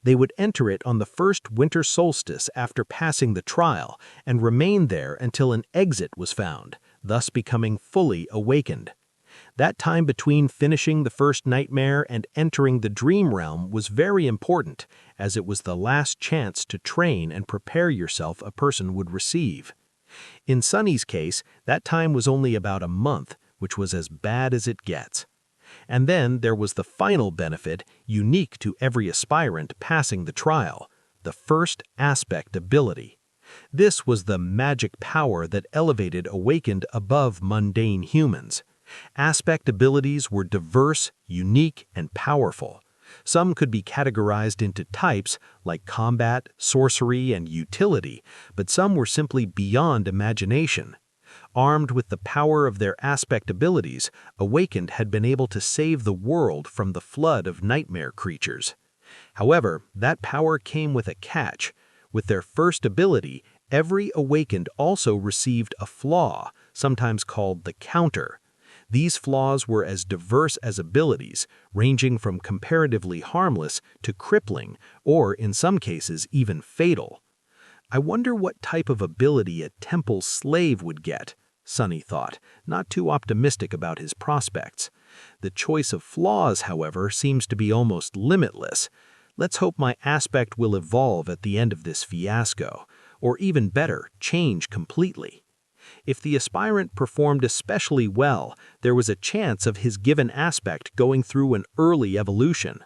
They would enter it on the first winter solstice after passing the trial, and remain there until an exit was found, thus becoming fully awakened. That time between finishing the first nightmare and entering the dream realm was very important, as it was the last chance to train and prepare yourself a person would receive. In Sonny's case, that time was only about a month, which was as bad as it gets. And then there was the final benefit, unique to every aspirant passing the trial, the first aspect ability. This was the magic power that elevated Awakened above mundane humans. Aspect abilities were diverse, unique, and powerful. Some could be categorized into types like combat, sorcery, and utility, but some were simply beyond imagination. Armed with the power of their aspect abilities, Awakened had been able to save the world from the flood of nightmare creatures. However, that power came with a catch. With their first ability, every Awakened also received a flaw, sometimes called the counter. These flaws were as diverse as abilities, ranging from comparatively harmless to crippling, or in some cases even fatal. I wonder what type of ability a temple slave would get, Sonny thought, not too optimistic about his prospects. The choice of flaws, however, seems to be almost limitless. Let's hope my aspect will evolve at the end of this fiasco, or even better, change completely. If the aspirant performed especially well, there was a chance of his given aspect going through an early evolution.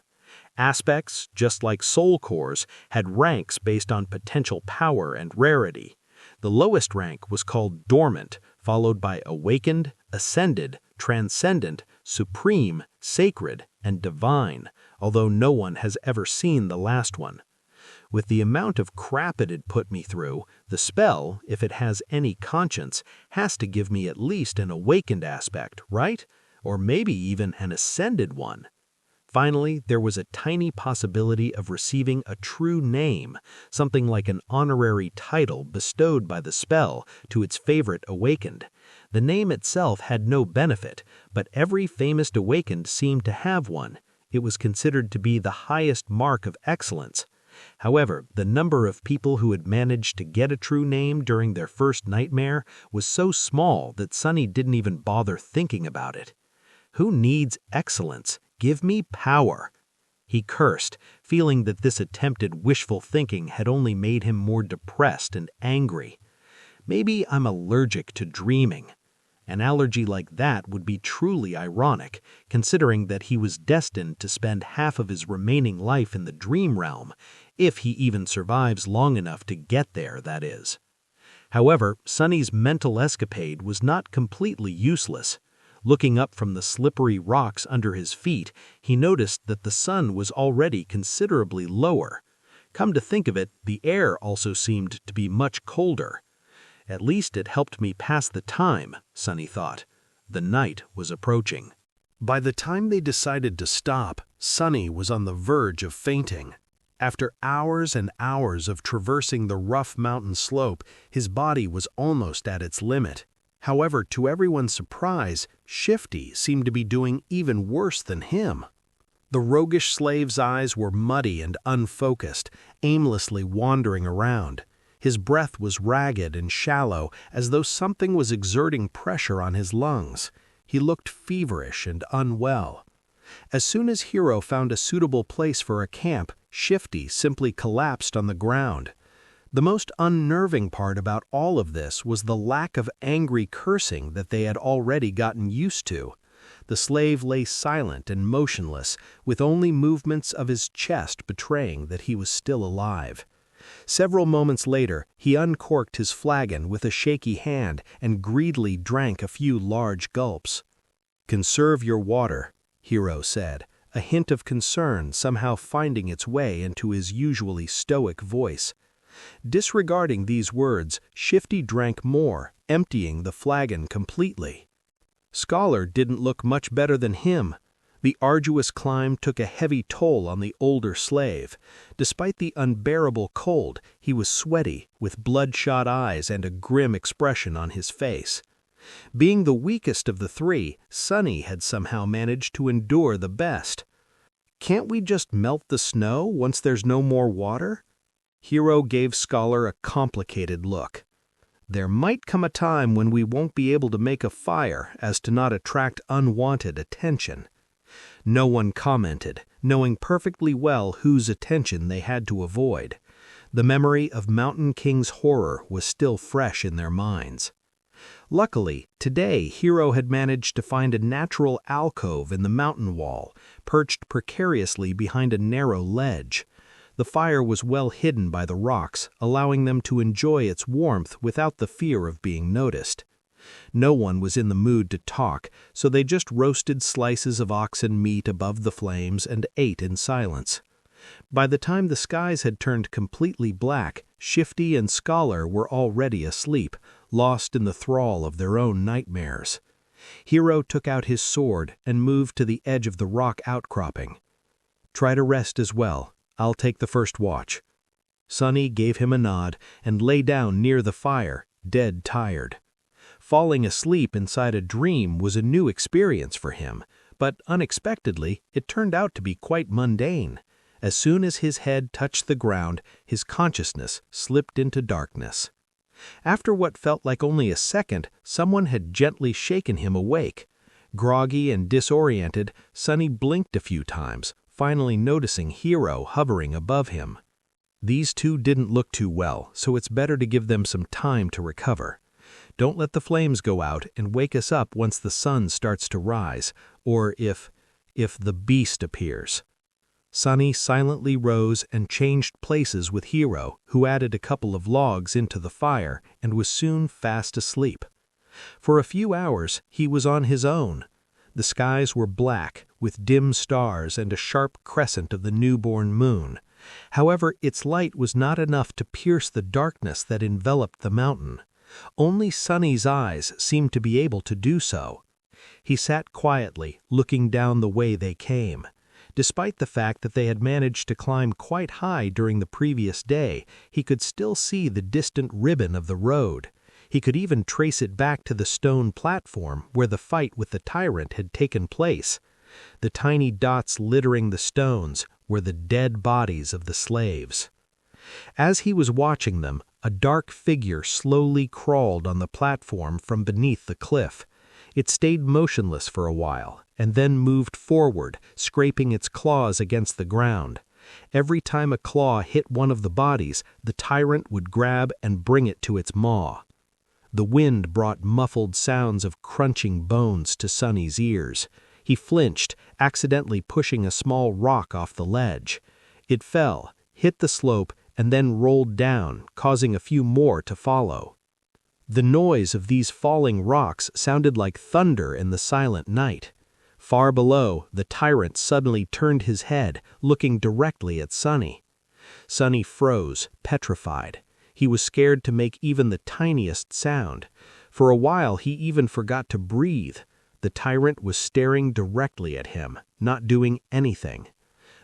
Aspects, just like soul cores, had ranks based on potential power and rarity. The lowest rank was called dormant, followed by awakened, ascended, transcendent, supreme, sacred, and divine, although no one has ever seen the last one. With the amount of crap it had put me through, the spell, if it has any conscience, has to give me at least an awakened aspect, right? Or maybe even an ascended one. Finally, there was a tiny possibility of receiving a true name, something like an honorary title bestowed by the spell to its favorite awakened. The name itself had no benefit, but every famous awakened seemed to have one. It was considered to be the highest mark of excellence. However, the number of people who had managed to get a true name during their first nightmare was so small that Sonny didn't even bother thinking about it. Who needs excellence? Give me power. He cursed, feeling that this attempted wishful thinking had only made him more depressed and angry. Maybe I'm allergic to dreaming. An allergy like that would be truly ironic, considering that he was destined to spend half of his remaining life in the dream realm, if he even survives long enough to get there, that is. However, Sonny's mental escapade was not completely useless. Looking up from the slippery rocks under his feet, he noticed that the sun was already considerably lower. Come to think of it, the air also seemed to be much colder. At least it helped me pass the time, Sonny thought. The night was approaching. By the time they decided to stop, Sonny was on the verge of fainting. After hours and hours of traversing the rough mountain slope, his body was almost at its limit. However, to everyone's surprise, Shifty seemed to be doing even worse than him. The roguish slave's eyes were muddy and unfocused, aimlessly wandering around. His breath was ragged and shallow, as though something was exerting pressure on his lungs. He looked feverish and unwell. As soon as Hero found a suitable place for a camp, Shifty simply collapsed on the ground. The most unnerving part about all of this was the lack of angry cursing that they had already gotten used to. The slave lay silent and motionless, with only movements of his chest betraying that he was still alive. Several moments later, he uncorked his flagon with a shaky hand and greedily drank a few large gulps. "Conserve your water," Hero said, a hint of concern somehow finding its way into his usually stoic voice. Disregarding these words, Shifty drank more, emptying the flagon completely. Scholar didn't look much better than him. The arduous climb took a heavy toll on the older slave. Despite the unbearable cold, he was sweaty, with bloodshot eyes and a grim expression on his face. Being the weakest of the three, Sonny had somehow managed to endure the best. "Can't we just melt the snow once there's no more water?" Hero gave Scholar a complicated look. "There might come a time when we won't be able to make a fire as to not attract unwanted attention." No one commented, knowing perfectly well whose attention they had to avoid. The memory of Mountain King's horror was still fresh in their minds. Luckily, today Hero had managed to find a natural alcove in the mountain wall, perched precariously behind a narrow ledge. The fire was well hidden by the rocks, allowing them to enjoy its warmth without the fear of being noticed. No one was in the mood to talk, so they just roasted slices of oxen meat above the flames and ate in silence. By the time the skies had turned completely black, Shifty and Scholar were already asleep, lost in the thrall of their own nightmares. Hero took out his sword and moved to the edge of the rock outcropping. "Try to rest as well. I'll take the first watch." Sonny gave him a nod and lay down near the fire, dead tired. Falling asleep inside a dream was a new experience for him, but unexpectedly, it turned out to be quite mundane. As soon as his head touched the ground, his consciousness slipped into darkness. After what felt like only a second, someone had gently shaken him awake. Groggy and disoriented, Sonny blinked a few times, finally noticing Hero hovering above him. These two didn't look too well, so it's better to give them some time to recover. Don't let the flames go out and wake us up once the sun starts to rise, or if the beast appears. Sonny silently rose and changed places with Hero, who added a couple of logs into the fire and was soon fast asleep. For a few hours, he was on his own. The skies were black, with dim stars and a sharp crescent of the newborn moon. However, its light was not enough to pierce the darkness that enveloped the mountain. Only Sonny's eyes seemed to be able to do so. He sat quietly, looking down the way they came. Despite the fact that they had managed to climb quite high during the previous day, he could still see the distant ribbon of the road. He could even trace it back to the stone platform where the fight with the tyrant had taken place. The tiny dots littering the stones were the dead bodies of the slaves. As he was watching them, a dark figure slowly crawled on the platform from beneath the cliff. It stayed motionless for a while, and then moved forward, scraping its claws against the ground. Every time a claw hit one of the bodies, the tyrant would grab and bring it to its maw. The wind brought muffled sounds of crunching bones to Sonny's ears. He flinched, accidentally pushing a small rock off the ledge. It fell, hit the slope, and then rolled down, causing a few more to follow. The noise of these falling rocks sounded like thunder in the silent night. Far below, the tyrant suddenly turned his head, looking directly at Sonny. Sonny froze, petrified. He was scared to make even the tiniest sound. For a while, he even forgot to breathe. The tyrant was staring directly at him, not doing anything.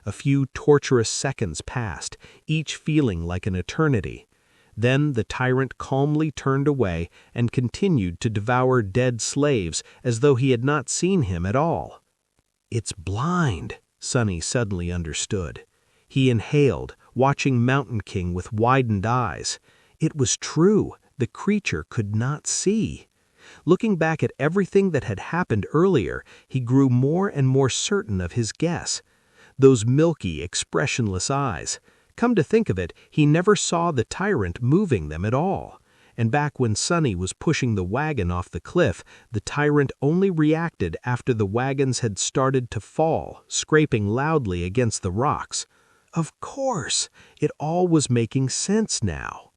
A few torturous seconds passed, each feeling like an eternity. Then the tyrant calmly turned away and continued to devour dead slaves as though he had not seen him at all. "It's blind," Sonny suddenly understood. He inhaled, watching Mountain King with widened eyes. It was true, the creature could not see. Looking back at everything that had happened earlier, he grew more and more certain of his guess. Those milky, expressionless eyes. Come to think of it, he never saw the tyrant moving them at all. And back when Sonny was pushing the wagon off the cliff, the tyrant only reacted after the wagons had started to fall, scraping loudly against the rocks. Of course, it all was making sense now.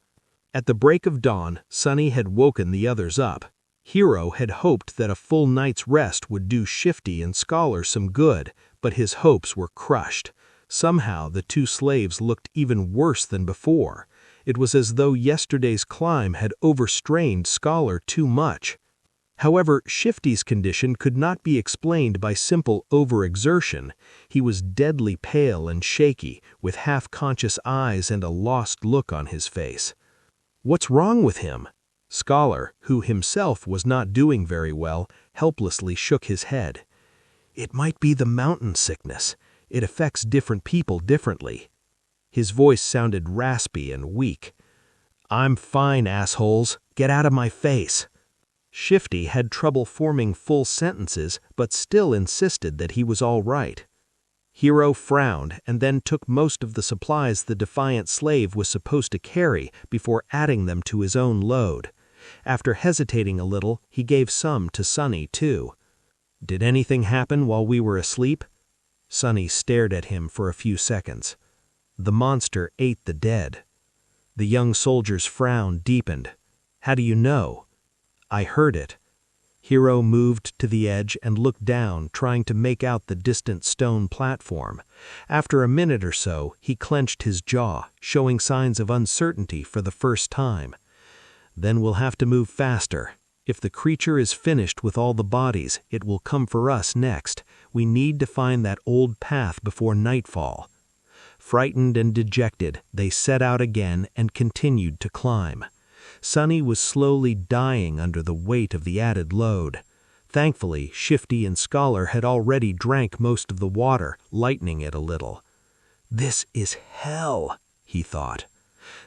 At the break of dawn, Sonny had woken the others up. Hero had hoped that a full night's rest would do Shifty and Scholar some good, but his hopes were crushed. Somehow the two slaves looked even worse than before. It was as though yesterday's climb had overstrained Scholar too much. However, Shifty's condition could not be explained by simple overexertion. He was deadly pale and shaky, with half-conscious eyes and a lost look on his face. "What's wrong with him?" Scholar, who himself was not doing very well, helplessly shook his head. "It might be the mountain sickness. It affects different people differently." His voice sounded raspy and weak. "I'm fine, assholes. Get out of my face." Shifty had trouble forming full sentences, but still insisted that he was all right. Hero frowned and then took most of the supplies the defiant slave was supposed to carry before adding them to his own load. After hesitating a little, he gave some to Sonny, too. "Did anything happen while we were asleep?" Sonny stared at him for a few seconds. "The monster ate the dead." The young soldier's frown deepened. "How do you know?" "I heard it." Hero moved to the edge and looked down, trying to make out the distant stone platform. After a minute or so, he clenched his jaw, showing signs of uncertainty for the first time. "Then we'll have to move faster. If the creature is finished with all the bodies, it will come for us next. We need to find that old path before nightfall." Frightened and dejected, they set out again and continued to climb. Sunny was slowly dying under the weight of the added load. Thankfully, Shifty and Scholar had already drank most of the water, lightening it a little. "This is hell," he thought.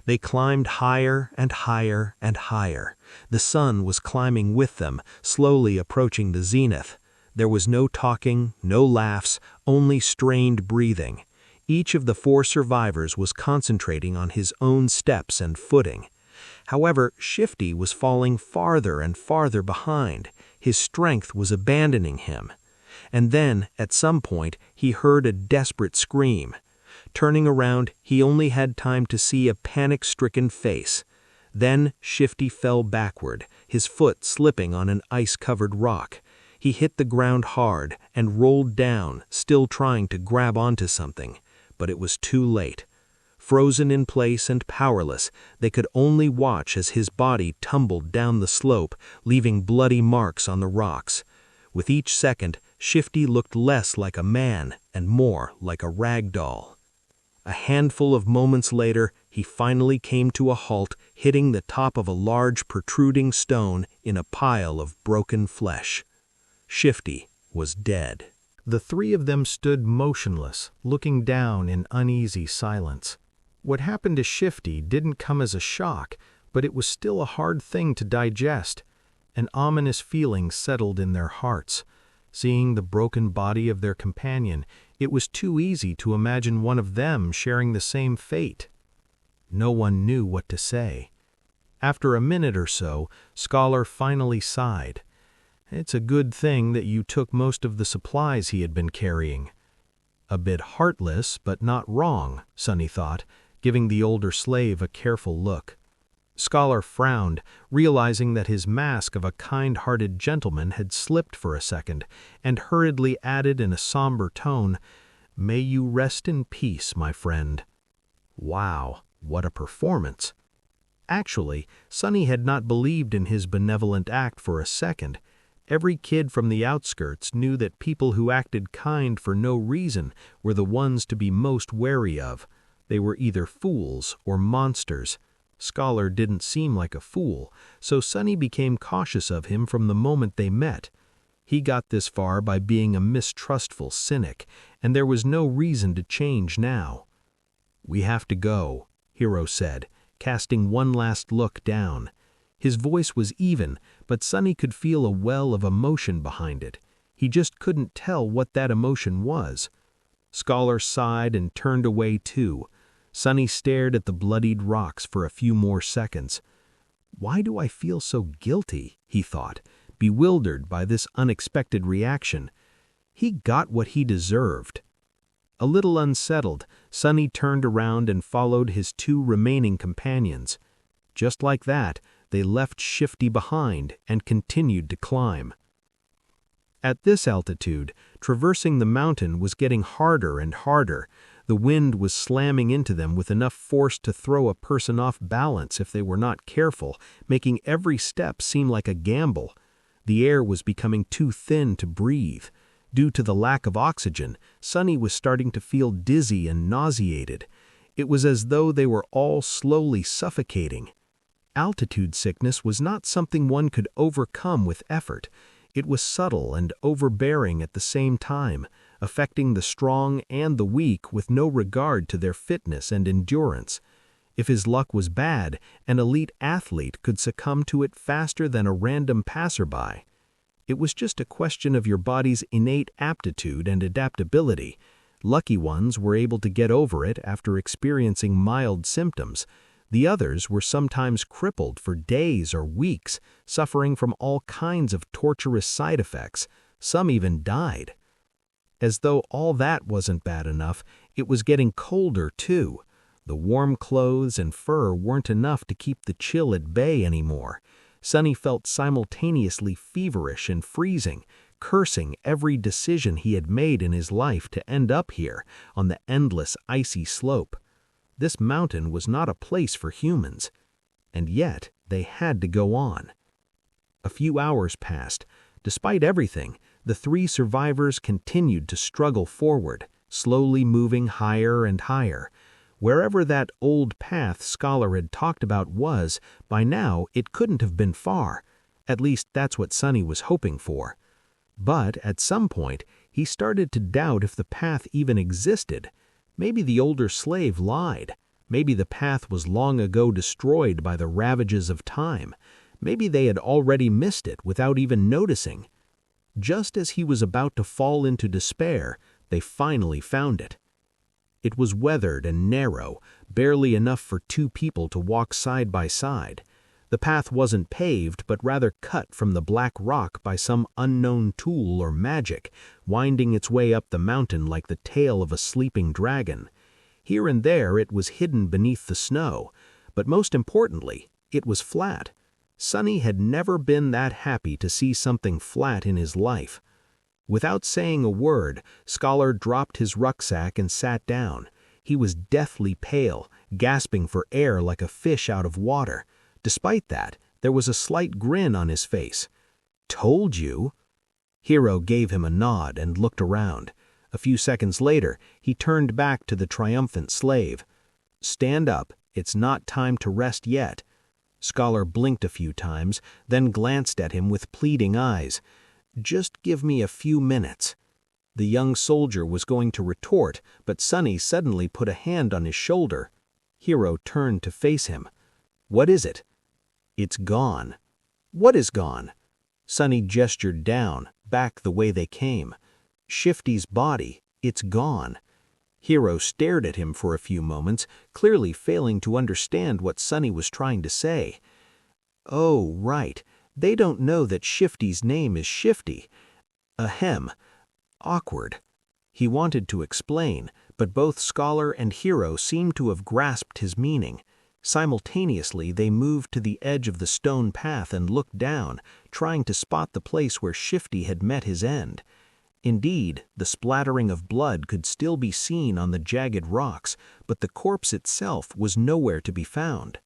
They climbed higher and higher and higher. The sun was climbing with them, slowly approaching the zenith. There was no talking, no laughs, only strained breathing. Each of the 4 survivors was concentrating on his own steps and footing. However, Shifty was falling farther and farther behind. His strength was abandoning him. And then, at some point, he heard a desperate scream. Turning around, he only had time to see a panic-stricken face. Then Shifty fell backward, his foot slipping on an ice-covered rock. He hit the ground hard and rolled down, still trying to grab onto something. But it was too late. Frozen in place and powerless, they could only watch as his body tumbled down the slope, leaving bloody marks on the rocks. With each second, Shifty looked less like a man and more like a rag doll. A handful of moments later, he finally came to a halt, hitting the top of a large protruding stone in a pile of broken flesh. Shifty was dead. The 3 of them stood motionless, looking down in uneasy silence. What happened to Shifty didn't come as a shock, but it was still a hard thing to digest. An ominous feeling settled in their hearts. Seeing the broken body of their companion, it was too easy to imagine one of them sharing the same fate. No one knew what to say. After a minute or so, Scholar finally sighed. "It's a good thing that you took most of the supplies he had been carrying." A bit heartless, but not wrong, Sunny thought, giving the older slave a careful look. Scholar frowned, realizing that his mask of a kind-hearted gentleman had slipped for a second, and hurriedly added in a somber tone, "May you rest in peace, my friend." Wow, what a performance! Actually, Sunny had not believed in his benevolent act for a second. Every kid from the outskirts knew that people who acted kind for no reason were the ones to be most wary of. They were either fools or monsters. Scholar didn't seem like a fool, so Sunny became cautious of him from the moment they met. He got this far by being a mistrustful cynic, and there was no reason to change now. "We have to go," Hero said, casting one last look down. His voice was even, but Sunny could feel a well of emotion behind it. He just couldn't tell what that emotion was. Scholar sighed and turned away too. Sunny stared at the bloodied rocks for a few more seconds. "Why do I feel so guilty?" he thought, bewildered by this unexpected reaction. He got what he deserved. A little unsettled, Sunny turned around and followed his 2 remaining companions. Just like that, they left Shifty behind and continued to climb. At this altitude, traversing the mountain was getting harder and harder. The wind was slamming into them with enough force to throw a person off balance if they were not careful, making every step seem like a gamble. The air was becoming too thin to breathe. Due to the lack of oxygen, Sunny was starting to feel dizzy and nauseated. It was as though they were all slowly suffocating. Altitude sickness was not something one could overcome with effort. It was subtle and overbearing at the same time, affecting the strong and the weak with no regard to their fitness and endurance. If his luck was bad, an elite athlete could succumb to it faster than a random passerby. It was just a question of your body's innate aptitude and adaptability. Lucky ones were able to get over it after experiencing mild symptoms. The others were sometimes crippled for days or weeks, suffering from all kinds of torturous side effects. Some even died. As though all that wasn't bad enough, it was getting colder too. The warm clothes and fur weren't enough to keep the chill at bay anymore. Sunny felt simultaneously feverish and freezing, cursing every decision he had made in his life to end up here, on the endless icy slope. This mountain was not a place for humans, and yet they had to go on. A few hours passed. Despite everything, the 3 survivors continued to struggle forward, slowly moving higher and higher. Wherever that old path Scholar had talked about was, by now it couldn't have been far. At least that's what Sonny was hoping for. But at some point, he started to doubt if the path even existed. Maybe the older slave lied. Maybe the path was long ago destroyed by the ravages of time. Maybe they had already missed it without even noticing. Just as he was about to fall into despair, they finally found it. It was weathered and narrow, barely enough for two people to walk side by side. The path wasn't paved, but rather cut from the black rock by some unknown tool or magic, winding its way up the mountain like the tail of a sleeping dragon. Here and there it was hidden beneath the snow, but most importantly, it was flat. Sonny had never been that happy to see something flat in his life. Without saying a word, Scholar dropped his rucksack and sat down. He was deathly pale, gasping for air like a fish out of water. Despite that, there was a slight grin on his face. "Told you?" Hero gave him a nod and looked around. A few seconds later, he turned back to the triumphant slave. "Stand up, it's not time to rest yet." Scholar blinked a few times, then glanced at him with pleading eyes. "Just give me a few minutes." The young soldier was going to retort, but Sonny suddenly put a hand on his shoulder. Hero turned to face him. "What is it?" "It's gone." "What is gone?" Sonny gestured down, back the way they came. "Shifty's body, it's gone." Hero stared at him for a few moments, clearly failing to understand what Sonny was trying to say. "Oh, right. They don't know that Shifty's name is Shifty. Ahem. Awkward." He wanted to explain, but both Scholar and Hero seemed to have grasped his meaning. Simultaneously, they moved to the edge of the stone path and looked down, trying to spot the place where Shifty had met his end. Indeed, the splattering of blood could still be seen on the jagged rocks, but the corpse itself was nowhere to be found.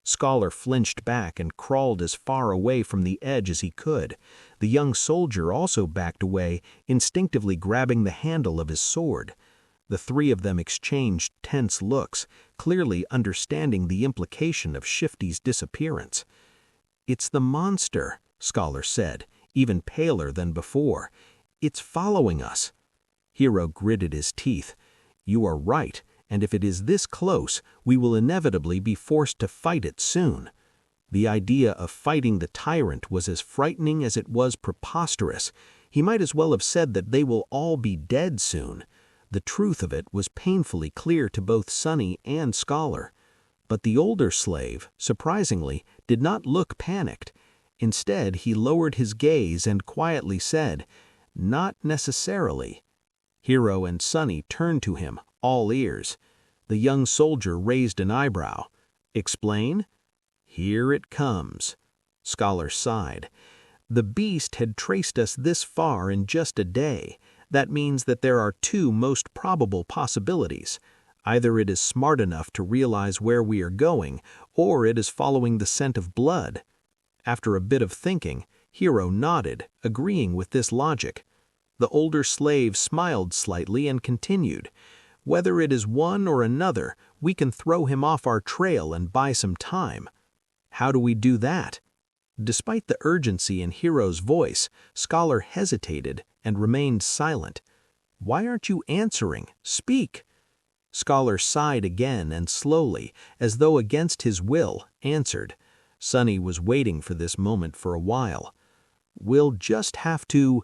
Scholar flinched back and crawled as far away from the edge as he could. The young soldier also backed away, instinctively grabbing the handle of his sword. The three of them exchanged tense looks, clearly understanding the implication of Shifty's disappearance. "It's the monster," Scholar said, even paler than before. "It's following us." Hero gritted his teeth. "You are right, and if it is this close, we will inevitably be forced to fight it soon." The idea of fighting the tyrant was as frightening as it was preposterous. He might as well have said that they will all be dead soon. The truth of it was painfully clear to both Sonny and Scholar. But the older slave, surprisingly, did not look panicked. Instead, he lowered his gaze and quietly said, "Not necessarily." Hero and Sonny turned to him, all ears. The young soldier raised an eyebrow. "Explain?" "Here it comes." Scholar sighed. "The beast had traced us this far in just a day. That means that there are two most probable possibilities. Either it is smart enough to realize where we are going, or it is following the scent of blood." After a bit of thinking, Hero nodded, agreeing with this logic. The older slave smiled slightly and continued, "Whether it is one or another, we can throw him off our trail and buy some time." "How do we do that?" Despite the urgency in Hero's voice, Scholar hesitated and remained silent. "Why aren't you answering? Speak." Scholar sighed again and slowly, as though against his will, answered. Sonny was waiting for this moment for a while. "We'll just have to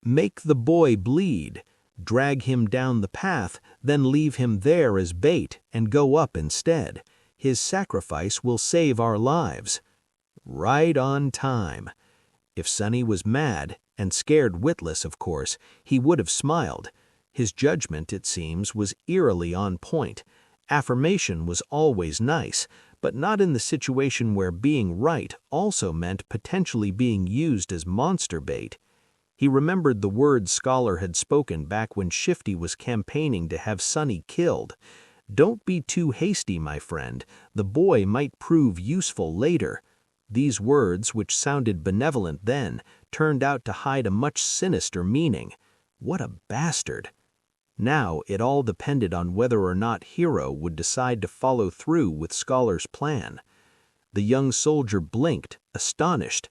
make the boy bleed, drag him down the path, then leave him there as bait and go up instead. His sacrifice will save our lives." Right on time. If Sonny was mad, and scared witless, of course, he would have smiled. His judgment, it seems, was eerily on point. Affirmation was always nice, but not in the situation where being right also meant potentially being used as monster bait. He remembered the words Scholar had spoken back when Shifty was campaigning to have Sonny killed. "Don't be too hasty, my friend. The boy might prove useful later." These words, which sounded benevolent then, turned out to hide a much sinister meaning. What a bastard! Now it all depended on whether or not Hero would decide to follow through with Scholar's plan. The young soldier blinked, astonished.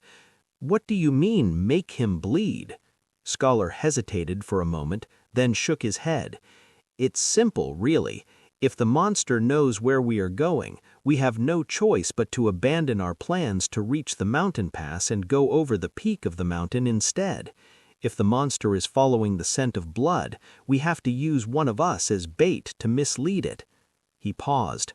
"What do you mean, make him bleed?" Scholar hesitated for a moment, then shook his head. "It's simple, really. If the monster knows where we are going, we have no choice but to abandon our plans to reach the mountain pass and go over the peak of the mountain instead. If the monster is following the scent of blood, we have to use one of us as bait to mislead it." He paused.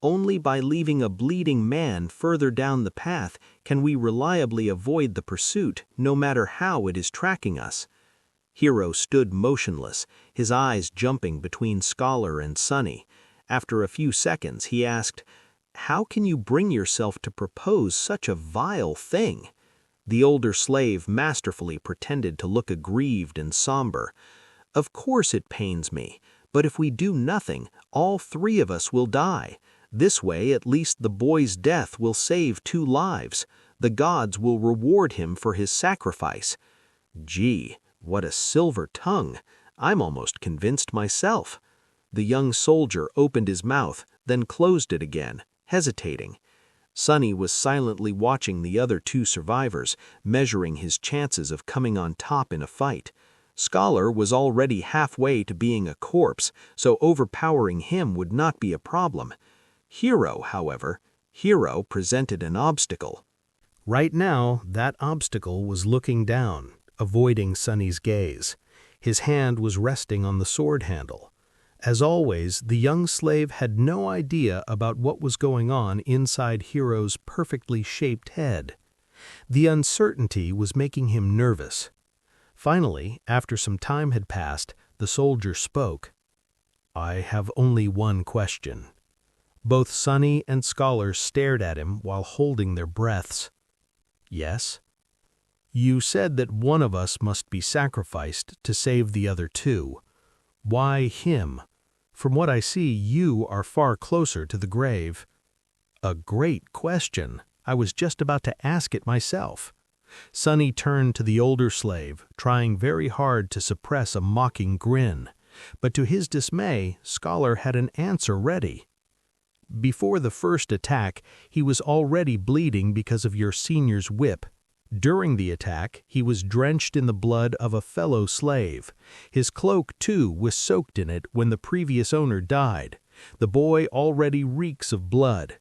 "Only by leaving a bleeding man further down the path can we reliably avoid the pursuit, no matter how it is tracking us." Hero stood motionless, his eyes jumping between Scholar and Sunny. After a few seconds, he asked, "How can you bring yourself to propose such a vile thing?" The older slave masterfully pretended to look aggrieved and somber. "Of course it pains me, but if we do nothing, all three of us will die. This way, at least the boy's death will save 2 lives. The gods will reward him for his sacrifice." Gee, what a silver tongue! I'm almost convinced myself. The young soldier opened his mouth, then closed it again, hesitating. Sunny was silently watching the other 2 survivors, measuring his chances of coming on top in a fight. Scholar was already halfway to being a corpse, so overpowering him would not be a problem. Hero, however, Hero presented an obstacle. Right now, that obstacle was looking down, avoiding Sunny's gaze. His hand was resting on the sword handle. As always, the young slave had no idea about what was going on inside Hero's perfectly shaped head. The uncertainty was making him nervous. Finally, after some time had passed, the soldier spoke. "I have only one question." Both Sunny and Scholar stared at him while holding their breaths. "Yes?" "You said that one of us must be sacrificed to save the other 2. Why him? From what I see, you are far closer to the grave." "A great question. I was just about to ask it myself." Sunny turned to the older slave, trying very hard to suppress a mocking grin. But to his dismay, Scholar had an answer ready. "Before the first attack, he was already bleeding because of your senior's whip. During the attack, he was drenched in the blood of a fellow slave. His cloak, too, was soaked in it when the previous owner died. The boy already reeks of blood.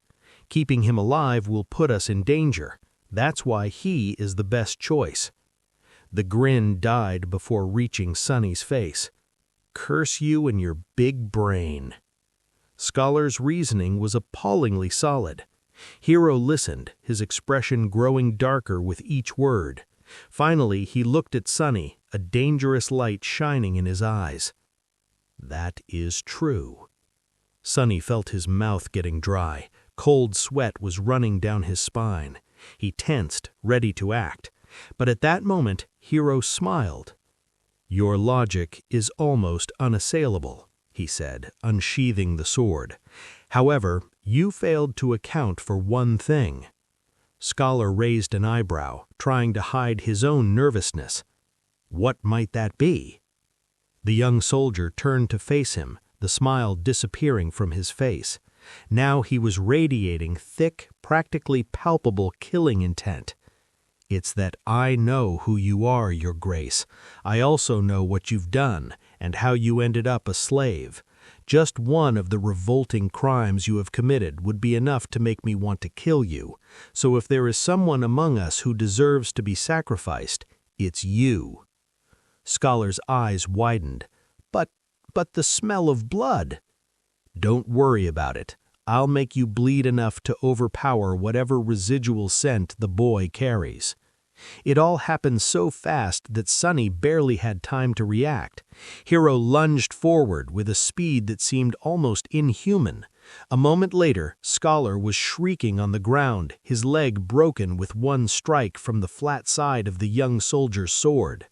Keeping him alive will put us in danger. That's why he is the best choice." The grin died before reaching Sunny's face. "Curse you and your big brain." Scholar's reasoning was appallingly solid. Hero listened, his expression growing darker with each word. Finally, he looked at Sunny, a dangerous light shining in his eyes. "That is true." Sunny felt his mouth getting dry. Cold sweat was running down his spine. He tensed, ready to act. But at that moment, Hero smiled. "Your logic is almost unassailable," he said, unsheathing the sword. "However, you failed to account for one thing." Scholar raised an eyebrow, trying to hide his own nervousness. "What might that be?" The young soldier turned to face him, the smile disappearing from his face. Now he was radiating thick, practically palpable killing intent. "It's that I know who you are, Your Grace. I also know what you've done and how you ended up a slave. Just one of the revolting crimes you have committed would be enough to make me want to kill you. So if there is someone among us who deserves to be sacrificed, it's you." Scholar's eyes widened. But the smell of blood." "Don't worry about it. I'll make you bleed enough to overpower whatever residual scent the boy carries." It all happened so fast that Sunny barely had time to react. Hero lunged forward with a speed that seemed almost inhuman. A moment later, Scholar was shrieking on the ground, his leg broken with one strike from the flat side of the young soldier's sword.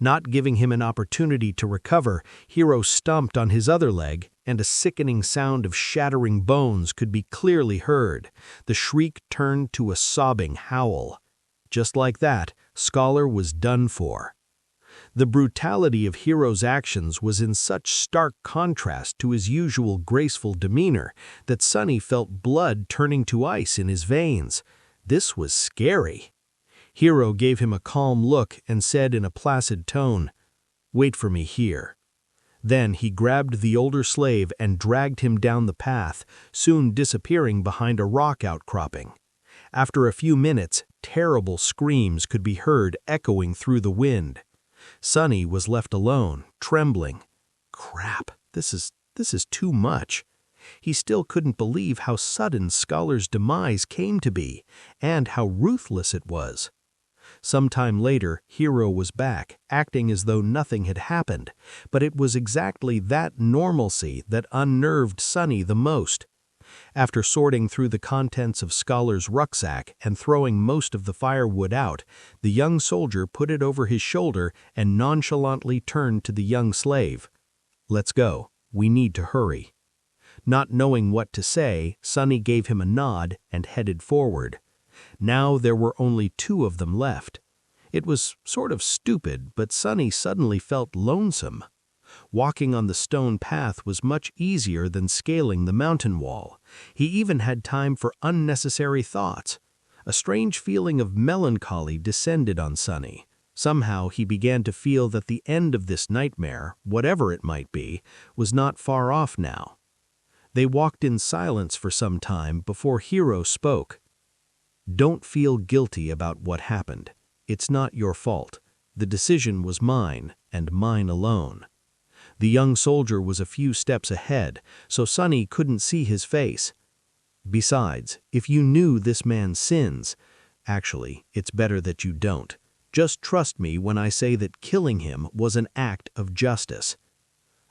Not giving him an opportunity to recover, Hero stomped on his other leg, and a sickening sound of shattering bones could be clearly heard. The shriek turned to a sobbing howl. Just like that, Scholar was done for. The brutality of Hiro's actions was in such stark contrast to his usual graceful demeanor that Sunny felt blood turning to ice in his veins. This was scary. Hiro gave him a calm look and said in a placid tone, "Wait for me here." Then he grabbed the older slave and dragged him down the path, soon disappearing behind a rock outcropping. After a few minutes, terrible screams could be heard echoing through the wind. Sunny was left alone, trembling. Crap, this is too much. He still couldn't believe how sudden Scholar's demise came to be, and how ruthless it was. Sometime later, Hiro was back, acting as though nothing had happened, but it was exactly that normalcy that unnerved Sunny the most. After sorting through the contents of Scholar's rucksack and throwing most of the firewood out, the young soldier put it over his shoulder and nonchalantly turned to the young slave. "Let's go. We need to hurry." Not knowing what to say, Sunny gave him a nod and headed forward. Now there were only two of them left. It was sort of stupid, but Sunny suddenly felt lonesome. Walking on the stone path was much easier than scaling the mountain wall. He even had time for unnecessary thoughts. A strange feeling of melancholy descended on Sunny. Somehow he began to feel that the end of this nightmare, whatever it might be, was not far off now. They walked in silence for some time before Hiro spoke. "Don't feel guilty about what happened. It's not your fault. The decision was mine, and mine alone." The young soldier was a few steps ahead, so Sunny couldn't see his face. "Besides, if you knew this man's sins, actually, it's better that you don't. Just trust me when I say that killing him was an act of justice."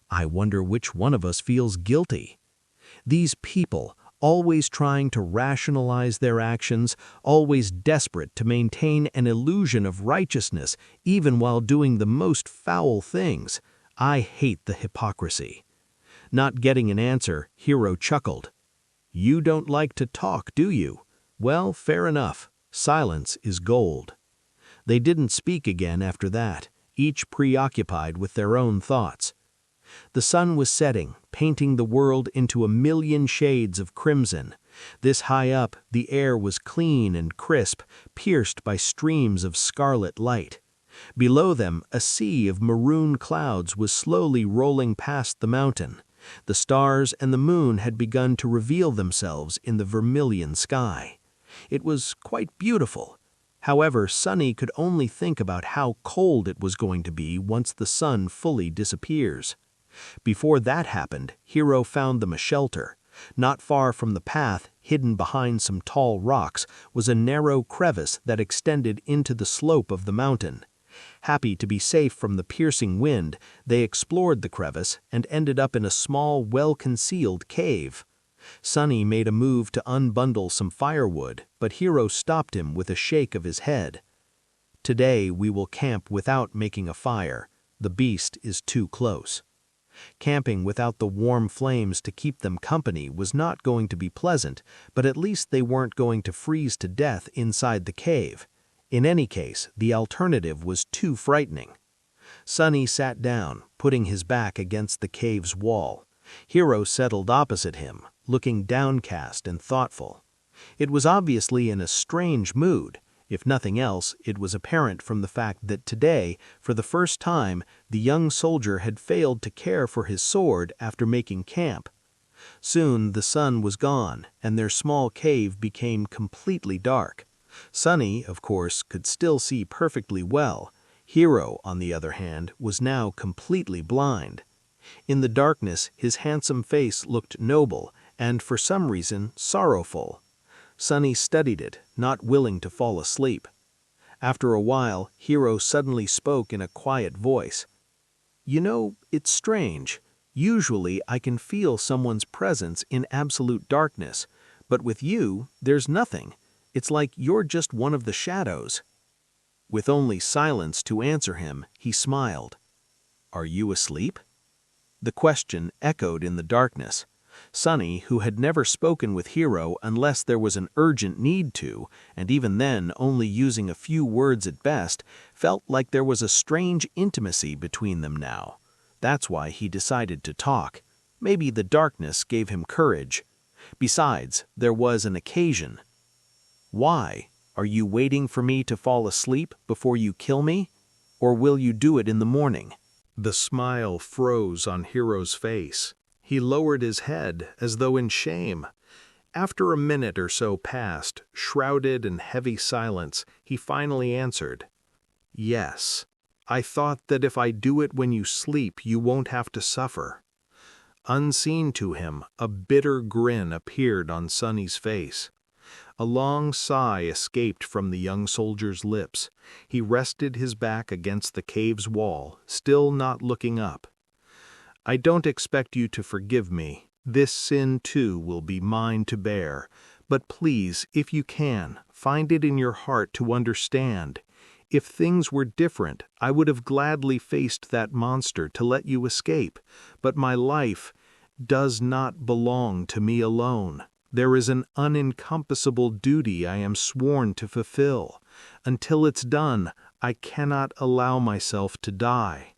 I wonder which one of us feels guilty. These people, always trying to rationalize their actions, always desperate to maintain an illusion of righteousness even while doing the most foul things. I hate the hypocrisy. Not getting an answer, Hiro chuckled. "You don't like to talk, do you? Well, fair enough. Silence is gold." They didn't speak again after that, each preoccupied with their own thoughts. The sun was setting, painting the world into a million shades of crimson. This high up, the air was clean and crisp, pierced by streams of scarlet light. Below them, a sea of maroon clouds was slowly rolling past the mountain. The stars and the moon had begun to reveal themselves in the vermilion sky. It was quite beautiful. However, Sunny could only think about how cold it was going to be once the sun fully disappears. Before that happened, Hiro found them a shelter. Not far from the path, hidden behind some tall rocks, was a narrow crevice that extended into the slope of the mountain. Happy to be safe from the piercing wind, they explored the crevice and ended up in a small, well-concealed cave. Sunny made a move to unbundle some firewood, but Hiro stopped him with a shake of his head. "Today we will camp without making a fire. The beast is too close." Camping without the warm flames to keep them company was not going to be pleasant, but at least they weren't going to freeze to death inside the cave. In any case, the alternative was too frightening. Sunny sat down, putting his back against the cave's wall. Hiro settled opposite him, looking downcast and thoughtful. It was obviously in a strange mood. If nothing else, it was apparent from the fact that today, for the first time, the young soldier had failed to care for his sword after making camp. Soon the sun was gone, and their small cave became completely dark. Sunny, of course, could still see perfectly well. Hiro, on the other hand, was now completely blind. In the darkness, his handsome face looked noble and, for some reason, sorrowful. Sunny studied it, not willing to fall asleep. After a while, Hiro suddenly spoke in a quiet voice. "You know, it's strange. Usually I can feel someone's presence in absolute darkness, but with you, there's nothing. It's like you're just one of the shadows." With only silence to answer him, he smiled. "Are you asleep?" The question echoed in the darkness. Sunny, who had never spoken with Hero unless there was an urgent need to, and even then only using a few words at best, felt like there was a strange intimacy between them now. That's why he decided to talk. Maybe the darkness gave him courage. Besides, there was an occasion. "Why? Are you waiting for me to fall asleep before you kill me? Or will you do it in the morning?" The smile froze on Hero's face. He lowered his head as though in shame. After a minute or so passed, shrouded in heavy silence, he finally answered, "Yes. I thought that if I do it when you sleep, you won't have to suffer." Unseen to him, a bitter grin appeared on Sunny's face. A long sigh escaped from the young soldier's lips. He rested his back against the cave's wall, still not looking up. "I don't expect you to forgive me. This sin too will be mine to bear. But please, if you can, find it in your heart to understand. If things were different, I would have gladly faced that monster to let you escape. But my life does not belong to me alone. There is an unencompassable duty I am sworn to fulfill. Until it's done, I cannot allow myself to die."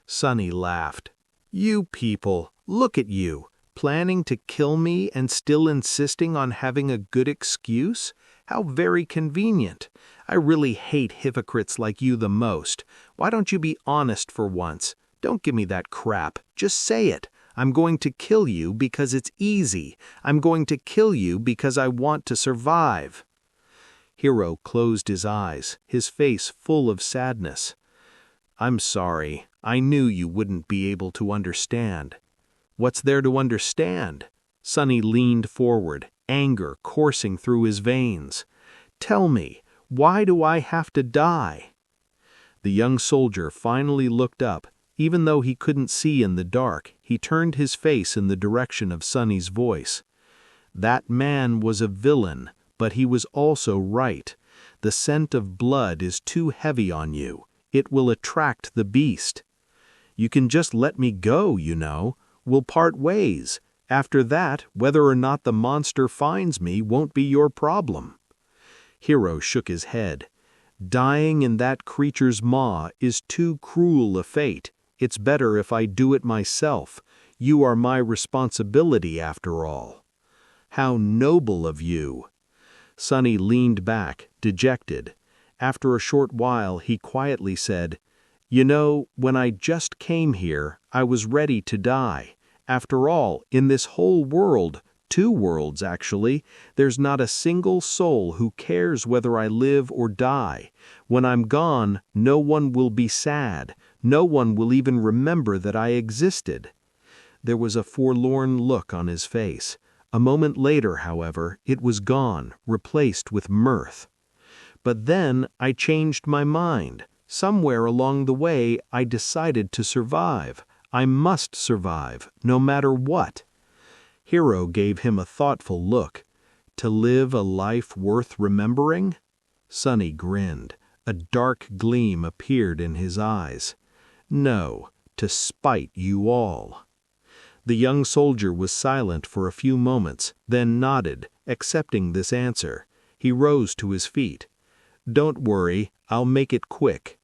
Sunny laughed. "You people, look at you, planning to kill me and still insisting on having a good excuse? How very convenient. I really hate hypocrites like you the most. Why don't you be honest for once? Don't give me that crap. Just say it. I'm going to kill you because it's easy. I'm going to kill you because I want to survive." Hero closed his eyes, his face full of sadness. "I'm sorry. I knew you wouldn't be able to understand." "What's there to understand?" Sunny leaned forward, anger coursing through his veins. "Tell me, why do I have to die?" The young soldier finally looked up. Even though he couldn't see in the dark, he turned his face in the direction of Sunny's voice. "That man was a villain, but he was also right. The scent of blood is too heavy on you. It will attract the beast. You can just let me go, you know. We'll part ways. After that, whether or not the monster finds me won't be your problem." Hero shook his head. "Dying in that creature's maw is too cruel a fate. It's better if I do it myself. You are my responsibility after all." "How noble of you." Sunny leaned back, dejected. After a short while, he quietly said, "You know, when I just came here, I was ready to die. After all, in this whole world, 2 worlds actually, there's not a single soul who cares whether I live or die. When I'm gone, no one will be sad. No one will even remember that I existed." There was a forlorn look on his face. A moment later, however, it was gone, replaced with mirth. "But then I changed my mind. Somewhere along the way, I decided to survive. I must survive, no matter what." Hero gave him a thoughtful look. "To live a life worth remembering?" Sunny grinned. A dark gleam appeared in his eyes. "No, to spite you all." The young soldier was silent for a few moments, then nodded, accepting this answer. He rose to his feet. "Don't worry, I'll make it quick."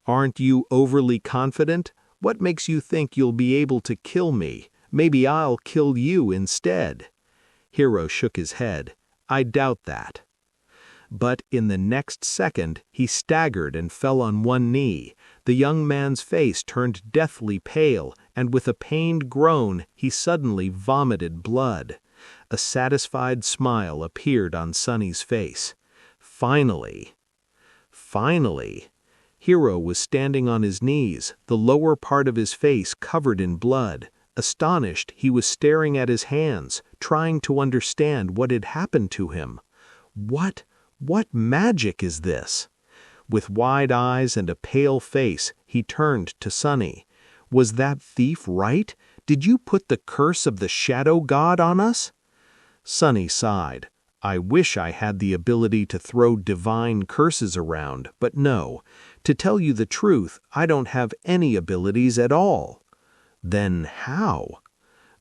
"Aren't you overly confident? What makes you think you'll be able to kill me? Maybe I'll kill you instead." Hero shook his head. "I doubt that." But in the next second, he staggered and fell on one knee. The young man's face turned deathly pale, and with a pained groan, he suddenly vomited blood. A satisfied smile appeared on Sunny's face. Finally. Hero was standing on his knees, the lower part of his face covered in blood. Astonished, he was staring at his hands, trying to understand what had happened to him. What magic is this? With wide eyes and a pale face, he turned to Sunny. "Was that thief right? Did you put the curse of the shadow god on us?" Sunny sighed. "I wish I had the ability to throw divine curses around, but no. To tell you the truth, I don't have any abilities at all." "Then how?"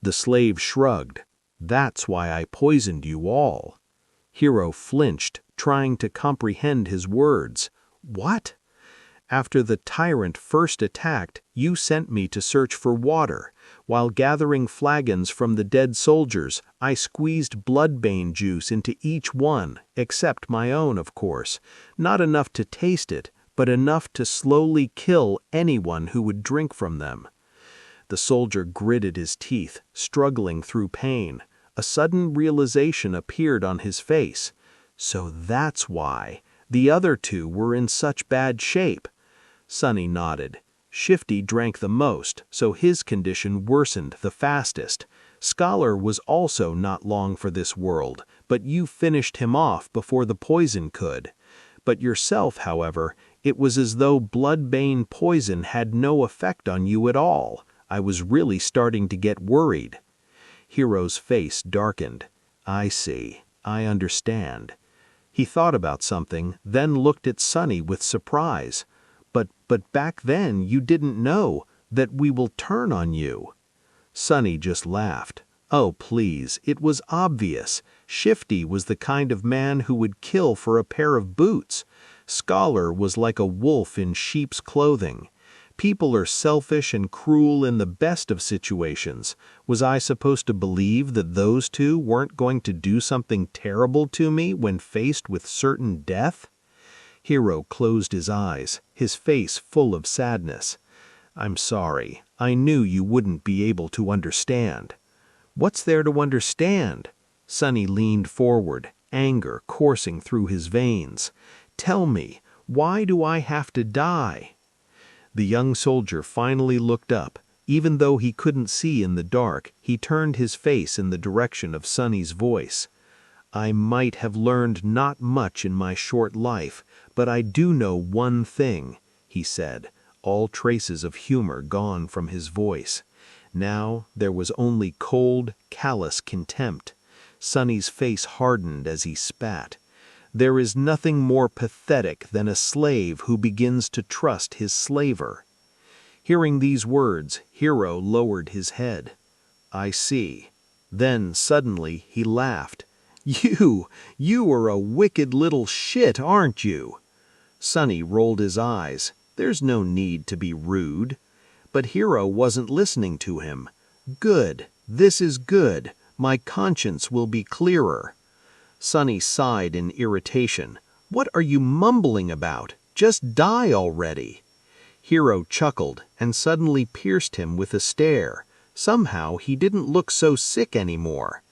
The slave shrugged. "That's why I poisoned you all." Hero flinched, trying to comprehend his words. "What?" "After the tyrant first attacked, you sent me to search for water. While gathering flagons from the dead soldiers, I squeezed bloodbane juice into each one, except my own, of course. Not enough to taste it, but enough to slowly kill anyone who would drink from them." The soldier gritted his teeth, struggling through pain. A sudden realization appeared on his face. So that's why the other two were in such bad shape. Sonny nodded. Shifty drank the most, so his condition worsened the fastest. Scholar was also not long for this world, but you finished him off before the poison could. But yourself, however, it was as though bloodbane poison had no effect on you at all. I was really starting to get worried. Hero's face darkened. "I see. I understand." He thought about something, then looked at Sonny with surprise. But back then you didn't know that we will turn on you." Sonny just laughed. "Oh, please, it was obvious. Shifty was the kind of man who would kill for a pair of boots. Scholar was like a wolf in sheep's clothing. People are selfish and cruel in the best of situations. Was I supposed to believe that those two weren't going to do something terrible to me when faced with certain death?" Hero closed his eyes, his face full of sadness. "I'm sorry. I knew you wouldn't be able to understand." "What's there to understand?" Sonny leaned forward, anger coursing through his veins. "Tell me, why do I have to die?" The young soldier finally looked up. Even though he couldn't see in the dark, he turned his face in the direction of Sonny's voice. "I might have learned not much in my short life, but I do know one thing," he said, all traces of humor gone from his voice. Now there was only cold, callous contempt. Sonny's face hardened as he spat. "There is nothing more pathetic than a slave who begins to trust his slaver." Hearing these words, Hero lowered his head. "I see." Then suddenly he laughed. You are a wicked little shit, aren't you?" Sonny rolled his eyes. There's no need to be rude. But Hero wasn't listening to him. "Good. This is good. My conscience will be clearer." Sonny sighed in irritation. "What are you mumbling about? Just die already." Hero chuckled and suddenly pierced him with a stare. Somehow he didn't look so sick anymore.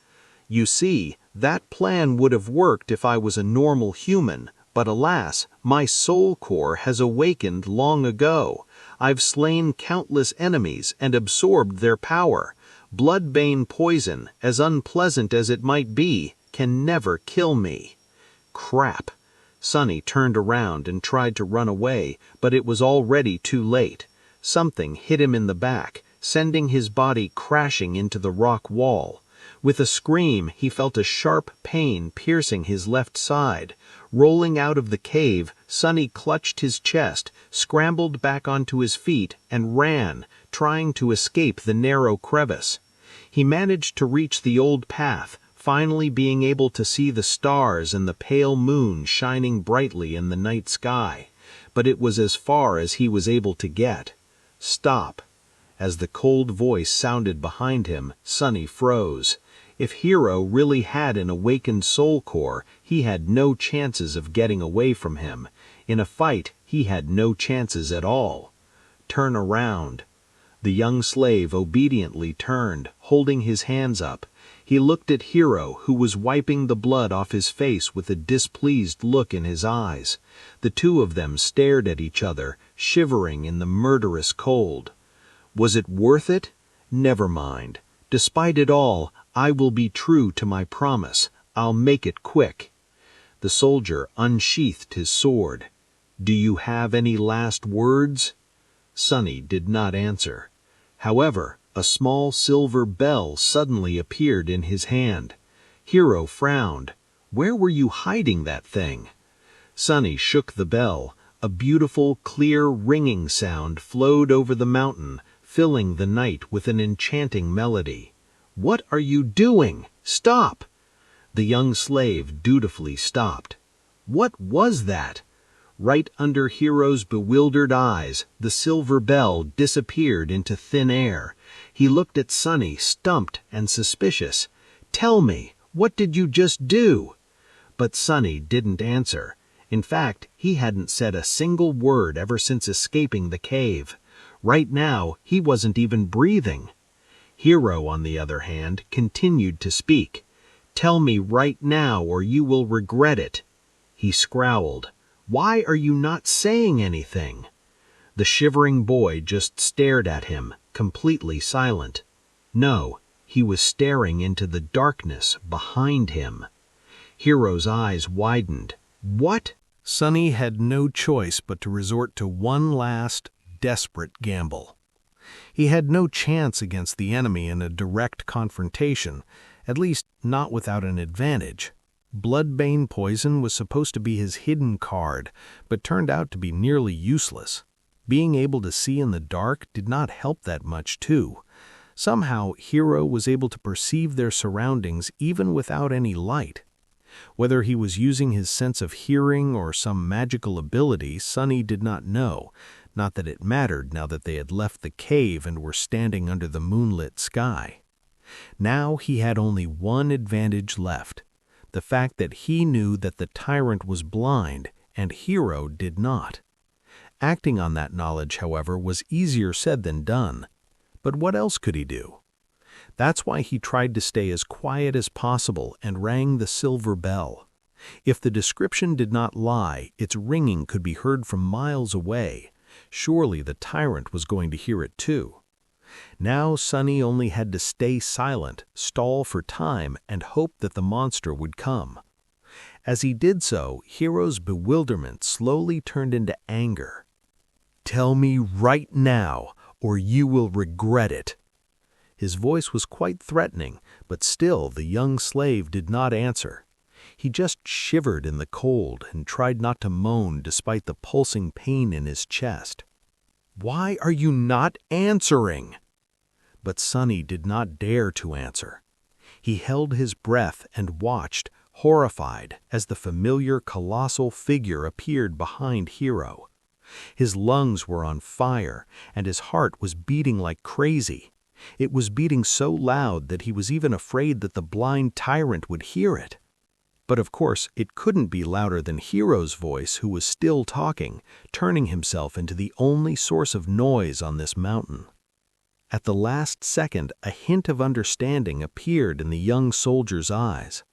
"You see, that plan would have worked if I was a normal human, but alas, my soul core has awakened long ago. I've slain countless enemies and absorbed their power. Bloodbane poison, as unpleasant as it might be, can never kill me." Crap! Sonny turned around and tried to run away, but it was already too late. Something hit him in the back, sending his body crashing into the rock wall. With a scream, he felt a sharp pain piercing his left side. Rolling out of the cave, Sonny clutched his chest, scrambled back onto his feet, and ran, trying to escape the narrow crevice. He managed to reach the old path, finally being able to see the stars and the pale moon shining brightly in the night sky. But it was as far as he was able to get. "Stop." As the cold voice sounded behind him, Sonny froze. If Hero really had an awakened soul core, he had no chances of getting away from him. In a fight, he had no chances at all. "Turn around." The young slave obediently turned, holding his hands up. He looked at Hero, who was wiping the blood off his face with a displeased look in his eyes. The two of them stared at each other, shivering in the murderous cold. Was it worth it? Never mind. Despite it all, I will be true to my promise. I'll make it quick. The soldier unsheathed his sword. "Do you have any last words?" Sonny did not answer. However, a small silver bell suddenly appeared in his hand. Hero frowned. "Where were you hiding that thing?" Sonny shook the bell. A beautiful, clear ringing sound flowed over the mountain, filling the night with an enchanting melody. "What are you doing? Stop!" The young slave dutifully stopped. What was that? Right under Hero's bewildered eyes, the silver bell disappeared into thin air. He looked at Sonny, stumped and suspicious. "Tell me, what did you just do?" But Sonny didn't answer. In fact, he hadn't said a single word ever since escaping the cave. Right now, he wasn't even breathing. Hero, on the other hand, continued to speak. "Tell me right now or you will regret it." He scowled. "Why are you not saying anything?" The shivering boy just stared at him, completely silent. No, he was staring into the darkness behind him. Hero's eyes widened. "What?" Sonny had no choice but to resort to one last, desperate gamble. He had no chance against the enemy in a direct confrontation, at least not without an advantage. Bloodbane poison was supposed to be his hidden card, but turned out to be nearly useless. Being able to see in the dark did not help that much, too. Somehow, Hero was able to perceive their surroundings even without any light. Whether he was using his sense of hearing or some magical ability, Sonny did not know, not that it mattered now that they had left the cave and were standing under the moonlit sky. Now he had only one advantage left, the fact that he knew that the tyrant was blind and Hero did not. Acting on that knowledge, however, was easier said than done. But what else could he do? That's why he tried to stay as quiet as possible and rang the silver bell. If the description did not lie, its ringing could be heard from miles away. Surely the tyrant was going to hear it too. Now Sonny only had to stay silent, stall for time, and hope that the monster would come. As he did so, Hero's bewilderment slowly turned into anger. "Tell me right now, or you will regret it." His voice was quite threatening, but still the young slave did not answer. He just shivered in the cold and tried not to moan despite the pulsing pain in his chest. "Why are you not answering?" But Sonny did not dare to answer. He held his breath and watched, horrified, as the familiar colossal figure appeared behind Hero. His lungs were on fire, and his heart was beating like crazy. It was beating so loud that he was even afraid that the blind tyrant would hear it. But of course, it couldn't be louder than Hero's voice, who was still talking, turning himself into the only source of noise on this mountain. At the last second, a hint of understanding appeared in the young soldier's eyes.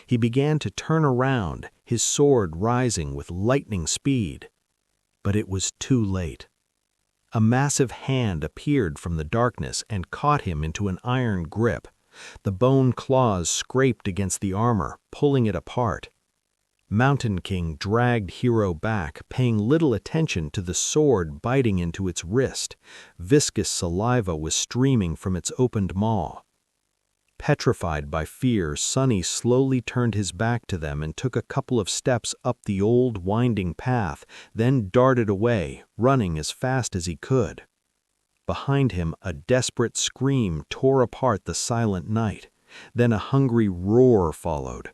He began to turn around, his sword rising with lightning speed. But it was too late. A massive hand appeared from the darkness and caught him into an iron grip. The bone claws scraped against the armor, pulling it apart. Mountain King dragged Hero back, paying little attention to the sword biting into its wrist. Viscous saliva was streaming from its opened maw. Petrified by fear, Sonny slowly turned his back to them and took a couple of steps up the old winding path, then darted away, running as fast as he could. Behind him, a desperate scream tore apart the silent night. Then a hungry roar followed.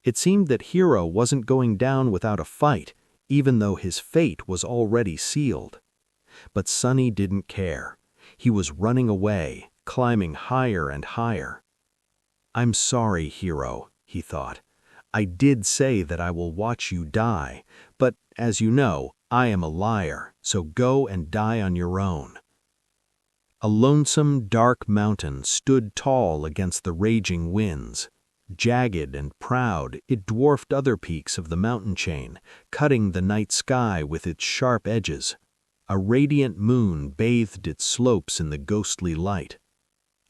It seemed that Hero wasn't going down without a fight, even though his fate was already sealed. But Sonny didn't care. He was running away, climbing higher and higher. "I'm sorry, Hero," he thought. "I did say that I will watch you die, but, as you know, I am a liar, so go and die on your own." A lonesome, dark mountain stood tall against the raging winds. Jagged and proud, it dwarfed other peaks of the mountain chain, cutting the night sky with its sharp edges. A radiant moon bathed its slopes in the ghostly light.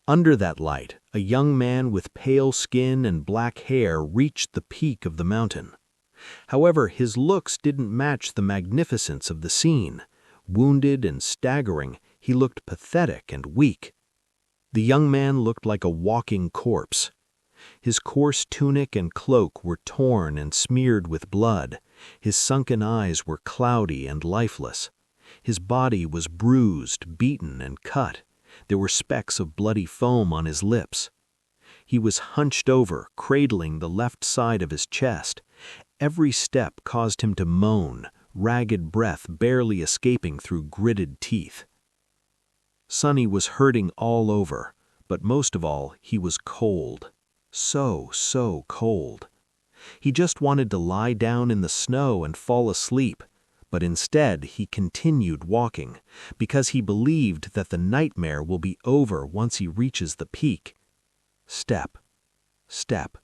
Under that light, a young man with pale skin and black hair reached the peak of the mountain. However, his looks didn't match the magnificence of the scene. Wounded and staggering, he looked pathetic and weak. The young man looked like a walking corpse. His coarse tunic and cloak were torn and smeared with blood. His sunken eyes were cloudy and lifeless. His body was bruised, beaten, and cut. There were specks of bloody foam on his lips. He was hunched over, cradling the left side of his chest. Every step caused him to moan, ragged breath barely escaping through gritted teeth. Sonny was hurting all over, but most of all, he was cold. So cold. He just wanted to lie down in the snow and fall asleep, but instead he continued walking, because he believed that the nightmare will be over once he reaches the peak. Step, step,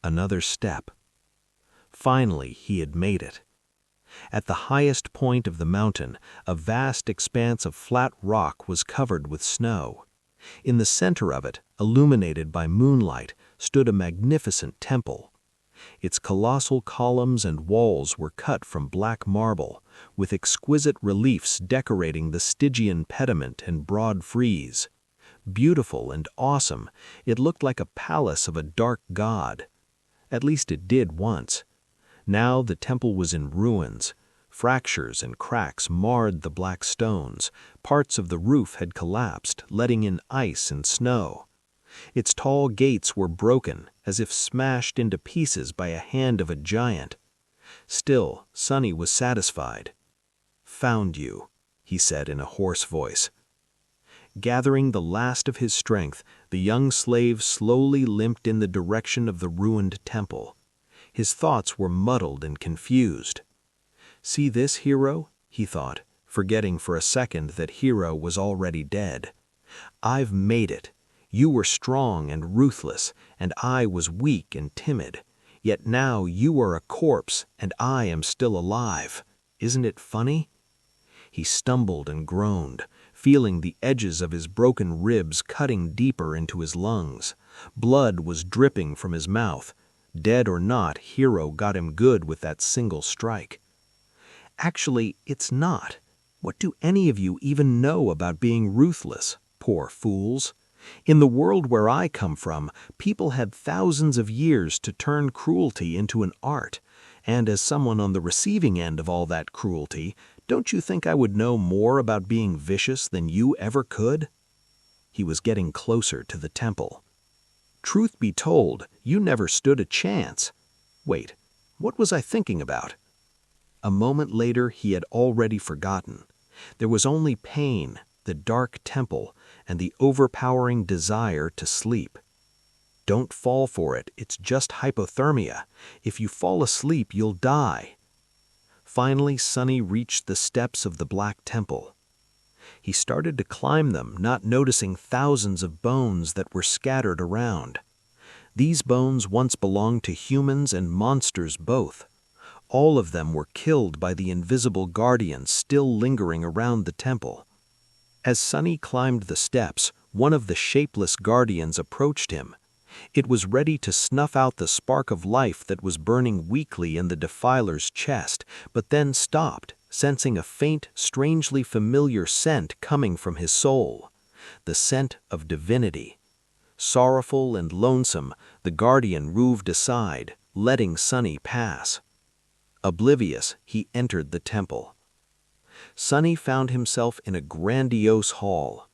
another step. Finally, he had made it. At the highest point of the mountain, a vast expanse of flat rock was covered with snow. In the center of it, illuminated by moonlight, stood a magnificent temple. Its colossal columns and walls were cut from black marble, with exquisite reliefs decorating the Stygian pediment and broad frieze. Beautiful and awesome, it looked like a palace of a dark god. At least it did once. Now the temple was in ruins. Fractures and cracks marred the black stones. Parts of the roof had collapsed, letting in ice and snow. Its tall gates were broken, as if smashed into pieces by a hand of a giant. Still, Sonny was satisfied. "Found you," he said in a hoarse voice. Gathering the last of his strength, the young slave slowly limped in the direction of the ruined temple. His thoughts were muddled and confused. "See this, Hero?" he thought, forgetting for a second that Hero was already dead. "I've made it. You were strong and ruthless, and I was weak and timid. Yet now you are a corpse, and I am still alive. Isn't it funny?" He stumbled and groaned, feeling the edges of his broken ribs cutting deeper into his lungs. Blood was dripping from his mouth. Dead or not, Hero got him good with that single strike. "Actually, it's not. What do any of you even know about being ruthless? Poor fools. In the world where I come from, people had thousands of years to turn cruelty into an art, and as someone on the receiving end of all that cruelty, don't you think I would know more about being vicious than you ever could?" He was getting closer to the temple. "Truth be told, you never stood a chance. Wait, what was I thinking about?" A moment later, he had already forgotten. There was only pain, the dark temple, and the overpowering desire to sleep. "Don't fall for it, it's just hypothermia. If you fall asleep, you'll die." Finally, Sonny reached the steps of the Black Temple. He started to climb them, not noticing thousands of bones that were scattered around. These bones once belonged to humans and monsters both. All of them were killed by the invisible guardians still lingering around the temple. As Sonny climbed the steps, one of the shapeless guardians approached him. It was ready to snuff out the spark of life that was burning weakly in the defiler's chest, but then stopped, sensing a faint, strangely familiar scent coming from his soul. The scent of divinity. Sorrowful and lonesome, the guardian moved aside, letting Sonny pass. Oblivious, he entered the temple. Sonny found himself in a grandiose hall.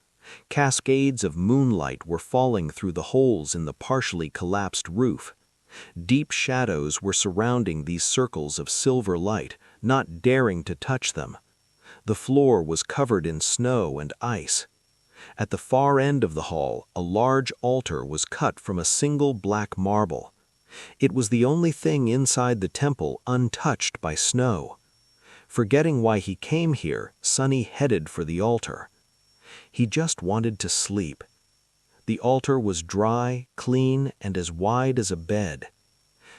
Cascades of moonlight were falling through the holes in the partially collapsed roof. Deep shadows were surrounding these circles of silver light, not daring to touch them. The floor was covered in snow and ice. At the far end of the hall, a large altar was cut from a single black marble. It was the only thing inside the temple untouched by snow. Forgetting why he came here, Sonny headed for the altar. He just wanted to sleep. The altar was dry, clean, and as wide as a bed.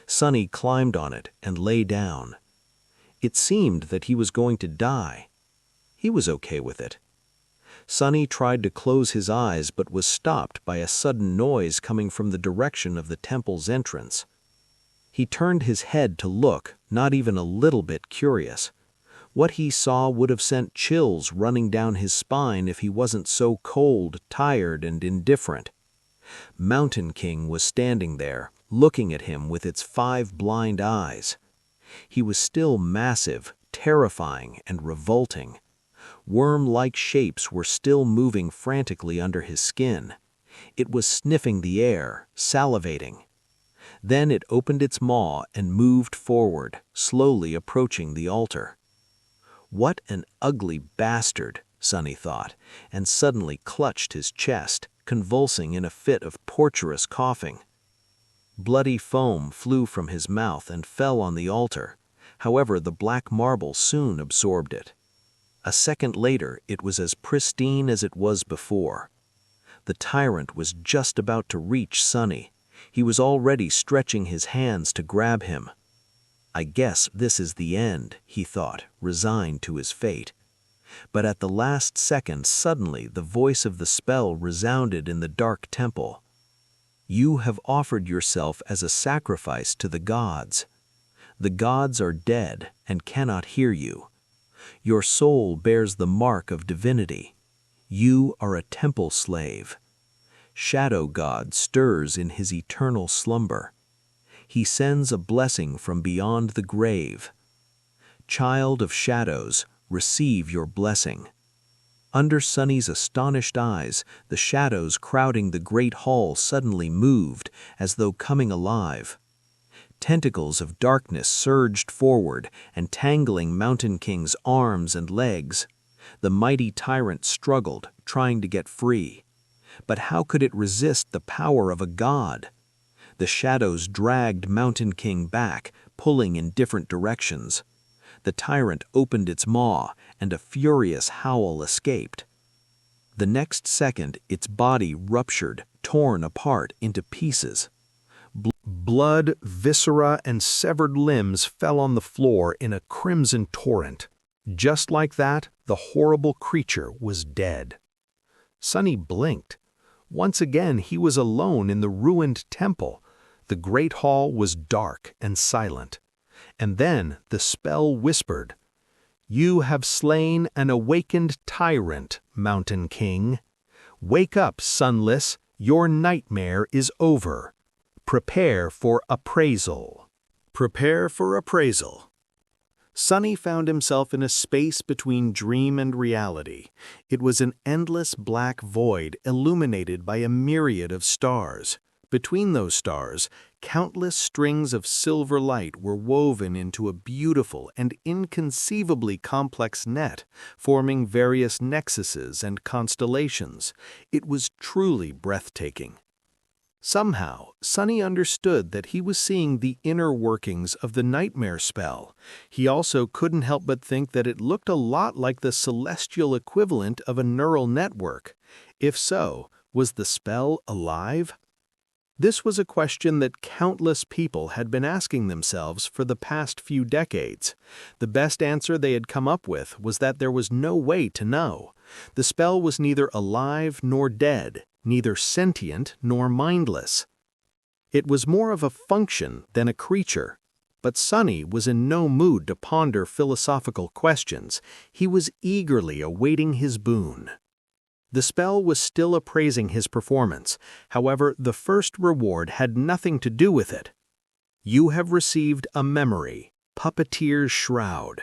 Sonny climbed on it and lay down. It seemed that he was going to die. He was okay with it. Sonny tried to close his eyes but was stopped by a sudden noise coming from the direction of the temple's entrance. He turned his head to look, not even a little bit curious. What he saw would have sent chills running down his spine if he wasn't so cold, tired, and indifferent. Mountain King was standing there, looking at him with its 5 blind eyes. He was still massive, terrifying, and revolting. Worm-like shapes were still moving frantically under his skin. It was sniffing the air, salivating. Then it opened its maw and moved forward, slowly approaching the altar. What an ugly bastard, Sonny thought, and suddenly clutched his chest, convulsing in a fit of torturous coughing. Bloody foam flew from his mouth and fell on the altar. However, the black marble soon absorbed it. A second later, it was as pristine as it was before. The tyrant was just about to reach Sonny. He was already stretching his hands to grab him. I guess this is the end, he thought, resigned to his fate. But at the last second, suddenly the voice of the spell resounded in the dark temple. You have offered yourself as a sacrifice to the gods. The gods are dead and cannot hear you. Your soul bears the mark of divinity. You are a temple slave. Shadow God stirs in his eternal slumber. He sends a blessing from beyond the grave. Child of shadows, receive your blessing. Under Sonny's astonished eyes, the shadows crowding the great hall suddenly moved, as though coming alive. Tentacles of darkness surged forward, entangling Mountain King's arms and legs. The mighty tyrant struggled, trying to get free. But how could it resist the power of a god? The shadows dragged Mountain King back, pulling in different directions. The tyrant opened its maw, and a furious howl escaped. The next second, its body ruptured, torn apart into pieces. Blood, viscera, and severed limbs fell on the floor in a crimson torrent. Just like that, the horrible creature was dead. Sonny blinked. Once again, he was alone in the ruined temple. The great hall was dark and silent. And then the spell whispered, "You have slain an awakened tyrant, Mountain King. Wake up, Sunless, your nightmare is over. Prepare for appraisal." Prepare for appraisal. Sonny found himself in a space between dream and reality. It was an endless black void illuminated by a myriad of stars. Between those stars, countless strings of silver light were woven into a beautiful and inconceivably complex net, forming various nexuses and constellations. It was truly breathtaking. Somehow, Sonny understood that he was seeing the inner workings of the nightmare spell. He also couldn't help but think that it looked a lot like the celestial equivalent of a neural network. If so, was the spell alive? This was a question that countless people had been asking themselves for the past few decades. The best answer they had come up with was that there was no way to know. The spell was neither alive nor dead, neither sentient nor mindless. It was more of a function than a creature. But Sonny was in no mood to ponder philosophical questions. He was eagerly awaiting his boon. The spell was still appraising his performance. However, the first reward had nothing to do with it. You have received a memory, Puppeteer's Shroud.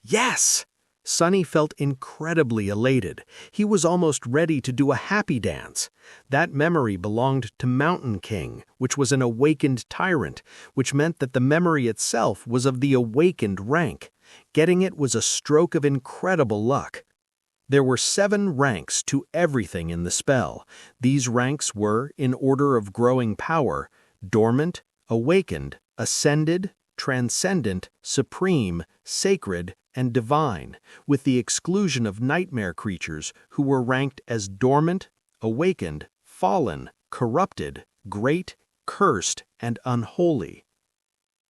Yes! Sonny felt incredibly elated. He was almost ready to do a happy dance. That memory belonged to Mountain King, which was an awakened tyrant, which meant that the memory itself was of the awakened rank. Getting it was a stroke of incredible luck. There were 7 ranks to everything in the spell. These ranks were, in order of growing power, dormant, awakened, ascended, transcendent, supreme, sacred, and divine, with the exclusion of nightmare creatures who were ranked as dormant, awakened, fallen, corrupted, great, cursed, and unholy.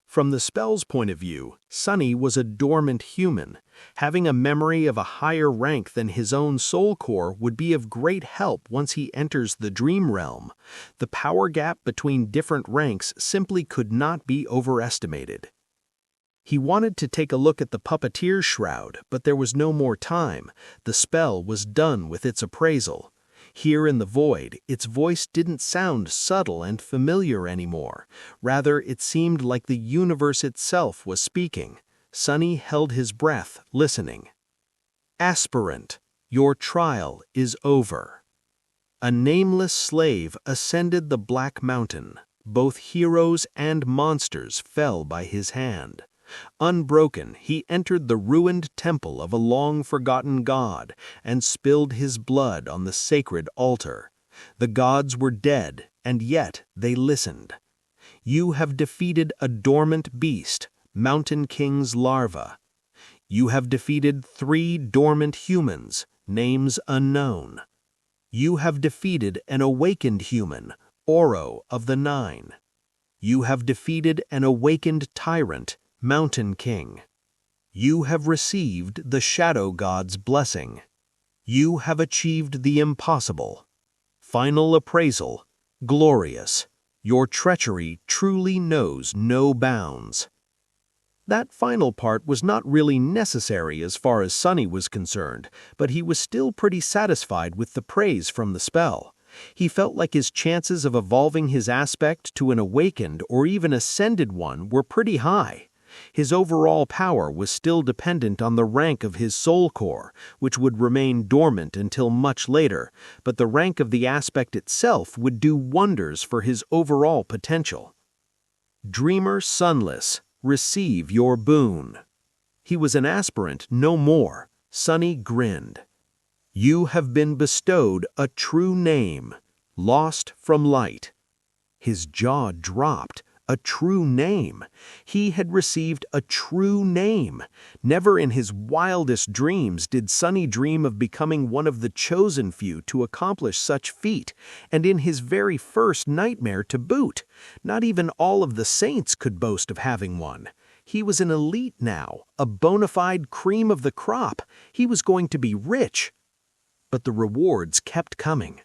From the spell's point of view, Sonny was a dormant human. Having a memory of a higher rank than his own soul core would be of great help once he enters the dream realm. The power gap between different ranks simply could not be overestimated. He wanted to take a look at the Puppeteer's Shroud, but there was no more time. The spell was done with its appraisal. Here in the void, its voice didn't sound subtle and familiar anymore. Rather, it seemed like the universe itself was speaking. Sonny held his breath, listening. Aspirant, your trial is over. A nameless slave ascended the Black Mountain. Both heroes and monsters fell by his hand. Unbroken, he entered the ruined temple of a long-forgotten god and spilled his blood on the sacred altar. The gods were dead, and yet they listened. You have defeated a dormant beast, Mountain King's larva. You have defeated 3 dormant humans, names unknown. You have defeated an awakened human, Oro of the 9. You have defeated an awakened tyrant, Mountain King. You have received the Shadow God's blessing. You have achieved the impossible. Final appraisal, glorious. Your treachery truly knows no bounds. That final part was not really necessary as far as Sunny was concerned, but he was still pretty satisfied with the praise from the spell. He felt like his chances of evolving his aspect to an awakened or even ascended one were pretty high. His overall power was still dependent on the rank of his soul core, which would remain dormant until much later, but the rank of the aspect itself would do wonders for his overall potential. Dreamer Sunless, receive your boon. He was an aspirant no more. Sunny grinned. You have been bestowed a true name, lost from light. His jaw dropped. A true name. He had received a true name. Never in his wildest dreams did Sunny dream of becoming one of the chosen few to accomplish such feat, and in his very first nightmare to boot. Not even all of the saints could boast of having one. He was an elite now, a bona fide cream of the crop. He was going to be rich. But the rewards kept coming.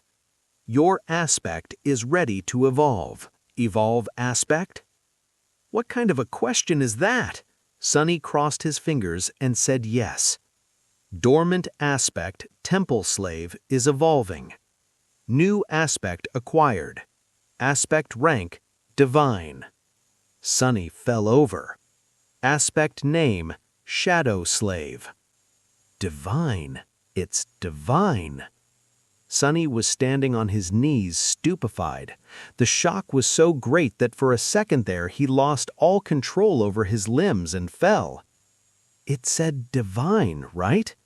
Your aspect is ready to evolve. Evolve aspect? What kind of a question is that? Sunny crossed his fingers and said yes. Dormant aspect, temple slave, is evolving. New aspect acquired. Aspect rank, divine. Sunny fell over. Aspect name, shadow slave. Divine. It's divine. Sunny was standing on his knees, stupefied. The shock was so great that for a second there he lost all control over his limbs and fell. It said divine, right?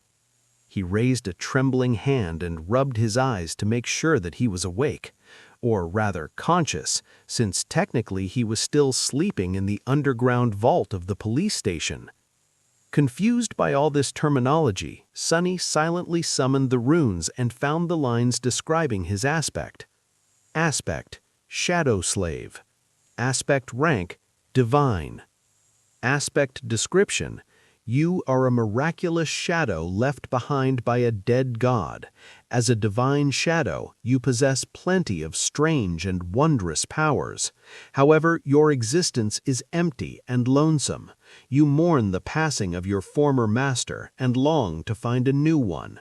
He raised a trembling hand and rubbed his eyes to make sure that he was awake, or rather conscious, since technically he was still sleeping in the underground vault of the police station. Confused by all this terminology, Sunny silently summoned the runes and found the lines describing his aspect. Aspect, shadow slave. Aspect rank, divine. Aspect description, you are a miraculous shadow left behind by a dead god. As a divine shadow, you possess plenty of strange and wondrous powers. However, your existence is empty and lonesome. You mourn the passing of your former master and long to find a new one.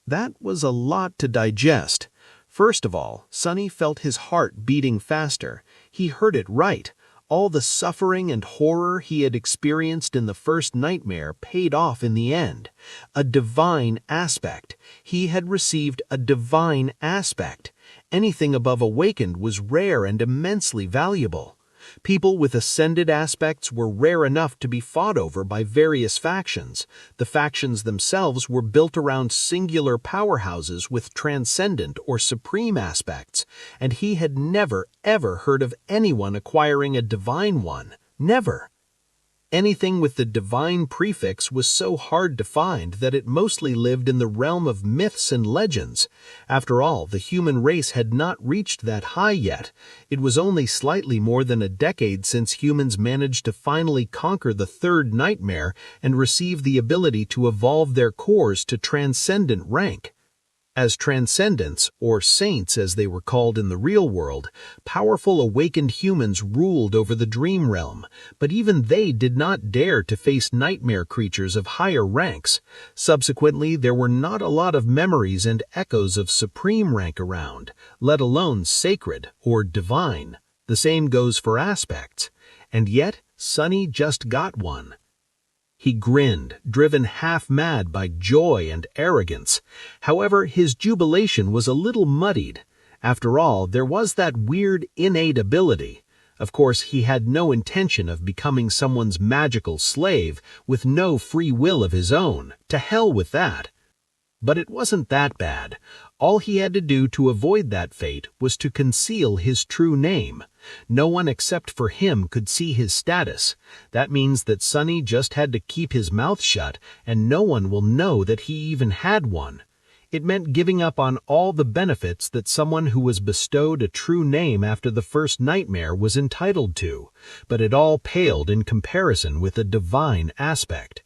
That was a lot to digest. First of all, Sunny felt his heart beating faster. He heard it right. All the suffering and horror he had experienced in the first nightmare paid off in the end. A divine aspect. He had received a divine aspect. Anything above awakened was rare and immensely valuable. People with ascended aspects were rare enough to be fought over by various factions. The factions themselves were built around singular powerhouses with transcendent or supreme aspects, and he had never, ever heard of anyone acquiring a divine one. Never. Anything with the divine prefix was so hard to find that it mostly lived in the realm of myths and legends. After all, the human race had not reached that high yet. It was only slightly more than a decade since humans managed to finally conquer the third nightmare and receive the ability to evolve their cores to transcendent rank. As transcendents, or saints as they were called in the real world, powerful awakened humans ruled over the dream realm, but even they did not dare to face nightmare creatures of higher ranks. Subsequently, there were not a lot of memories and echoes of supreme rank around, let alone sacred or divine. The same goes for aspects. And yet, Sunny just got one. He grinned, driven half-mad by joy and arrogance. However, his jubilation was a little muddied. After all, there was that weird innate ability. Of course, he had no intention of becoming someone's magical slave with no free will of his own. To hell with that. But it wasn't that bad. All he had to do to avoid that fate was to conceal his true name. No one except for him could see his status. That means that Sonny just had to keep his mouth shut, and no one will know that he even had one. It meant giving up on all the benefits that someone who was bestowed a true name after the first nightmare was entitled to, but it all paled in comparison with a divine aspect.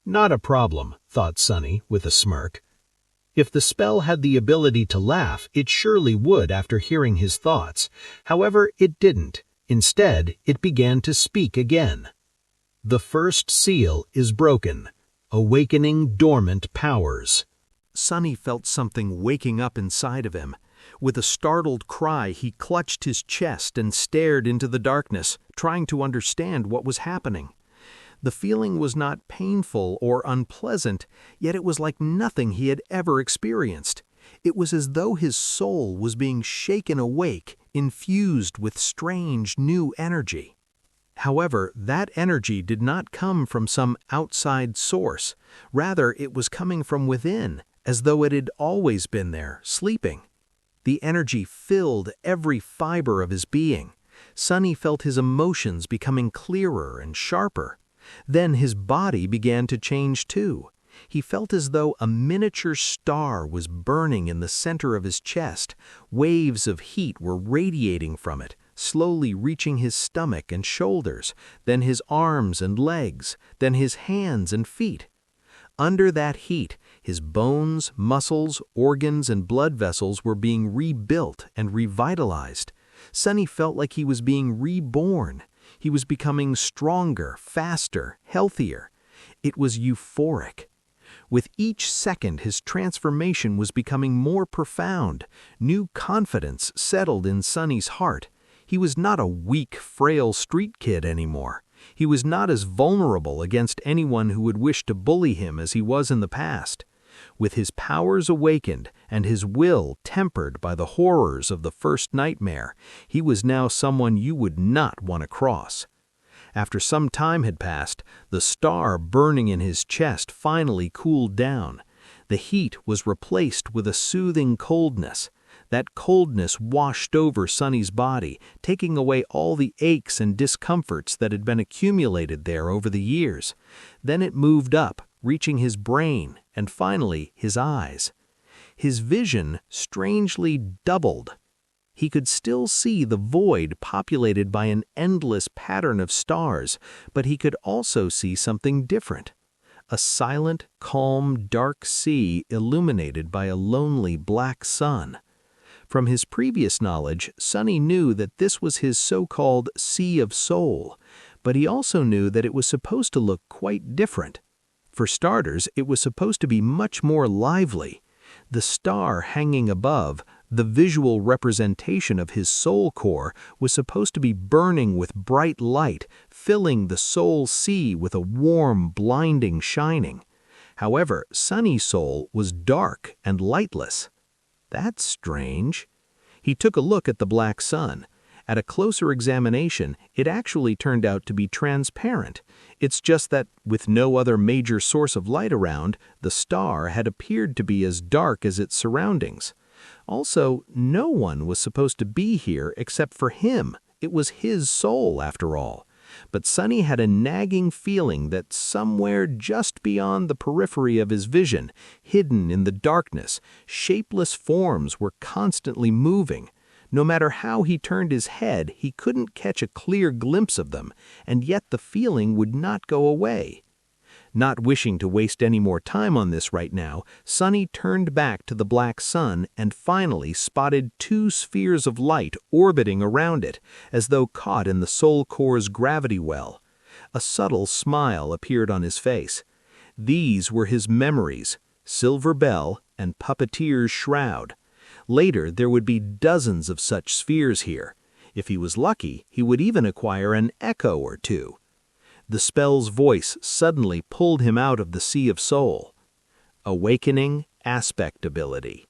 Not a problem, thought Sonny with a smirk. If the spell had the ability to laugh, it surely would after hearing his thoughts. However, it didn't. Instead, it began to speak again. The first seal is broken, awakening dormant powers. Sonny felt something waking up inside of him. With a startled cry, he clutched his chest and stared into the darkness, trying to understand what was happening. The feeling was not painful or unpleasant, yet it was like nothing he had ever experienced. It was as though his soul was being shaken awake, infused with strange new energy. However, that energy did not come from some outside source. Rather, it was coming from within, as though it had always been there, sleeping. The energy filled every fiber of his being. Sonny felt his emotions becoming clearer and sharper. Then his body began to change too. He felt as though a miniature star was burning in the center of his chest. Waves of heat were radiating from it, slowly reaching his stomach and shoulders, then his arms and legs, then his hands and feet. Under that heat, his bones, muscles, organs, and blood vessels were being rebuilt and revitalized. Sonny felt like he was being reborn. He was becoming stronger, faster, healthier. It was euphoric. With each second, his transformation was becoming more profound. New confidence settled in Sonny's heart. He was not a weak, frail street kid anymore. He was not as vulnerable against anyone who would wish to bully him as he was in the past. With his powers awakened and his will tempered by the horrors of the first nightmare, he was now someone you would not want to cross. After some time had passed, the star burning in his chest finally cooled down. The heat was replaced with a soothing coldness. That coldness washed over Sonny's body, taking away all the aches and discomforts that had been accumulated there over the years. Then it moved up, reaching his brain and finally his eyes. His vision strangely doubled. He could still see the void populated by an endless pattern of stars, but he could also see something different. A silent, calm, dark sea illuminated by a lonely black sun. From his previous knowledge, Sonny knew that this was his so-called Sea of Soul, but he also knew that it was supposed to look quite different. For starters, it was supposed to be much more lively. The star hanging above, the visual representation of his soul core, was supposed to be burning with bright light, filling the soul sea with a warm, blinding shining. However, Sonny's soul was dark and lightless. That's strange. He took a look at the black sun. At a closer examination, it actually turned out to be transparent. It's just that, with no other major source of light around, the star had appeared to be as dark as its surroundings. Also, no one was supposed to be here except for him. It was his soul, after all. But Sonny had a nagging feeling that somewhere just beyond the periphery of his vision, hidden in the darkness, shapeless forms were constantly moving. No matter how he turned his head, he couldn't catch a clear glimpse of them, and yet the feeling would not go away. Not wishing to waste any more time on this right now, Sonny turned back to the black sun and finally spotted two spheres of light orbiting around it, as though caught in the soul core's gravity well. A subtle smile appeared on his face. These were his memories, Silver Bell and Puppeteer's Shroud. Later, there would be dozens of such spheres here. If he was lucky, he would even acquire an echo or two. The spell's voice suddenly pulled him out of the sea of soul. Awakening aspect ability.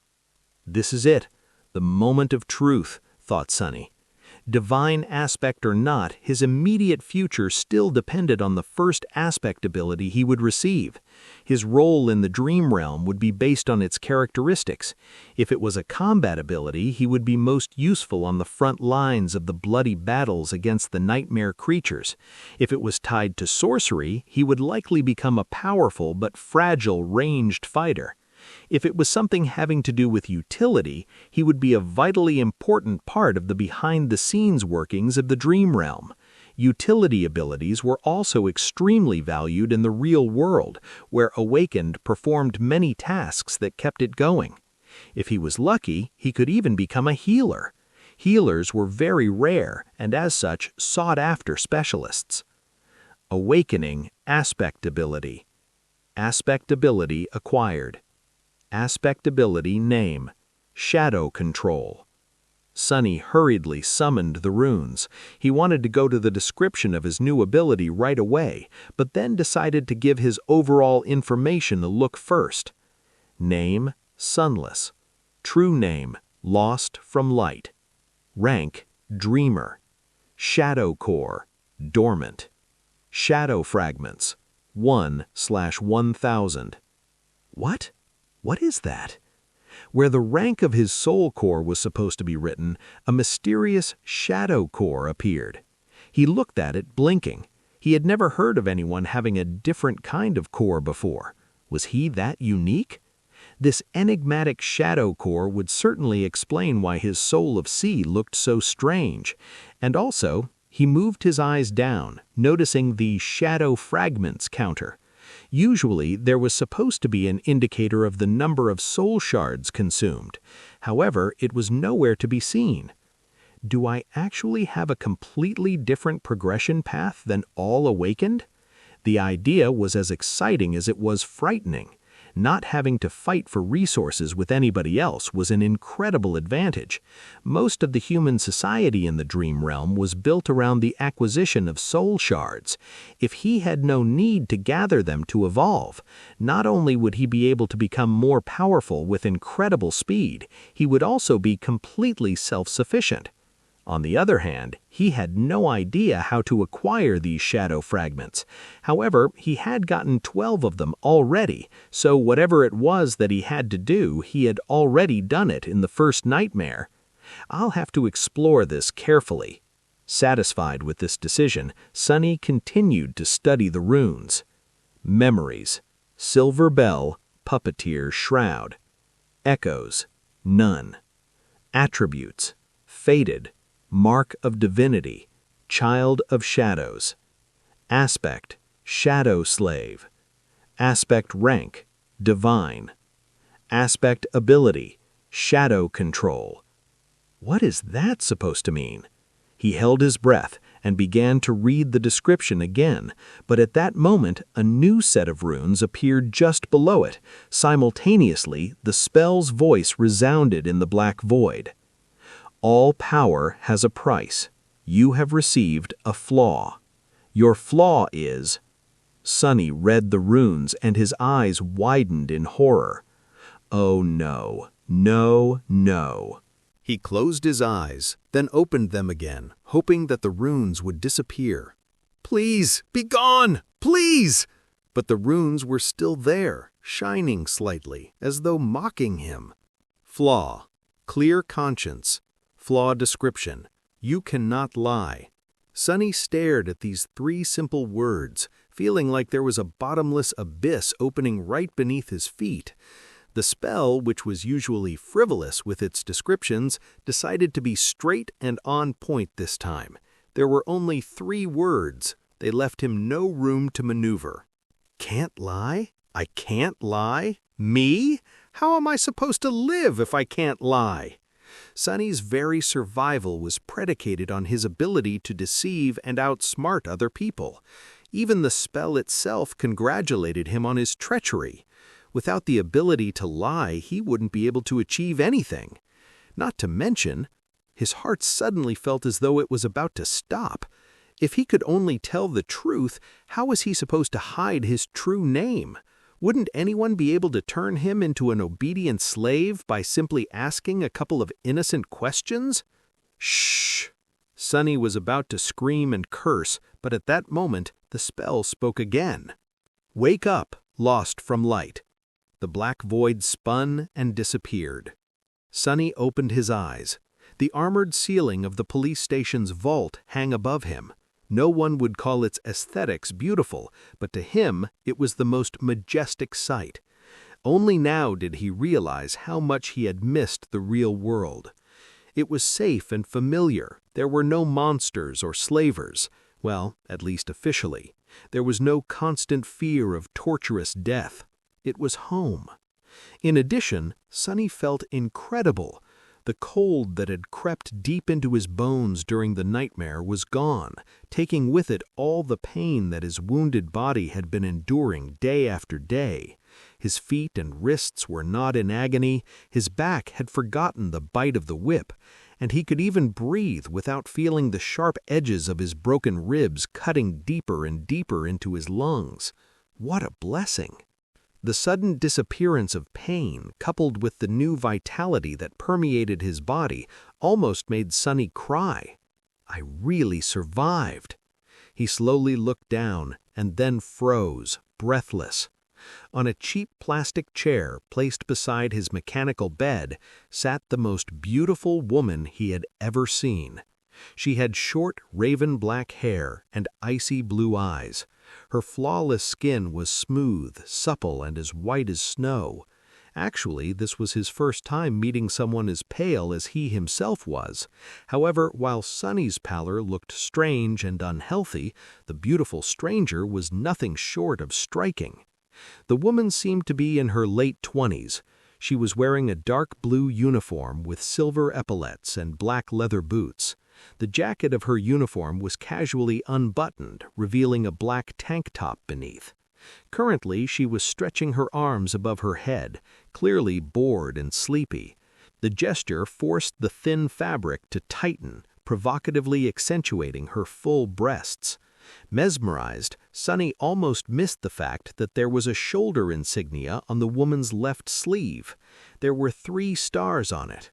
This is it, the moment of truth, thought Sonny. Divine aspect or not, his immediate future still depended on the first aspect ability he would receive. His role in the dream realm would be based on its characteristics. If it was a combat ability, he would be most useful on the front lines of the bloody battles against the nightmare creatures. If it was tied to sorcery, he would likely become a powerful but fragile ranged fighter. If it was something having to do with utility, he would be a vitally important part of the behind-the-scenes workings of the dream realm. Utility abilities were also extremely valued in the real world, where Awakened performed many tasks that kept it going. If he was lucky, he could even become a healer. Healers were very rare and as such sought-after specialists. Awakening aspect ability. Aspect ability acquired. Aspect ability name, Shadow Control. Sonny hurriedly summoned the runes. He wanted to go to the description of his new ability right away, but then decided to give his overall information a look first. Name, Sunless. True name, Lost from Light. Rank, Dreamer. Shadow Core, Dormant. Shadow Fragments, 1/1000. What? What is that? Where the rank of his soul core was supposed to be written, a mysterious shadow core appeared. He looked at it, blinking. He had never heard of anyone having a different kind of core before. Was he that unique? This enigmatic shadow core would certainly explain why his soul of sea looked so strange. And also, he moved his eyes down, noticing the shadow fragments counter. Usually, there was supposed to be an indicator of the number of soul shards consumed. However, it was nowhere to be seen. Do I actually have a completely different progression path than all Awakened? The idea was as exciting as it was frightening. Not having to fight for resources with anybody else was an incredible advantage. Most of the human society in the dream realm was built around the acquisition of soul shards. If he had no need to gather them to evolve, not only would he be able to become more powerful with incredible speed, he would also be completely self-sufficient. On the other hand, he had no idea how to acquire these shadow fragments. However, he had gotten 12 of them already, so whatever it was that he had to do, he had already done it in the first nightmare. I'll have to explore this carefully. Satisfied with this decision, Sonny continued to study the runes. Memories. Silver Bell, Puppeteer Shroud. Echoes. None. Attributes. Fated. Mark of Divinity, Child of Shadows. Aspect, Shadow Slave. Aspect rank, Divine. Aspect ability, Shadow Control. What is that supposed to mean? He held his breath and began to read the description again, but at that moment a new set of runes appeared just below it. Simultaneously, the spell's voice resounded in the black void. All power has a price. You have received a flaw. Your flaw is... Sonny read the runes and his eyes widened in horror. Oh no, no, no. He closed his eyes, then opened them again, hoping that the runes would disappear. Please, be gone! Please! But the runes were still there, shining slightly, as though mocking him. Flaw. Clear conscience. Flaw description. You cannot lie. Sonny stared at these 3 simple words, feeling like there was a bottomless abyss opening right beneath his feet. The spell, which was usually frivolous with its descriptions, decided to be straight and on point this time. There were only 3 words. They left him no room to maneuver. Can't lie? I can't lie? Me? How am I supposed to live if I can't lie? Sonny's very survival was predicated on his ability to deceive and outsmart other people. Even the spell itself congratulated him on his treachery. Without the ability to lie, he wouldn't be able to achieve anything. Not to mention, his heart suddenly felt as though it was about to stop. If he could only tell the truth, how was he supposed to hide his true name? Wouldn't anyone be able to turn him into an obedient slave by simply asking a couple of innocent questions? Shh! Sunny was about to scream and curse, but at that moment the spell spoke again. "Wake up, lost from light." The black void spun and disappeared. Sunny opened his eyes. The armored ceiling of the police station's vault hung above him. No one would call its aesthetics beautiful, but to him it was the most majestic sight. Only now did he realize how much he had missed the real world. It was safe and familiar. There were no monsters or slavers. Well, at least officially. There was no constant fear of torturous death. It was home. In addition, Sunny felt incredible. The cold that had crept deep into his bones during the nightmare was gone, taking with it all the pain that his wounded body had been enduring day after day. His feet and wrists were not in agony, his back had forgotten the bite of the whip, and he could even breathe without feeling the sharp edges of his broken ribs cutting deeper and deeper into his lungs. What a blessing! The sudden disappearance of pain, coupled with the new vitality that permeated his body, almost made Sunny cry. I really survived. He slowly looked down and then froze, breathless. On a cheap plastic chair placed beside his mechanical bed sat the most beautiful woman he had ever seen. She had short, raven-black hair and icy blue eyes. Her flawless skin was smooth, supple, and as white as snow. Actually, this was his first time meeting someone as pale as he himself was. However, while Sunny's pallor looked strange and unhealthy, the beautiful stranger was nothing short of striking. The woman seemed to be in her late 20s. She was wearing a dark blue uniform with silver epaulets and black leather boots. The jacket of her uniform was casually unbuttoned, revealing a black tank top beneath. Currently, she was stretching her arms above her head, clearly bored and sleepy. The gesture forced the thin fabric to tighten, provocatively accentuating her full breasts. Mesmerized, Sunny almost missed the fact that there was a shoulder insignia on the woman's left sleeve. There were 3 stars on it.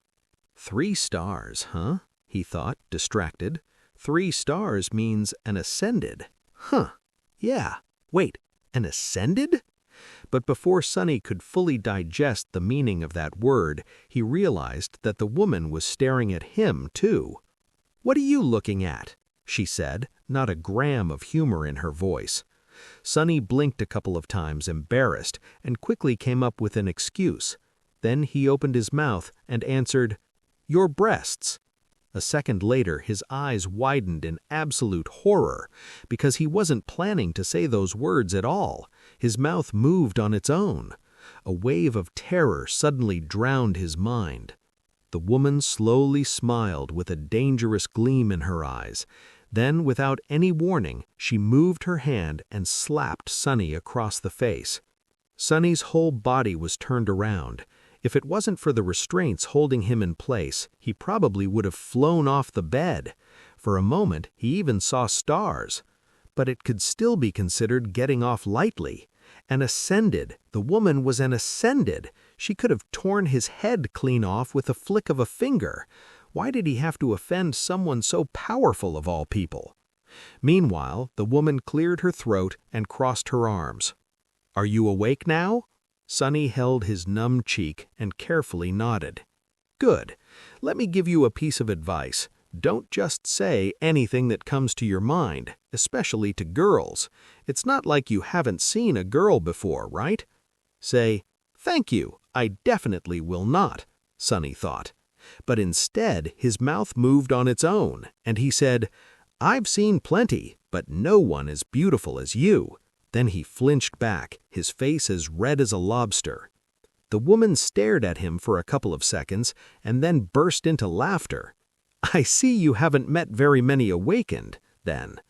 3 stars, huh? He thought, distracted. 3 stars means an ascended. Huh. Yeah. Wait, an ascended? But before Sunny could fully digest the meaning of that word, he realized that the woman was staring at him, too. "What are you looking at?" she said, not a gram of humor in her voice. Sunny blinked a couple of times, embarrassed, and quickly came up with an excuse. Then he opened his mouth and answered, "Your breasts." A second later, his eyes widened in absolute horror, because he wasn't planning to say those words at all. His mouth moved on its own. A wave of terror suddenly drowned his mind. The woman slowly smiled with a dangerous gleam in her eyes. Then, without any warning, she moved her hand and slapped Sunny across the face. Sunny's whole body was turned around. If it wasn't for the restraints holding him in place, he probably would have flown off the bed. For a moment, he even saw stars. But it could still be considered getting off lightly. An ascended. The woman was an ascended. She could have torn his head clean off with a flick of a finger. Why did he have to offend someone so powerful of all people? Meanwhile, the woman cleared her throat and crossed her arms. "Are you awake now?" Sunny held his numb cheek and carefully nodded. "Good. Let me give you a piece of advice. Don't just say anything that comes to your mind, especially to girls. It's not like you haven't seen a girl before, right? Say, 'Thank you, I definitely will not,'" Sunny thought. But instead, his mouth moved on its own, and he said, "I've seen plenty, but no one as beautiful as you." Then he flinched back, his face as red as a lobster. The woman stared at him for a couple of seconds and then burst into laughter. "I see you haven't met very many awakened, then.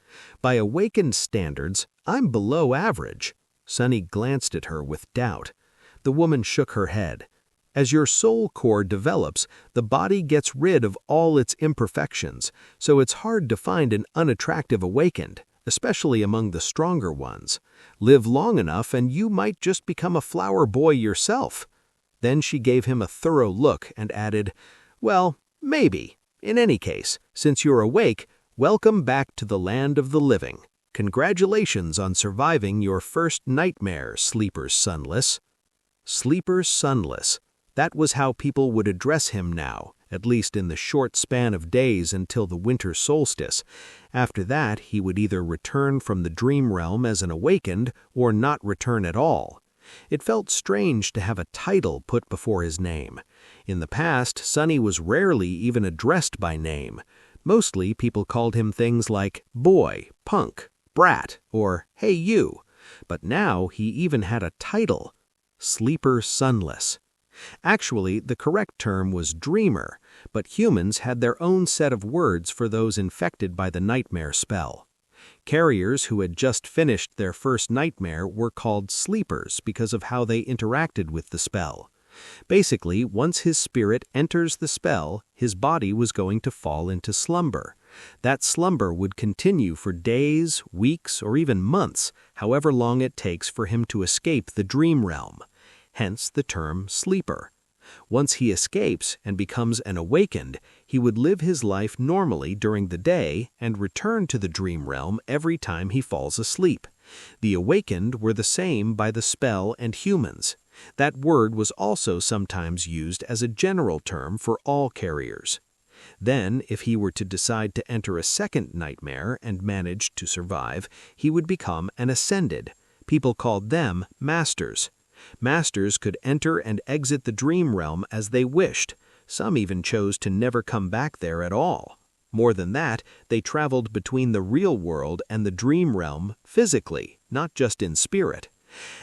By awakened standards, I'm below average." Sunny glanced at her with doubt. The woman shook her head. As your soul core develops, the body gets rid of all its imperfections, so it's hard to find an unattractive awakened, especially among the stronger ones. Live long enough and you might just become a flower boy yourself. Then she gave him a thorough look and added, "Well, maybe. In any case, since you're awake, welcome back to the land of the living. Congratulations on surviving your first nightmare, Sleeper Sunless." Sleeper Sunless. That was how people would address him now, at least in the short span of days until the winter solstice. After that, he would either return from the dream realm as an awakened or not return at all. It felt strange to have a title put before his name. In the past, Sonny was rarely even addressed by name. Mostly, people called him things like boy, punk, brat, or hey you. But now he even had a title, Sleeper Sunless. Actually, the correct term was dreamer, but humans had their own set of words for those infected by the nightmare spell. Carriers who had just finished their first nightmare were called sleepers because of how they interacted with the spell. Basically, once his spirit enters the spell, his body was going to fall into slumber. That slumber would continue for days, weeks, or even months, however long it takes for him to escape the dream realm. Hence the term sleeper. Once he escapes and becomes an awakened, he would live his life normally during the day and return to the dream realm every time he falls asleep. The awakened were the same by the spell and humans. That word was also sometimes used as a general term for all carriers. Then, if he were to decide to enter a second nightmare and managed to survive, he would become an ascended. People called them masters. Masters could enter and exit the dream realm as they wished. Some even chose to never come back there at all. More than that, they traveled between the real world and the dream realm physically, not just in spirit.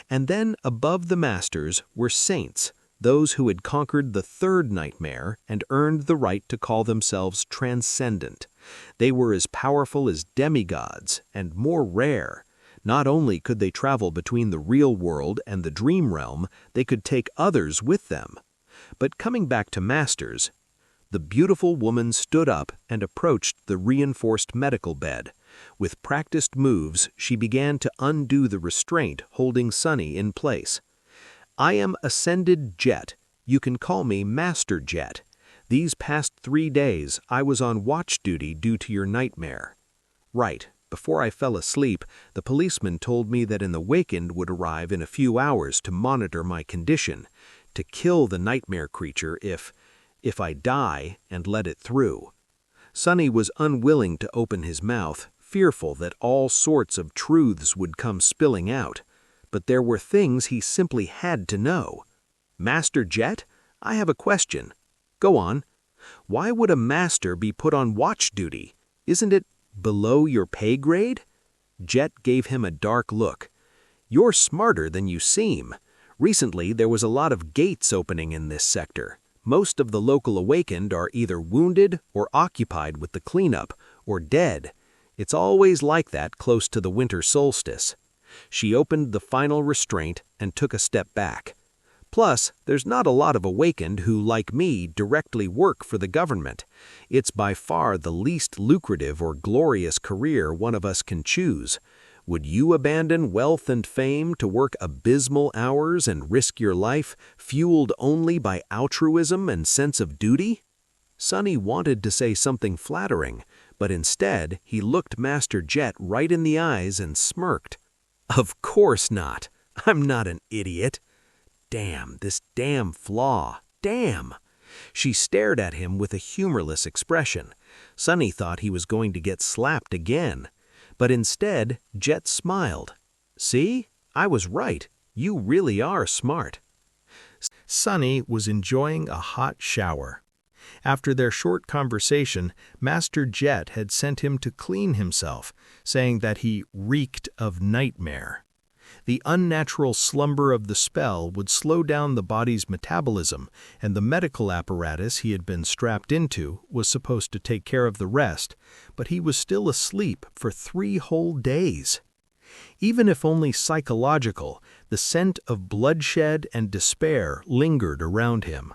And then above the masters were saints, those who had conquered the third nightmare and earned the right to call themselves transcendent. They were as powerful as demigods and more rare. Not only could they travel between the real world and the dream realm, they could take others with them. But coming back to masters, the beautiful woman stood up and approached the reinforced medical bed. With practiced moves, she began to undo the restraint holding Sonny in place. "I am Ascended Jet. You can call me Master Jet. These past 3 days, I was on watch duty due to your nightmare." "Right. Before I fell asleep, the policeman told me that an awakened would arrive in a few hours to monitor my condition, to kill the nightmare creature if I die and let it through." Sonny was unwilling to open his mouth, fearful that all sorts of truths would come spilling out. But there were things he simply had to know. "Master Jet, I have a question." "Go on." "Why would a master be put on watch duty? Isn't it below your pay grade?" Jet gave him a dark look. "You're smarter than you seem. Recently, there was a lot of gates opening in this sector. Most of the local awakened are either wounded or occupied with the cleanup, or dead. It's always like that close to the winter solstice." She opened the final restraint and took a step back. "Plus, there's not a lot of awakened who, like me, directly work for the government. It's by far the least lucrative or glorious career one of us can choose. Would you abandon wealth and fame to work abysmal hours and risk your life, fueled only by altruism and sense of duty?" Sonny wanted to say something flattering, but instead he looked Master Jet right in the eyes and smirked. "Of course not. I'm not an idiot." Damn, this damn flaw. Damn. She stared at him with a humorless expression. Sonny thought he was going to get slapped again. But instead, Jet smiled. "See? I was right. You really are smart." Sonny was enjoying a hot shower. After their short conversation, Master Jet had sent him to clean himself, saying that he reeked of nightmare. The unnatural slumber of the spell would slow down the body's metabolism, and the medical apparatus he had been strapped into was supposed to take care of the rest, but he was still asleep for 3 whole days. Even if only psychological, the scent of bloodshed and despair lingered around him.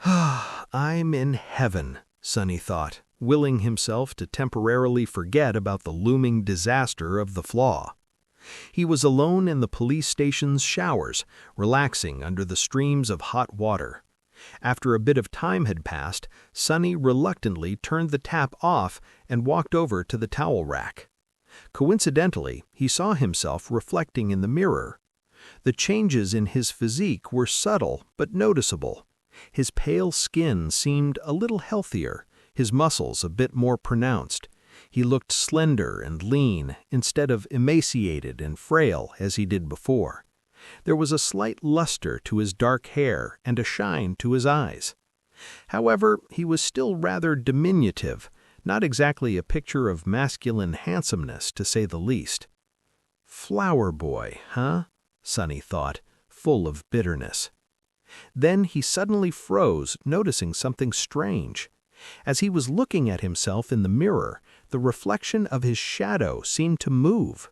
"I'm in heaven," Sonny thought, willing himself to temporarily forget about the looming disaster of the flaw. He was alone in the police station's showers, relaxing under the streams of hot water. After a bit of time had passed, Sonny reluctantly turned the tap off and walked over to the towel rack. Coincidentally, he saw himself reflecting in the mirror. The changes in his physique were subtle but noticeable. His pale skin seemed a little healthier, his muscles a bit more pronounced. He looked slender and lean instead of emaciated and frail as he did before. There was a slight luster to his dark hair and a shine to his eyes. However, he was still rather diminutive, not exactly a picture of masculine handsomeness, to say the least. "Flower boy, huh?" Sonny thought, full of bitterness. Then he suddenly froze, noticing something strange. As he was looking at himself in the mirror, the reflection of his shadow seemed to move.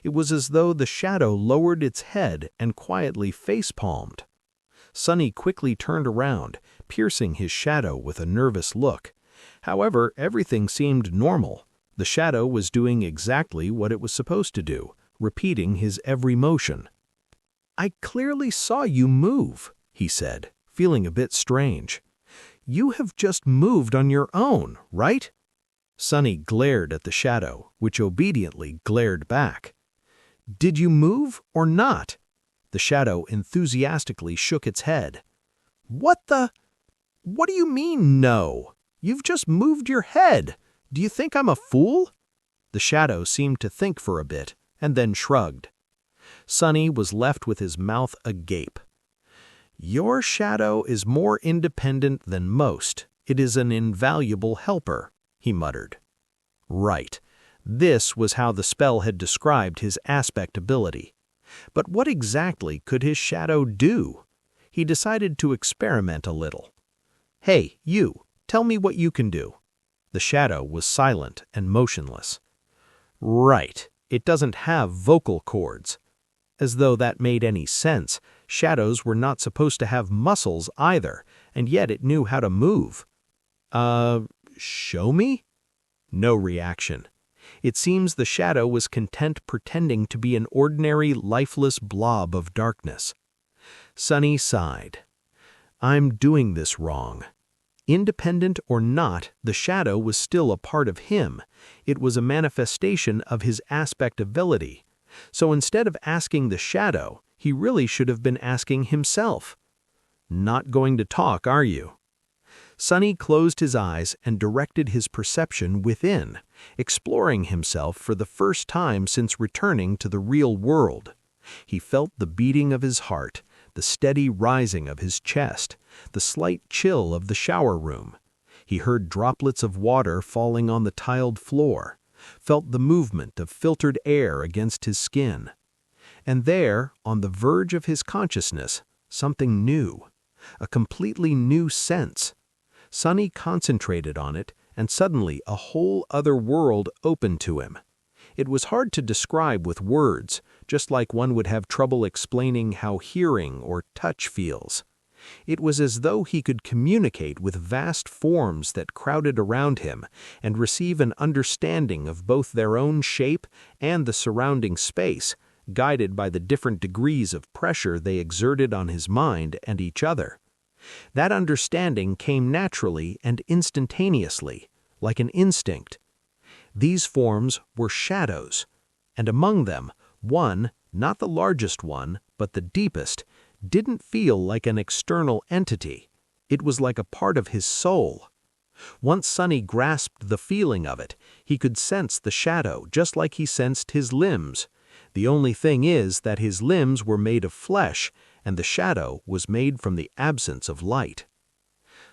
It was as though the shadow lowered its head and quietly face-palmed. Sonny quickly turned around, piercing his shadow with a nervous look. However, everything seemed normal. The shadow was doing exactly what it was supposed to do, repeating his every motion. "I clearly saw you move," he said, feeling a bit strange. "You have just moved on your own, right?" Sonny glared at the shadow, which obediently glared back. "Did you move or not?" The shadow enthusiastically shook its head. What do you mean, no? You've just moved your head. Do you think I'm a fool?" The shadow seemed to think for a bit, and then shrugged. Sonny was left with his mouth agape. "Your shadow is more independent than most. It is an invaluable helper," he muttered. Right. This was how the spell had described his aspect ability. But what exactly could his shadow do? He decided to experiment a little. "Hey, you, tell me what you can do." The shadow was silent and motionless. "Right. It doesn't have vocal cords." As though that made any sense, shadows were not supposed to have muscles either, and yet it knew how to move. Show me?" No reaction. It seems the shadow was content pretending to be an ordinary, lifeless blob of darkness. Sonny sighed. "I'm doing this wrong." Independent or not, the shadow was still a part of him. It was a manifestation of his aspect ability. So instead of asking the shadow, he really should have been asking himself. "Not going to talk, are you?" Sonny closed his eyes and directed his perception within, exploring himself for the first time since returning to the real world. He felt the beating of his heart, the steady rising of his chest, the slight chill of the shower room. He heard droplets of water falling on the tiled floor, felt the movement of filtered air against his skin. And there, on the verge of his consciousness, something new, a completely new sense. Sonny concentrated on it, and suddenly a whole other world opened to him. It was hard to describe with words, just like one would have trouble explaining how hearing or touch feels. It was as though he could communicate with vast forms that crowded around him and receive an understanding of both their own shape and the surrounding space, guided by the different degrees of pressure they exerted on his mind and each other. That understanding came naturally and instantaneously, like an instinct. These forms were shadows, and among them, one, not the largest one, but the deepest, didn't feel like an external entity. It was like a part of his soul. Once Sonny grasped the feeling of it, he could sense the shadow just like he sensed his limbs. The only thing is that his limbs were made of flesh, and the shadow was made from the absence of light.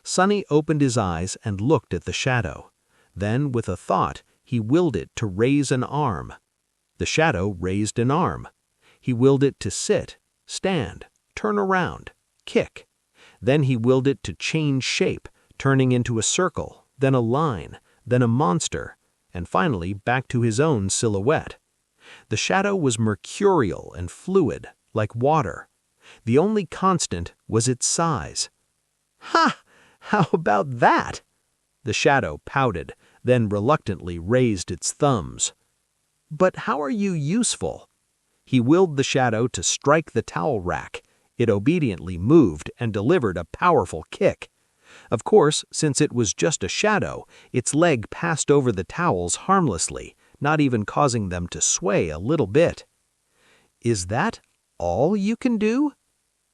Sonny opened his eyes and looked at the shadow. Then, with a thought, he willed it to raise an arm. The shadow raised an arm. He willed it to sit, stand, turn around, kick. Then he willed it to change shape, turning into a circle, then a line, then a monster, and finally back to his own silhouette. The shadow was mercurial and fluid, like water. The only constant was its size. "Ha! How about that?" The shadow pouted, then reluctantly raised its thumbs. "But how are you useful?" He willed the shadow to strike the towel rack. It obediently moved and delivered a powerful kick. Of course, since it was just a shadow, its leg passed over the towels harmlessly, not even causing them to sway a little bit. "Is that all you can do?"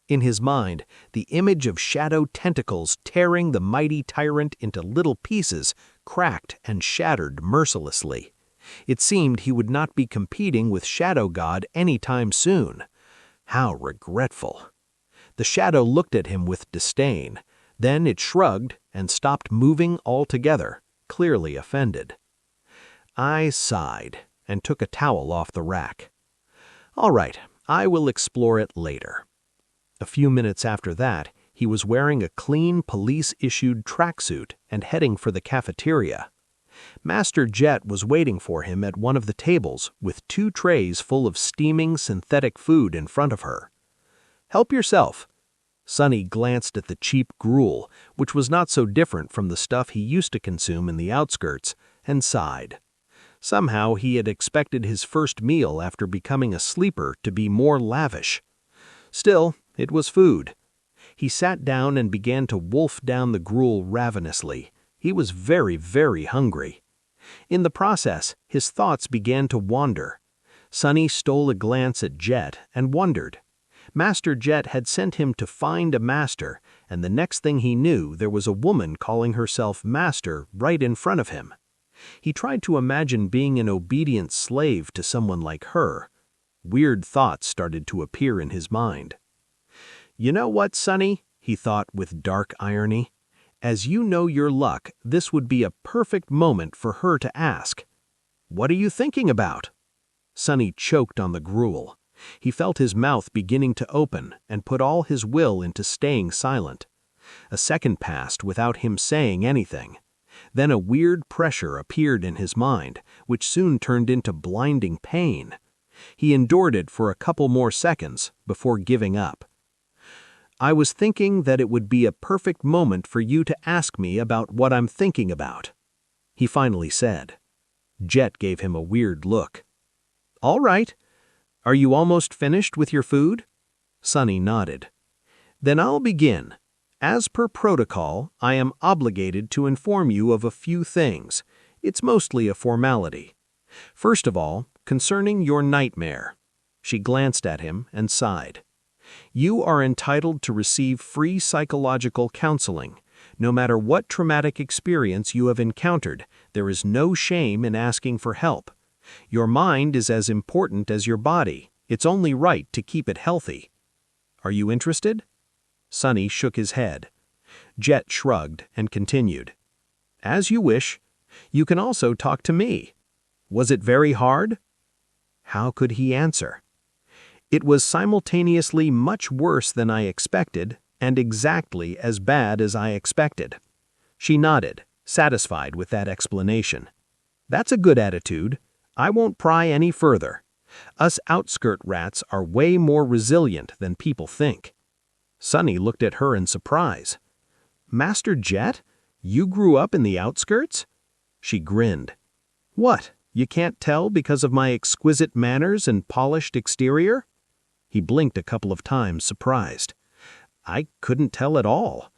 In his mind, the image of shadow tentacles tearing the mighty tyrant into little pieces cracked and shattered mercilessly. It seemed he would not be competing with Shadow God any time soon. How regretful. The shadow looked at him with disdain. Then it shrugged and stopped moving altogether, clearly offended. I sighed and took a towel off the rack. "All right, I will explore it later." A few minutes after that, he was wearing a clean police-issued tracksuit and heading for the cafeteria. Master Jet was waiting for him at one of the tables with 2 trays full of steaming synthetic food in front of her. "Help yourself." Sonny glanced at the cheap gruel, which was not so different from the stuff he used to consume in the outskirts, and sighed. Somehow he had expected his first meal after becoming a sleeper to be more lavish. Still, it was food. He sat down and began to wolf down the gruel ravenously. He was very, very hungry. In the process, his thoughts began to wander. Sonny stole a glance at Jet and wondered. Master Jet had sent him to find a master, and the next thing he knew, there was a woman calling herself master right in front of him. He tried to imagine being an obedient slave to someone like her. Weird thoughts started to appear in his mind. "You know what, Sonny?" he thought with dark irony. "As you know your luck, this would be a perfect moment for her to ask, 'What are you thinking about?'" Sonny choked on the gruel. He felt his mouth beginning to open and put all his will into staying silent. A second passed without him saying anything. Then a weird pressure appeared in his mind, which soon turned into blinding pain. He endured it for a couple more seconds before giving up. "I was thinking that it would be a perfect moment for you to ask me about what I'm thinking about," he finally said. Jet gave him a weird look. "All right. Are you almost finished with your food?" Sonny nodded. "Then I'll begin. As per protocol, I am obligated to inform you of a few things. It's mostly a formality. First of all, concerning your nightmare." She glanced at him and sighed. "You are entitled to receive free psychological counseling. No matter what traumatic experience you have encountered, there is no shame in asking for help. Your mind is as important as your body. It's only right to keep it healthy. Are you interested?" Sonny shook his head. Jet shrugged and continued. "As you wish. You can also talk to me. Was it very hard?" How could he answer? "It was simultaneously much worse than I expected and exactly as bad as I expected." She nodded, satisfied with that explanation. "That's a good attitude. I won't pry any further. Us outskirt rats are way more resilient than people think." Sonny looked at her in surprise. "Master Jet, you grew up in the outskirts?" She grinned. "What, you can't tell because of my exquisite manners and polished exterior?" He blinked a couple of times, surprised. "I couldn't tell at all."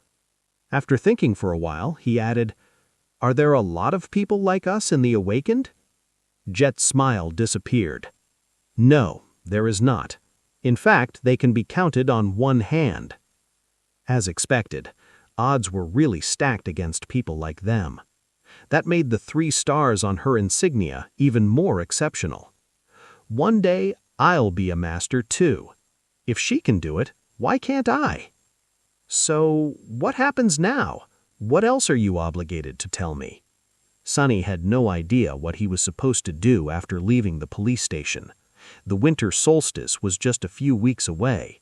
After thinking for a while, he added, "Are there a lot of people like us in the Awakened?" Jet's smile disappeared. "No, there is not. In fact, they can be counted on one hand." As expected, odds were really stacked against people like them. That made the 3 stars on her insignia even more exceptional. "One day, I'll be a master too. If she can do it, why can't I?" "So, what happens now? What else are you obligated to tell me?" Sonny had no idea what he was supposed to do after leaving the police station. The winter solstice was just a few weeks away.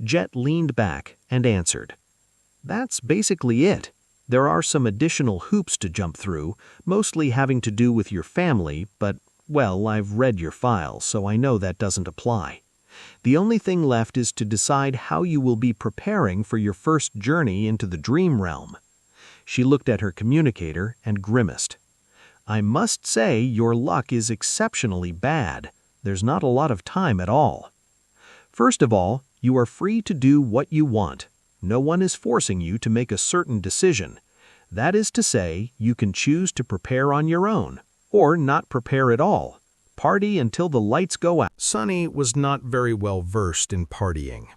Jet leaned back and answered. "That's basically it. There are some additional hoops to jump through, mostly having to do with your family, but Well, I've read your file, so I know that doesn't apply. The only thing left is to decide how you will be preparing for your first journey into the dream realm." She looked at her communicator and grimaced. "I must say your luck is exceptionally bad. There's not a lot of time at all. First of all, you are free to do what you want. No one is forcing you to make a certain decision. That is to say, you can choose to prepare on your own, or not prepare at all. Party until the lights go out." Sunny was not very well versed in partying.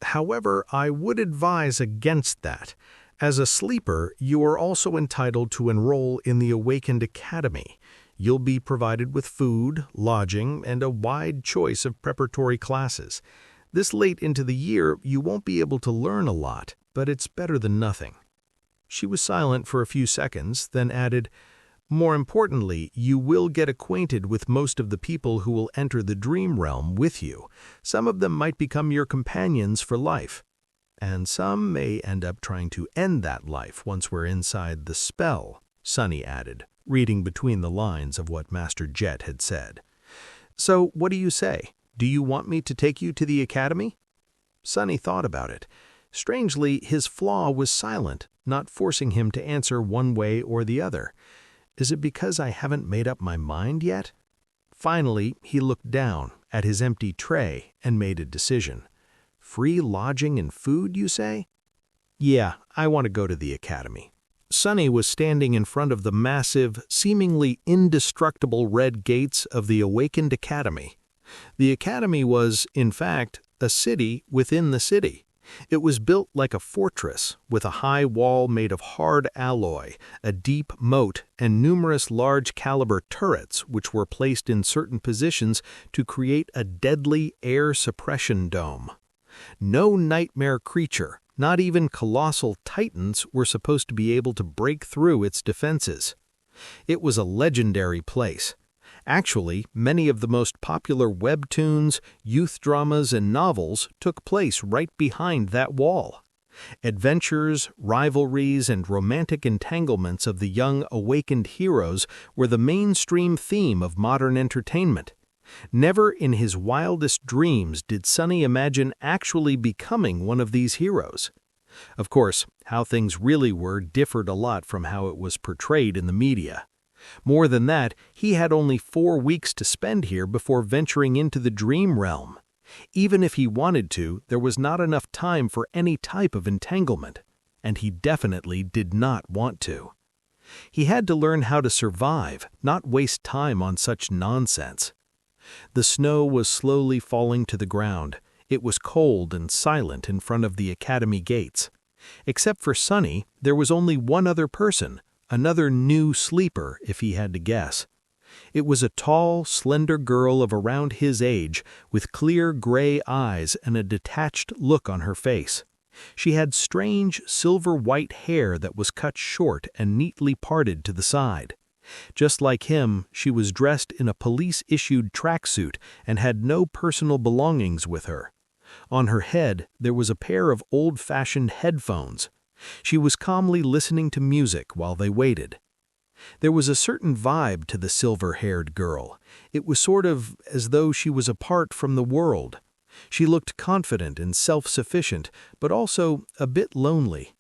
However, I would advise against that. As a sleeper, you are also entitled to enroll in the Awakened Academy. You'll be provided with food, lodging, and a wide choice of preparatory classes. This late into the year, you won't be able to learn a lot, but it's better than nothing. She was silent for a few seconds, then added, "More importantly, you will get acquainted with most of the people who will enter the dream realm with you. Some of them might become your companions for life. And some may end up trying to end that life once we're inside the spell," Sunny added, reading between the lines of what Master Jet had said. "So, what do you say? Do you want me to take you to the academy?" Sunny thought about it. Strangely, his flaw was silent, not forcing him to answer one way or the other. Is it because I haven't made up my mind yet? Finally, he looked down at his empty tray and made a decision. "Free lodging and food, you say?" "Yeah, I want to go to the academy." Sunny was standing in front of the massive, seemingly indestructible red gates of the Awakened Academy. The academy was, in fact, a city within the city. It was built like a fortress, with a high wall made of hard alloy, a deep moat, and numerous large-caliber turrets which were placed in certain positions to create a deadly air suppression dome. No nightmare creature, not even colossal titans, were supposed to be able to break through its defenses. It was a legendary place. Actually, many of the most popular webtoons, youth dramas, and novels took place right behind that wall. Adventures, rivalries, and romantic entanglements of the young awakened heroes were the mainstream theme of modern entertainment. Never in his wildest dreams did Sunny imagine actually becoming one of these heroes. Of course, how things really were differed a lot from how it was portrayed in the media. More than that, he had only 4 weeks to spend here before venturing into the dream realm. Even if he wanted to, there was not enough time for any type of entanglement, and he definitely did not want to. He had to learn how to survive, not waste time on such nonsense. The snow was slowly falling to the ground. It was cold and silent in front of the academy gates. Except for Sunny, there was only one other person, another new sleeper, if he had to guess. It was a tall, slender girl of around his age, with clear gray eyes and a detached look on her face. She had strange, silver-white hair that was cut short and neatly parted to the side. Just like him, she was dressed in a police-issued tracksuit and had no personal belongings with her. On her head, there was a pair of old-fashioned headphones. She was calmly listening to music while they waited. There was a certain vibe to the silver-haired girl. It was sort of as though she was apart from the world. She looked confident and self-sufficient, but also a bit lonely.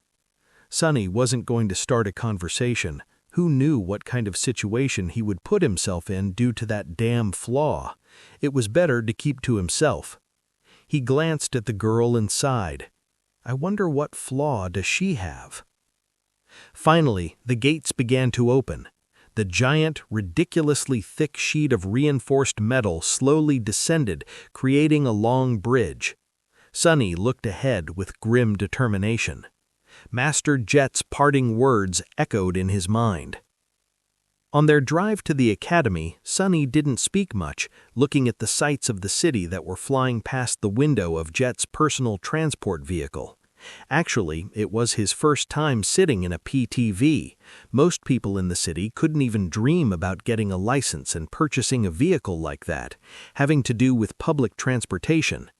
Sunny wasn't going to start a conversation. Who knew what kind of situation he would put himself in due to that damn flaw? It was better to keep to himself. He glanced at the girl and sighed. I wonder what flaw does she have? Finally, the gates began to open. The giant, ridiculously thick sheet of reinforced metal slowly descended, creating a long bridge. Sunny looked ahead with grim determination. Master Jet's parting words echoed in his mind. On their drive to the academy, Sunny didn't speak much, looking at the sights of the city that were flying past the window of Jet's personal transport vehicle. Actually, it was his first time sitting in a PTV. Most people in the city couldn't even dream about getting a license and purchasing a vehicle like that, having to do with public transportation.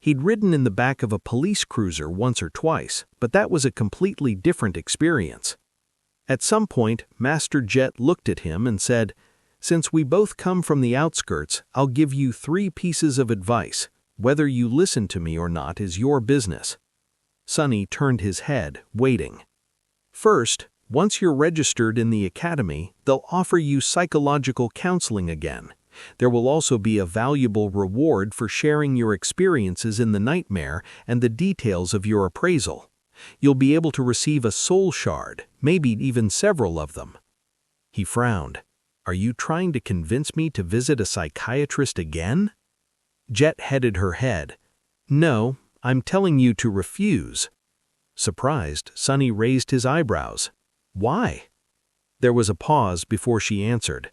He'd ridden in the back of a police cruiser once or twice, but that was a completely different experience. At some point, Master Jet looked at him and said, Since we both come from the outskirts, I'll give you 3 pieces of advice. Whether you listen to me or not is your business." Sonny turned his head, waiting. "First, once you're registered in the academy, they'll offer you psychological counseling again. There will also be a valuable reward for sharing your experiences in the nightmare and the details of your appraisal. You'll be able to receive a soul shard, maybe even several of them." He frowned. "Are you trying to convince me to visit a psychiatrist again?" Jet headed her head. "No, I'm telling you to refuse." Surprised, Sonny raised his eyebrows. "Why?" There was a pause before she answered.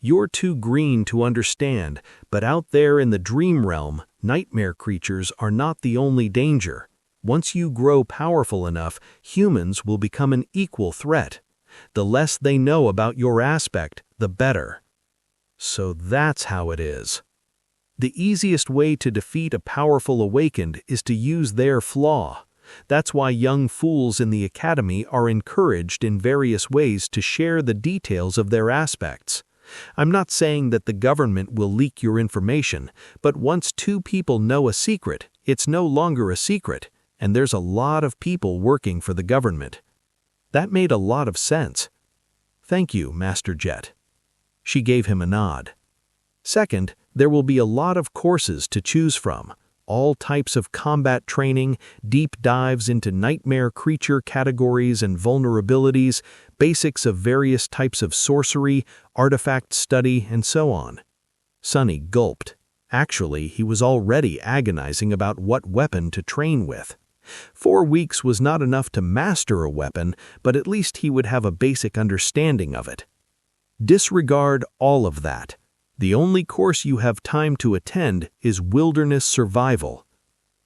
"You're too green to understand, but out there in the dream realm, nightmare creatures are not the only danger. Once you grow powerful enough, humans will become an equal threat. The less they know about your aspect, the better." So that's how it is. The easiest way to defeat a powerful awakened is to use their flaw. That's why young fools in the academy are encouraged in various ways to share the details of their aspects. I'm not saying that the government will leak your information, but once 2 people know a secret, it's no longer a secret, and there's a lot of people working for the government. That made a lot of sense. "Thank you, Master Jet." She gave him a nod. "Second, there will be a lot of courses to choose from. All types of combat training, deep dives into nightmare creature categories and vulnerabilities, basics of various types of sorcery, artifact study, and so on." Sonny gulped. Actually, he was already agonizing about what weapon to train with. 4 weeks was not enough to master a weapon, but at least he would have a basic understanding of it. "Disregard all of that. The only course you have time to attend is wilderness survival."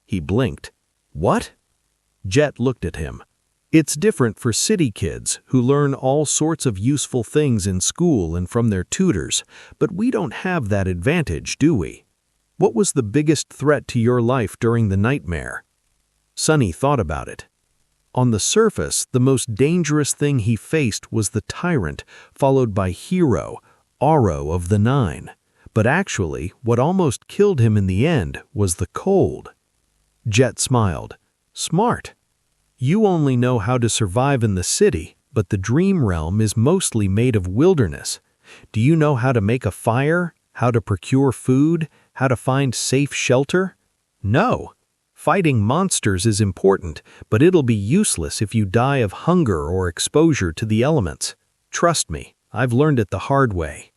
He blinked. "What?" Jet looked at him. "It's different for city kids who learn all sorts of useful things in school and from their tutors, but we don't have that advantage, do we? What was the biggest threat to your life during the nightmare?" Sonny thought about it. On the surface, the most dangerous thing he faced was the tyrant, followed by Hero, Aro of the 9. But actually, what almost killed him in the end was the cold. Jet smiled. "Smart. You only know how to survive in the city, but the dream realm is mostly made of wilderness. Do you know how to make a fire, how to procure food, how to find safe shelter? No. Fighting monsters is important, but it'll be useless if you die of hunger or exposure to the elements. Trust me, I've learned it the hard way."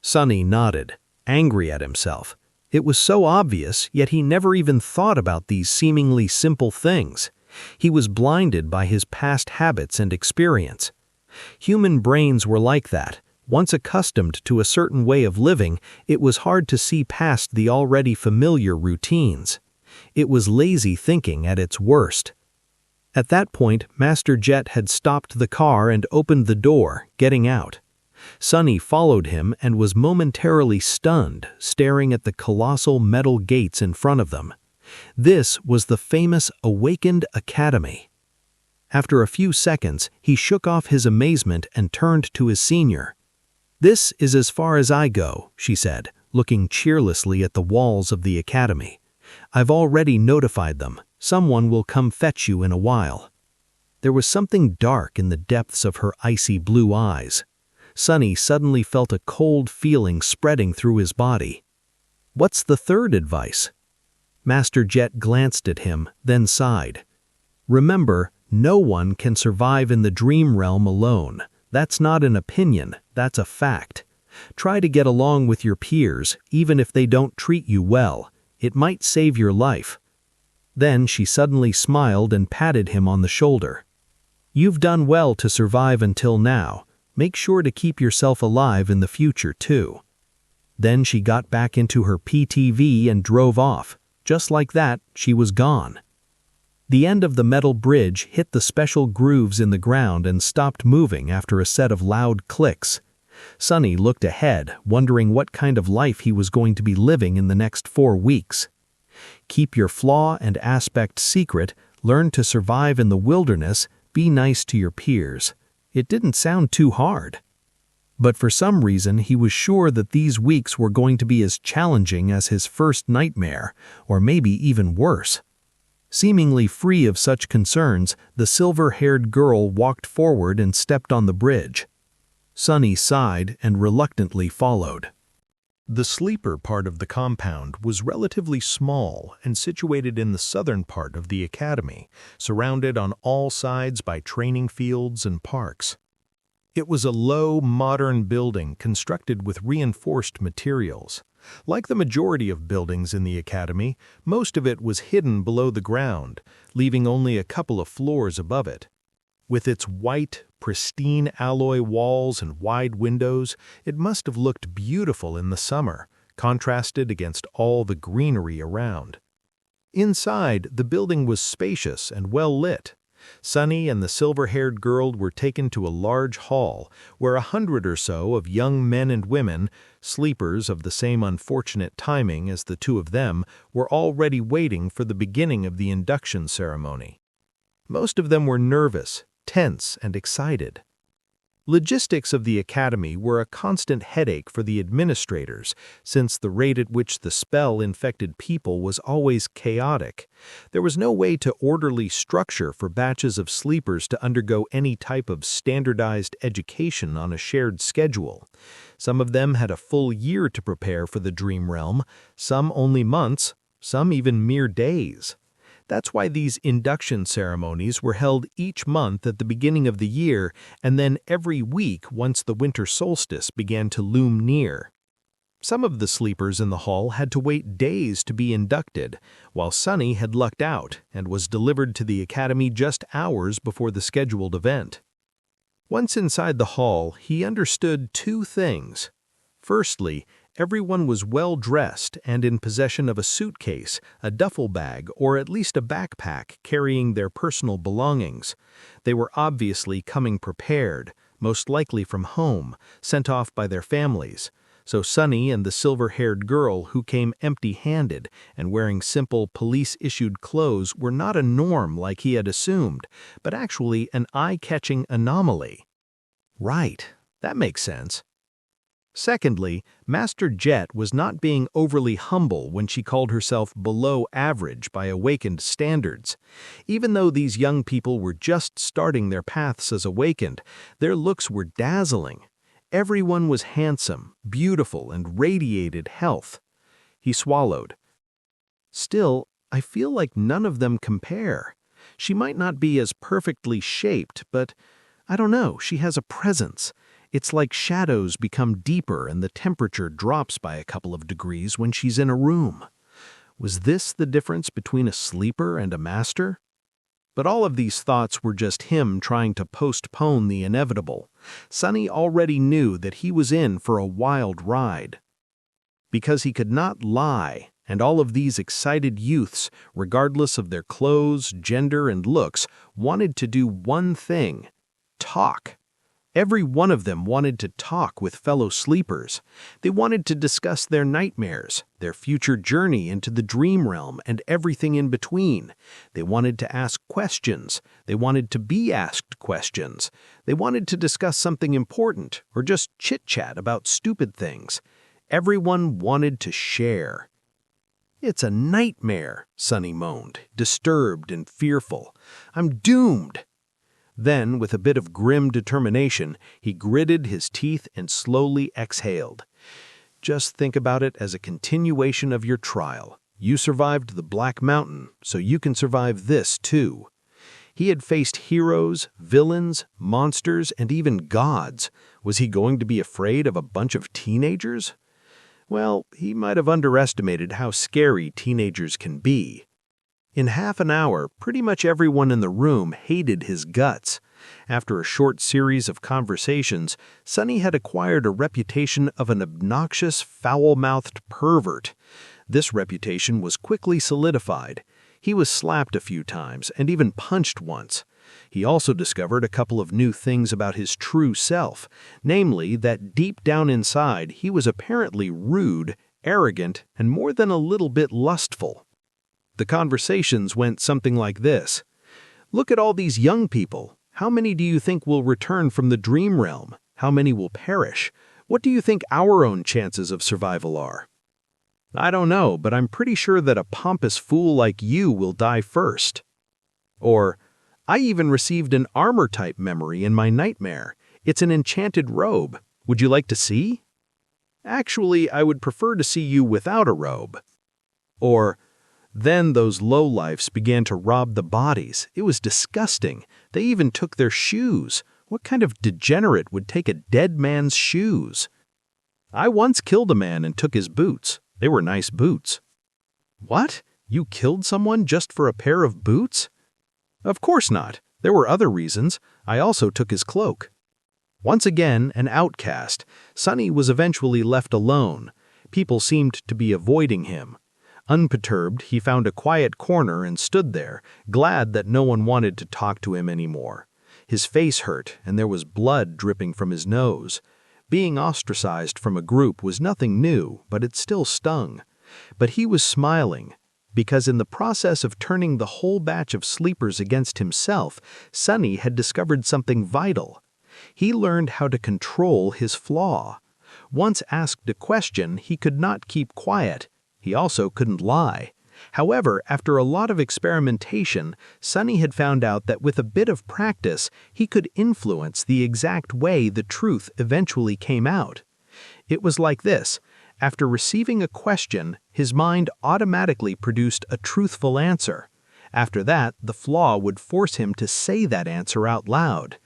Sonny nodded, angry at himself. It was so obvious, yet he never even thought about these seemingly simple things. He was blinded by his past habits and experience. Human brains were like that. Once accustomed to a certain way of living, it was hard to see past the already familiar routines. It was lazy thinking at its worst. At that point, Master Jet had stopped the car and opened the door, getting out. Sonny followed him and was momentarily stunned, staring at the colossal metal gates in front of them. This was the famous Awakened Academy. After a few seconds, he shook off his amazement and turned to his senior. "This is as far as I go," she said, looking cheerlessly at the walls of the academy. "I've already notified them. Someone will come fetch you in a while." There was something dark in the depths of her icy blue eyes. Sonny suddenly felt a cold feeling spreading through his body. "What's the third advice?" Master Jet glanced at him, then sighed. "Remember, no one can survive in the dream realm alone. That's not an opinion, that's a fact. Try to get along with your peers, even if they don't treat you well. It might save your life." Then she suddenly smiled and patted him on the shoulder. "You've done well to survive until now. Make sure to keep yourself alive in the future, too." Then she got back into her PTV and drove off. Just like that, she was gone. The end of the metal bridge hit the special grooves in the ground and stopped moving after a set of loud clicks. Sonny looked ahead, wondering what kind of life he was going to be living in the next 4 weeks. Keep your flaw and aspect secret, learn to survive in the wilderness, be nice to your peers. It didn't sound too hard. But for some reason, he was sure that these weeks were going to be as challenging as his first nightmare, or maybe even worse. Seemingly free of such concerns, the silver-haired girl walked forward and stepped on the bridge. Sunny sighed and reluctantly followed. The sleeper part of the compound was relatively small and situated in the southern part of the academy, surrounded on all sides by training fields and parks. It was a low, modern building constructed with reinforced materials. Like the majority of buildings in the academy, most of it was hidden below the ground, leaving only a couple of floors above it. With its white, pristine alloy walls and wide windows, it must have looked beautiful in the summer, contrasted against all the greenery around. Inside, the building was spacious and well lit. Sunny and the silver-haired girl were taken to a large hall where 100 or so of young men and women, sleepers of the same unfortunate timing as the two of them, were already waiting for the beginning of the induction ceremony. Most of them were nervous, tense, and excited. Logistics of the academy were a constant headache for the administrators, since the rate at which the spell infected people was always chaotic. There was no way to orderly structure for batches of sleepers to undergo any type of standardized education on a shared schedule. Some of them had a full year to prepare for the dream realm, some only months, some even mere days. That's why these induction ceremonies were held each month at the beginning of the year and then every week once the winter solstice began to loom near. Some of the sleepers in the hall had to wait days to be inducted, while Sunny had lucked out and was delivered to the academy just hours before the scheduled event. Once inside the hall, he understood two things. Firstly, everyone was well-dressed and in possession of a suitcase, a duffel bag, or at least a backpack carrying their personal belongings. They were obviously coming prepared, most likely from home, sent off by their families. So Sunny and the silver-haired girl who came empty-handed and wearing simple police-issued clothes were not a norm like he had assumed, but actually an eye-catching anomaly. Right, that makes sense. Secondly, Master Jet was not being overly humble when she called herself below average by awakened standards. Even though these young people were just starting their paths as awakened, their looks were dazzling. Everyone was handsome, beautiful, and radiated health. He swallowed. Still, I feel like none of them compare. She might not be as perfectly shaped, but I don't know, she has a presence. It's like shadows become deeper and the temperature drops by a couple of degrees when she's in a room. Was this the difference between a sleeper and a master? But all of these thoughts were just him trying to postpone the inevitable. Sunny already knew that he was in for a wild ride. Because he could not lie, and all of these excited youths, regardless of their clothes, gender, and looks, wanted to do one thing: talk. Every one of them wanted to talk with fellow sleepers. They wanted to discuss their nightmares, their future journey into the dream realm, and everything in between. They wanted to ask questions. They wanted to be asked questions. They wanted to discuss something important, or just chit-chat about stupid things. Everyone wanted to share. "It's a nightmare," Sunny moaned, disturbed and fearful. "I'm doomed." Then, with a bit of grim determination, he gritted his teeth and slowly exhaled. "Just think about it as a continuation of your trial. You survived the Black Mountain, so you can survive this too." He had faced heroes, villains, monsters, and even gods. Was he going to be afraid of a bunch of teenagers? Well, he might have underestimated how scary teenagers can be. In half an hour, pretty much everyone in the room hated his guts. After a short series of conversations, Sunny had acquired a reputation of an obnoxious, foul-mouthed pervert. This reputation was quickly solidified. He was slapped a few times and even punched once. He also discovered a couple of new things about his true self, namely that deep down inside he was apparently rude, arrogant, and more than a little bit lustful. The conversations went something like this: "Look at all these young people. How many do you think will return from the dream realm? How many will perish? What do you think our own chances of survival are? I don't know, but I'm pretty sure that a pompous fool like you will die first. Or, I even received an armor-type memory in my nightmare. It's an enchanted robe. Would you like to see? Actually, I would prefer to see you without a robe. Or, then those lowlifes began to rob the bodies. It was disgusting. They even took their shoes. What kind of degenerate would take a dead man's shoes? I once killed a man and took his boots. They were nice boots. What? You killed someone just for a pair of boots? Of course not. There were other reasons. I also took his cloak. Once again, an outcast, Sonny was eventually left alone. People seemed to be avoiding him. Unperturbed, he found a quiet corner and stood there, glad that no one wanted to talk to him anymore. His face hurt, and there was blood dripping from his nose. Being ostracized from a group was nothing new, but it still stung. But he was smiling, because in the process of turning the whole batch of sleepers against himself, Sonny had discovered something vital. He learned how to control his flaw. Once asked a question, he could not keep quiet. He also couldn't lie. However, after a lot of experimentation, Sonny had found out that with a bit of practice, he could influence the exact way the truth eventually came out. It was like this. After receiving a question, his mind automatically produced a truthful answer. After that, the flaw would force him to say that answer out loud.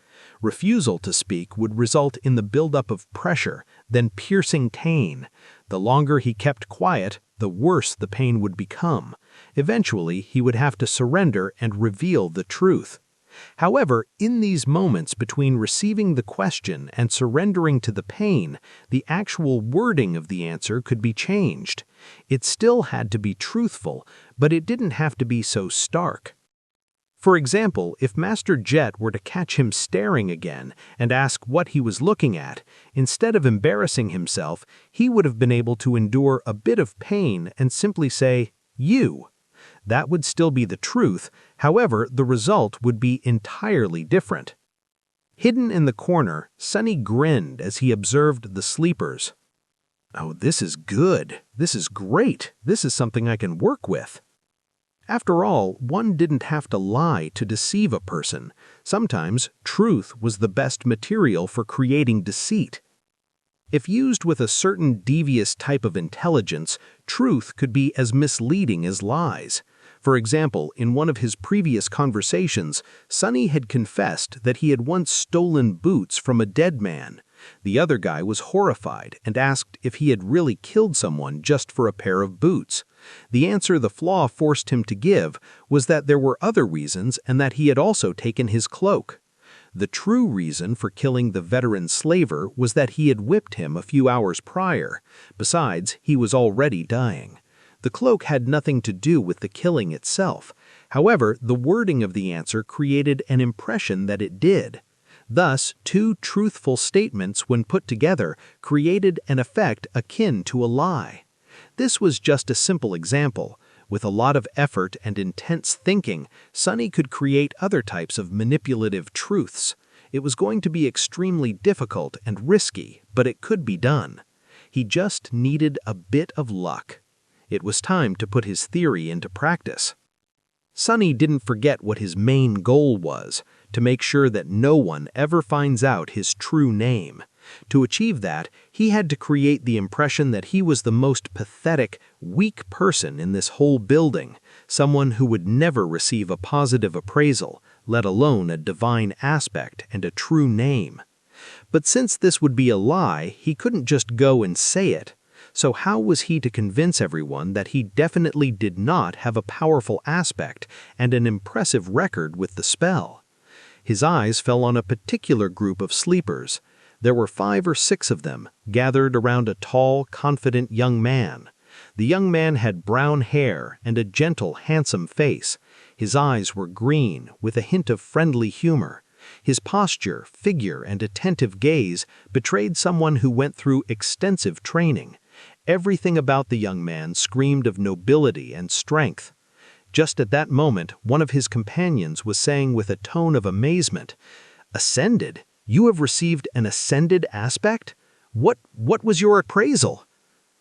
Refusal to speak would result in the buildup of pressure, then piercing pain. The longer he kept quiet, the worse the pain would become. Eventually, he would have to surrender and reveal the truth. However, in these moments between receiving the question and surrendering to the pain, the actual wording of the answer could be changed. It still had to be truthful, but it didn't have to be so stark. For example, if Master Jet were to catch him staring again and ask what he was looking at, instead of embarrassing himself, he would have been able to endure a bit of pain and simply say, "You." That would still be the truth, however, the result would be entirely different. Hidden in the corner, Sonny grinned as he observed the sleepers. "Oh, this is good. This is great. This is something I can work with." After all, one didn't have to lie to deceive a person. Sometimes, truth was the best material for creating deceit. If used with a certain devious type of intelligence, truth could be as misleading as lies. For example, in one of his previous conversations, Sonny had confessed that he had once stolen boots from a dead man. The other guy was horrified and asked if he had really killed someone just for a pair of boots. The answer the flaw forced him to give was that there were other reasons and that he had also taken his cloak. The true reason for killing the veteran slaver was that he had whipped him a few hours prior. Besides, he was already dying. The cloak had nothing to do with the killing itself. However, the wording of the answer created an impression that it did. Thus, two truthful statements, when put together, created an effect akin to a lie. This was just a simple example. With a lot of effort and intense thinking, Sonny could create other types of manipulative truths. It was going to be extremely difficult and risky, but it could be done. He just needed a bit of luck. It was time to put his theory into practice. Sonny didn't forget what his main goal was, to make sure that no one ever finds out his true name. To achieve that, he had to create the impression that he was the most pathetic, weak person in this whole building, someone who would never receive a positive appraisal, let alone a divine aspect and a true name. But since this would be a lie, he couldn't just go and say it. So how was he to convince everyone that he definitely did not have a powerful aspect and an impressive record with the spell? His eyes fell on a particular group of sleepers. There were 5 or 6 of them, gathered around a tall, confident young man. The young man had brown hair and a gentle, handsome face. His eyes were green, with a hint of friendly humor. His posture, figure, and attentive gaze betrayed someone who went through extensive training. Everything about the young man screamed of nobility and strength. Just at that moment, one of his companions was saying with a tone of amazement, "Ascended? You have received an ascended aspect? What was your appraisal?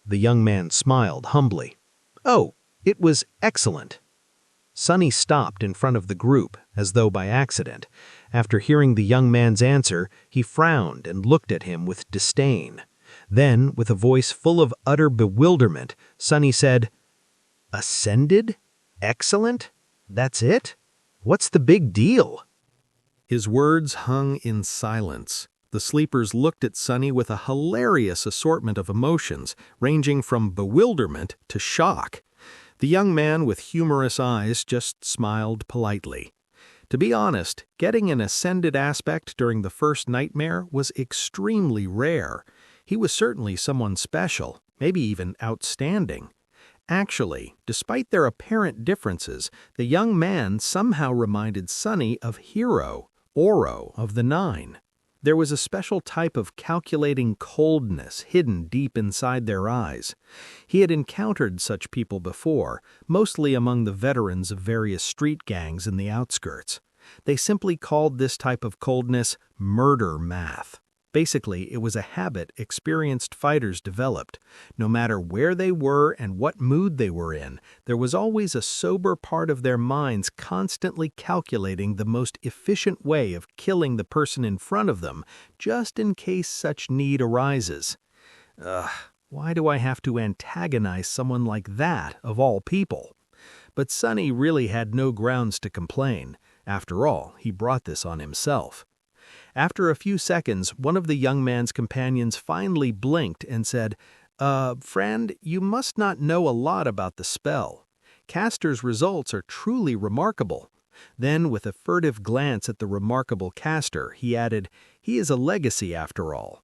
The young man smiled humbly. Oh, it was excellent. Sonny stopped in front of the group, as though by accident. After hearing the young man's answer, he frowned and looked at him with disdain. Then, with a voice full of utter bewilderment, Sonny said, "Ascended? Excellent? That's it? What's the big deal?" His words hung in silence. The sleepers looked at Sonny with a hilarious assortment of emotions, ranging from bewilderment to shock. The young man with humorous eyes just smiled politely. To be honest, getting an ascended aspect during the first nightmare was extremely rare. He was certainly someone special, maybe even outstanding. Actually, despite their apparent differences, the young man somehow reminded Sonny of Hero, Oro of the Nine. There was a special type of calculating coldness hidden deep inside their eyes. He had encountered such people before, mostly among the veterans of various street gangs in the outskirts. They simply called this type of coldness murder math. Basically, it was a habit experienced fighters developed. No matter where they were and what mood they were in, there was always a sober part of their minds constantly calculating the most efficient way of killing the person in front of them, just in case such need arises. Why do I have to antagonize someone like that, of all people? But Sonny really had no grounds to complain. After all, he brought this on himself. After a few seconds, one of the young man's companions finally blinked and said, "Friend, you must not know a lot about the spell. Castor's results are truly remarkable." Then, with a furtive glance at the remarkable Castor, he added, "He is a legacy after all.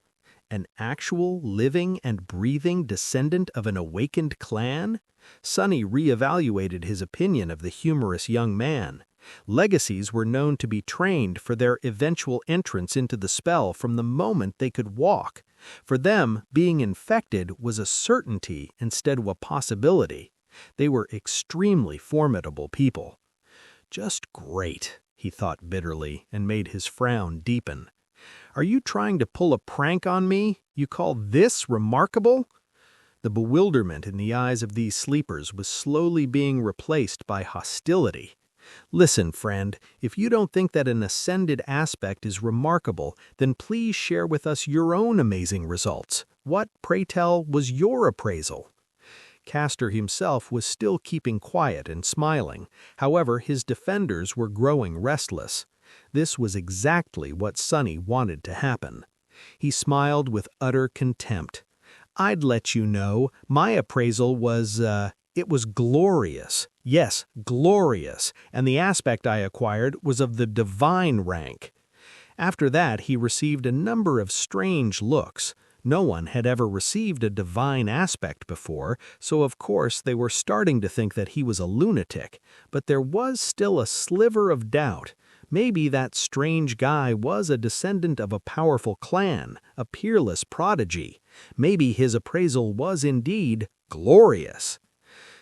An actual, living, and breathing descendant of an awakened clan?" Sonny reevaluated his opinion of the humorous young man. Legacies were known to be trained for their eventual entrance into the spell from the moment they could walk. For them, being infected was a certainty instead of a possibility. They were extremely formidable people. "Just great," he thought bitterly, and made his frown deepen. "Are you trying to pull a prank on me? You call this remarkable?" The bewilderment in the eyes of these sleepers was slowly being replaced by hostility. "Listen, friend, if you don't think that an ascended aspect is remarkable, then please share with us your own amazing results. What, pray tell, was your appraisal?" Castor himself was still keeping quiet and smiling. However, his defenders were growing restless. This was exactly what Sonny wanted to happen. He smiled with utter contempt. "I'd let you know, my appraisal was, it was glorious. Yes, glorious, and the aspect I acquired was of the divine rank." After that, he received a number of strange looks. No one had ever received a divine aspect before, so of course they were starting to think that he was a lunatic. But there was still a sliver of doubt. Maybe that strange guy was a descendant of a powerful clan, a peerless prodigy. Maybe his appraisal was indeed glorious.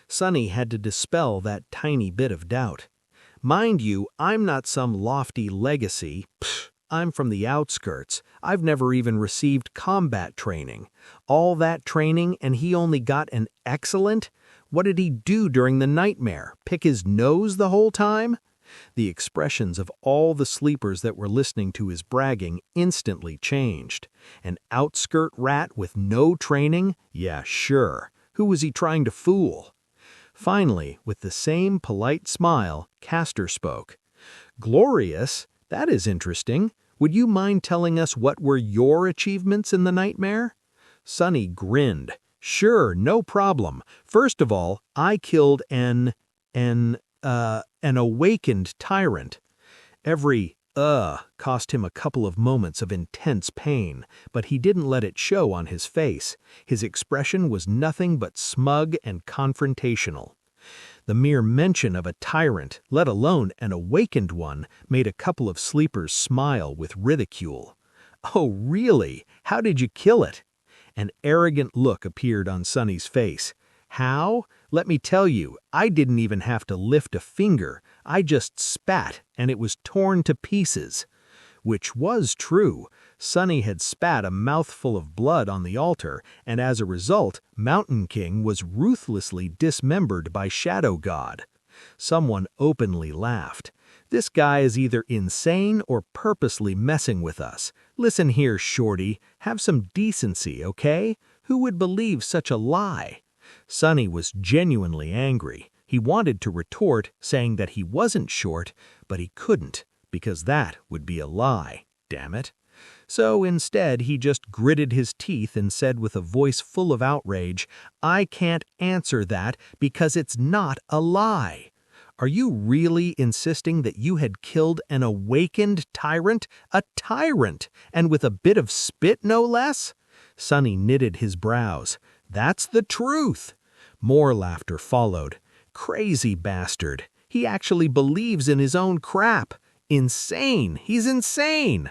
Sonny had to dispel that tiny bit of doubt. "Mind you, I'm not some lofty legacy. I'm from the outskirts. I've never even received combat training. All that training and he only got an excellent? What did he do during the nightmare? Pick his nose the whole time?" The expressions of all the sleepers that were listening to his bragging instantly changed. An outskirt rat with no training? Yeah, sure. Who was he trying to fool? Finally, with the same polite smile, Castor spoke. "Glorious? That is interesting. Would you mind telling us what were your achievements in the nightmare?" Sonny grinned. "Sure, no problem. First of all, I killed an awakened tyrant." Every cost him a couple of moments of intense pain, but he didn't let it show on his face. His expression was nothing but smug and confrontational. The mere mention of a tyrant, let alone an awakened one, made a couple of sleepers smile with ridicule. "Oh, really? How did you kill it?" An arrogant look appeared on Sonny's face. "How? Let me tell you, I didn't even have to lift a finger. I just spat, and it was torn to pieces." Which was true. Sonny had spat a mouthful of blood on the altar, and as a result, Mountain King was ruthlessly dismembered by Shadow God. Someone openly laughed. This guy is either insane or purposely messing with us. Listen here, Shorty, have some decency, okay? Who would believe such a lie? Sonny was genuinely angry. He wanted to retort, saying that he wasn't short, but he couldn't, because that would be a lie, damn it. So instead, he just gritted his teeth and said with a voice full of outrage, "I can't answer that because it's not a lie." Are you really insisting that you had killed an awakened tyrant? A tyrant! And with a bit of spit, no less? Sonny knitted his brows. That's the truth. More laughter followed. Crazy bastard. He actually believes in his own crap. Insane. He's insane.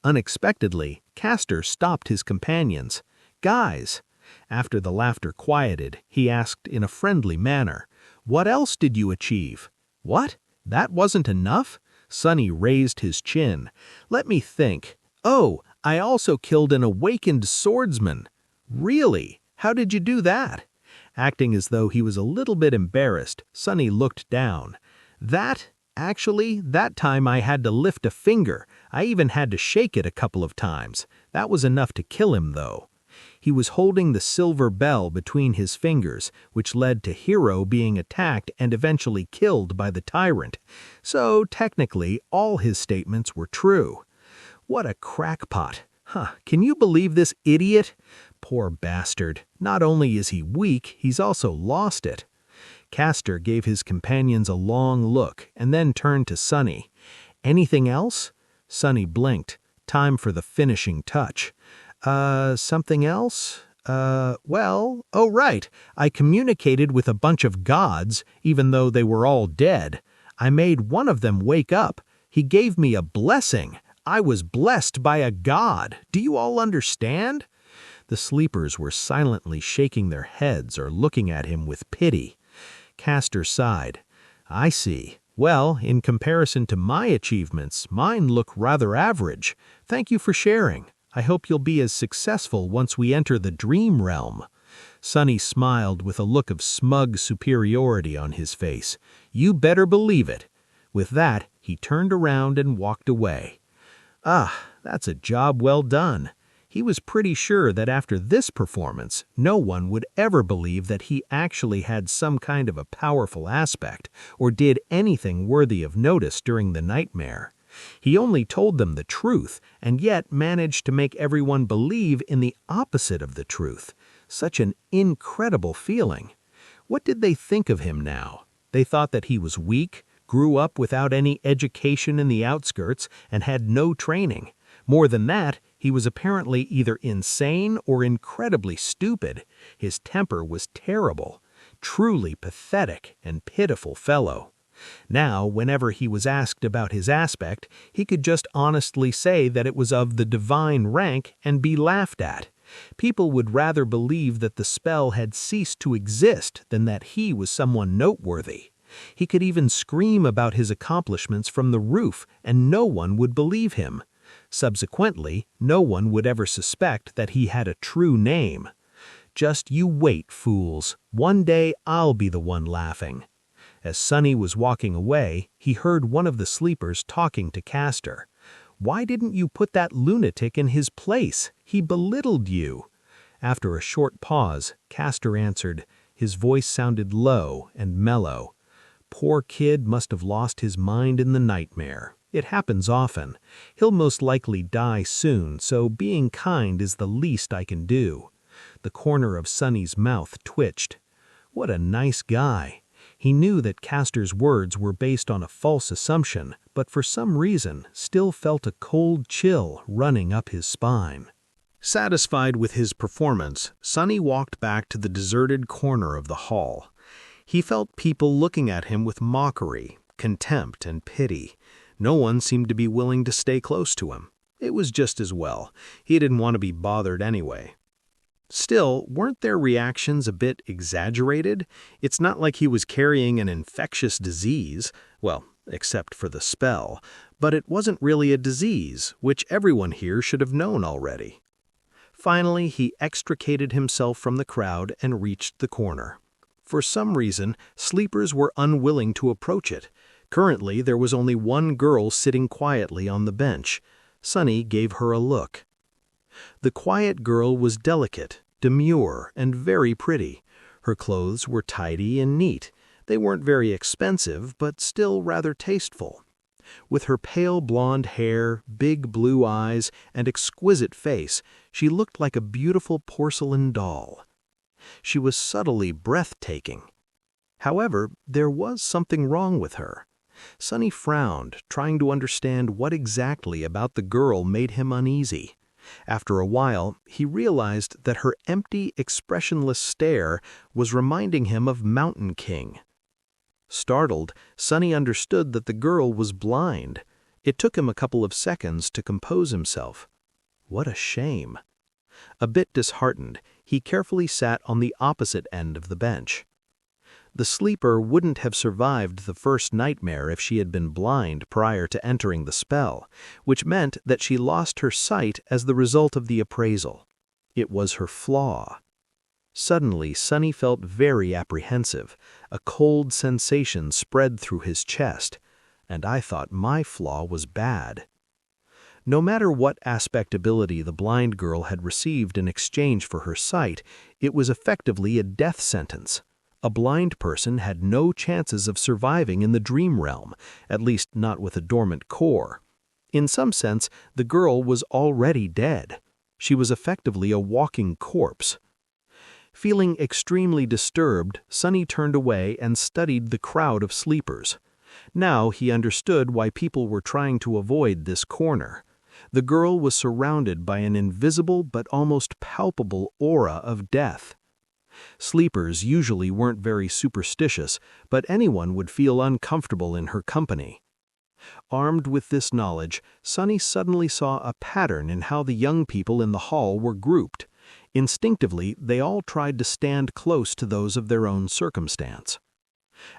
Unexpectedly, Castor stopped his companions. Guys. After the laughter quieted, he asked in a friendly manner, "What else did you achieve?" "What? That wasn't enough?" Sonny raised his chin. "Let me think. Oh, I also killed an awakened swordsman." "Really? How did you do that?" Acting as though he was a little bit embarrassed, Sonny looked down. Actually, that time I had to lift a finger. I even had to shake it a couple of times. That was enough to kill him, though." He was holding the silver bell between his fingers, which led to Hero being attacked and eventually killed by the tyrant. So, technically, all his statements were true. What a crackpot. Can you believe this idiot? Poor bastard. Not only is he weak, he's also lost it. Castor gave his companions a long look and then turned to Sonny. "Anything else?" Sonny blinked. Time for the finishing touch. Something else? Oh right, I communicated with a bunch of gods, even though they were all dead. I made one of them wake up. He gave me a blessing. I was blessed by a god. Do you all understand?" The sleepers were silently shaking their heads or looking at him with pity. Castor sighed. "I see. Well, in comparison to my achievements, mine look rather average. Thank you for sharing. I hope you'll be as successful once we enter the dream realm." Sonny smiled with a look of smug superiority on his face. "You better believe it." With that, he turned around and walked away. That's a job well done. He was pretty sure that after this performance, no one would ever believe that he actually had some kind of a powerful aspect or did anything worthy of notice during the nightmare. He only told them the truth, and yet managed to make everyone believe in the opposite of the truth. Such an incredible feeling. What did they think of him now? They thought that he was weak, grew up without any education in the outskirts, and had no training. More than that, he was apparently either insane or incredibly stupid. His temper was terrible. Truly pathetic and pitiful fellow. Now, whenever he was asked about his aspect, he could just honestly say that it was of the divine rank and be laughed at. People would rather believe that the spell had ceased to exist than that he was someone noteworthy. He could even scream about his accomplishments from the roof, and no one would believe him. Subsequently, no one would ever suspect that he had a true name. Just you wait, fools. One day I'll be the one laughing. As Sonny was walking away, he heard one of the sleepers talking to Castor. "Why didn't you put that lunatic in his place? He belittled you." After a short pause, Castor answered. His voice sounded low and mellow. "Poor kid must have lost his mind in the nightmare. It happens often. He'll most likely die soon, so being kind is the least I can do." The corner of Sonny's mouth twitched. What a nice guy. He knew that Castor's words were based on a false assumption, but for some reason still felt a cold chill running up his spine. Satisfied with his performance, Sonny walked back to the deserted corner of the hall. He felt people looking at him with mockery, contempt, and pity. No one seemed to be willing to stay close to him. It was just as well. He didn't want to be bothered anyway. Still, weren't their reactions a bit exaggerated? It's not like he was carrying an infectious disease. Well, except for the spell, but it wasn't really a disease, which everyone here should have known already. Finally, he extricated himself from the crowd and reached the corner. For some reason, sleepers were unwilling to approach it. Currently, there was only one girl sitting quietly on the bench. Sunny gave her a look. The quiet girl was delicate, demure, and very pretty. Her clothes were tidy and neat. They weren't very expensive, but still rather tasteful. With her pale blonde hair, big blue eyes, and exquisite face, she looked like a beautiful porcelain doll. She was subtly breathtaking. However, there was something wrong with her. Sunny frowned, trying to understand what exactly about the girl made him uneasy. After a while, he realized that her empty, expressionless stare was reminding him of Mountain King. Startled, Sunny understood that the girl was blind. It took him a couple of seconds to compose himself. What a shame. A bit disheartened, he carefully sat on the opposite end of the bench. The sleeper wouldn't have survived the first nightmare if she had been blind prior to entering the spell, which meant that she lost her sight as the result of the appraisal. It was her flaw. Suddenly, Sunny felt very apprehensive. A cold sensation spread through his chest, and I thought my flaw was bad. No matter what aspect ability the blind girl had received in exchange for her sight, it was effectively a death sentence. A blind person had no chances of surviving in the dream realm, at least not with a dormant core. In some sense, the girl was already dead. She was effectively a walking corpse. Feeling extremely disturbed, Sunny turned away and studied the crowd of sleepers. Now he understood why people were trying to avoid this corner. The girl was surrounded by an invisible but almost palpable aura of death. Sleepers usually weren't very superstitious, but anyone would feel uncomfortable in her company. Armed with this knowledge, Sunny suddenly saw a pattern in how the young people in the hall were grouped. Instinctively, they all tried to stand close to those of their own circumstance.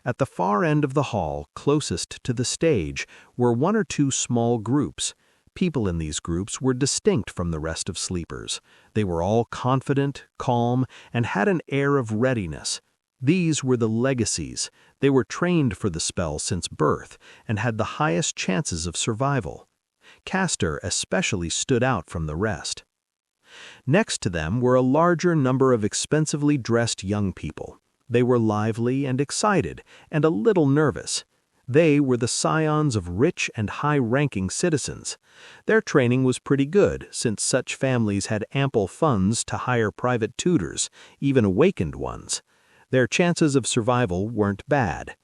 At the far end of the hall, closest to the stage, were one or two small groups. People in these groups were distinct from the rest of sleepers. They were all confident, calm, and had an air of readiness. These were the legacies. They were trained for the spell since birth and had the highest chances of survival. Castor especially stood out from the rest. Next to them were a larger number of expensively dressed young people. They were lively and excited, and a little nervous. They were the scions of rich and high-ranking citizens. Their training was pretty good, since such families had ample funds to hire private tutors, even awakened ones. Their chances of survival weren't bad.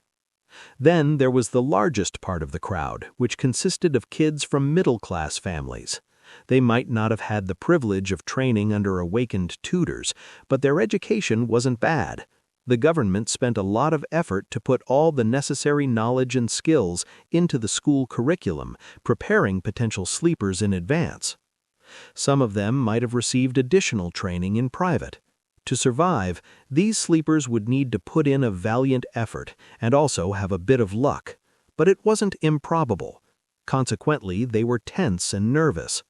Then there was the largest part of the crowd, which consisted of kids from middle-class families. They might not have had the privilege of training under awakened tutors, but their education wasn't bad. The government spent a lot of effort to put all the necessary knowledge and skills into the school curriculum, preparing potential sleepers in advance. Some of them might have received additional training in private. To survive, these sleepers would need to put in a valiant effort and also have a bit of luck. But it wasn't improbable. Consequently, they were tense and nervous.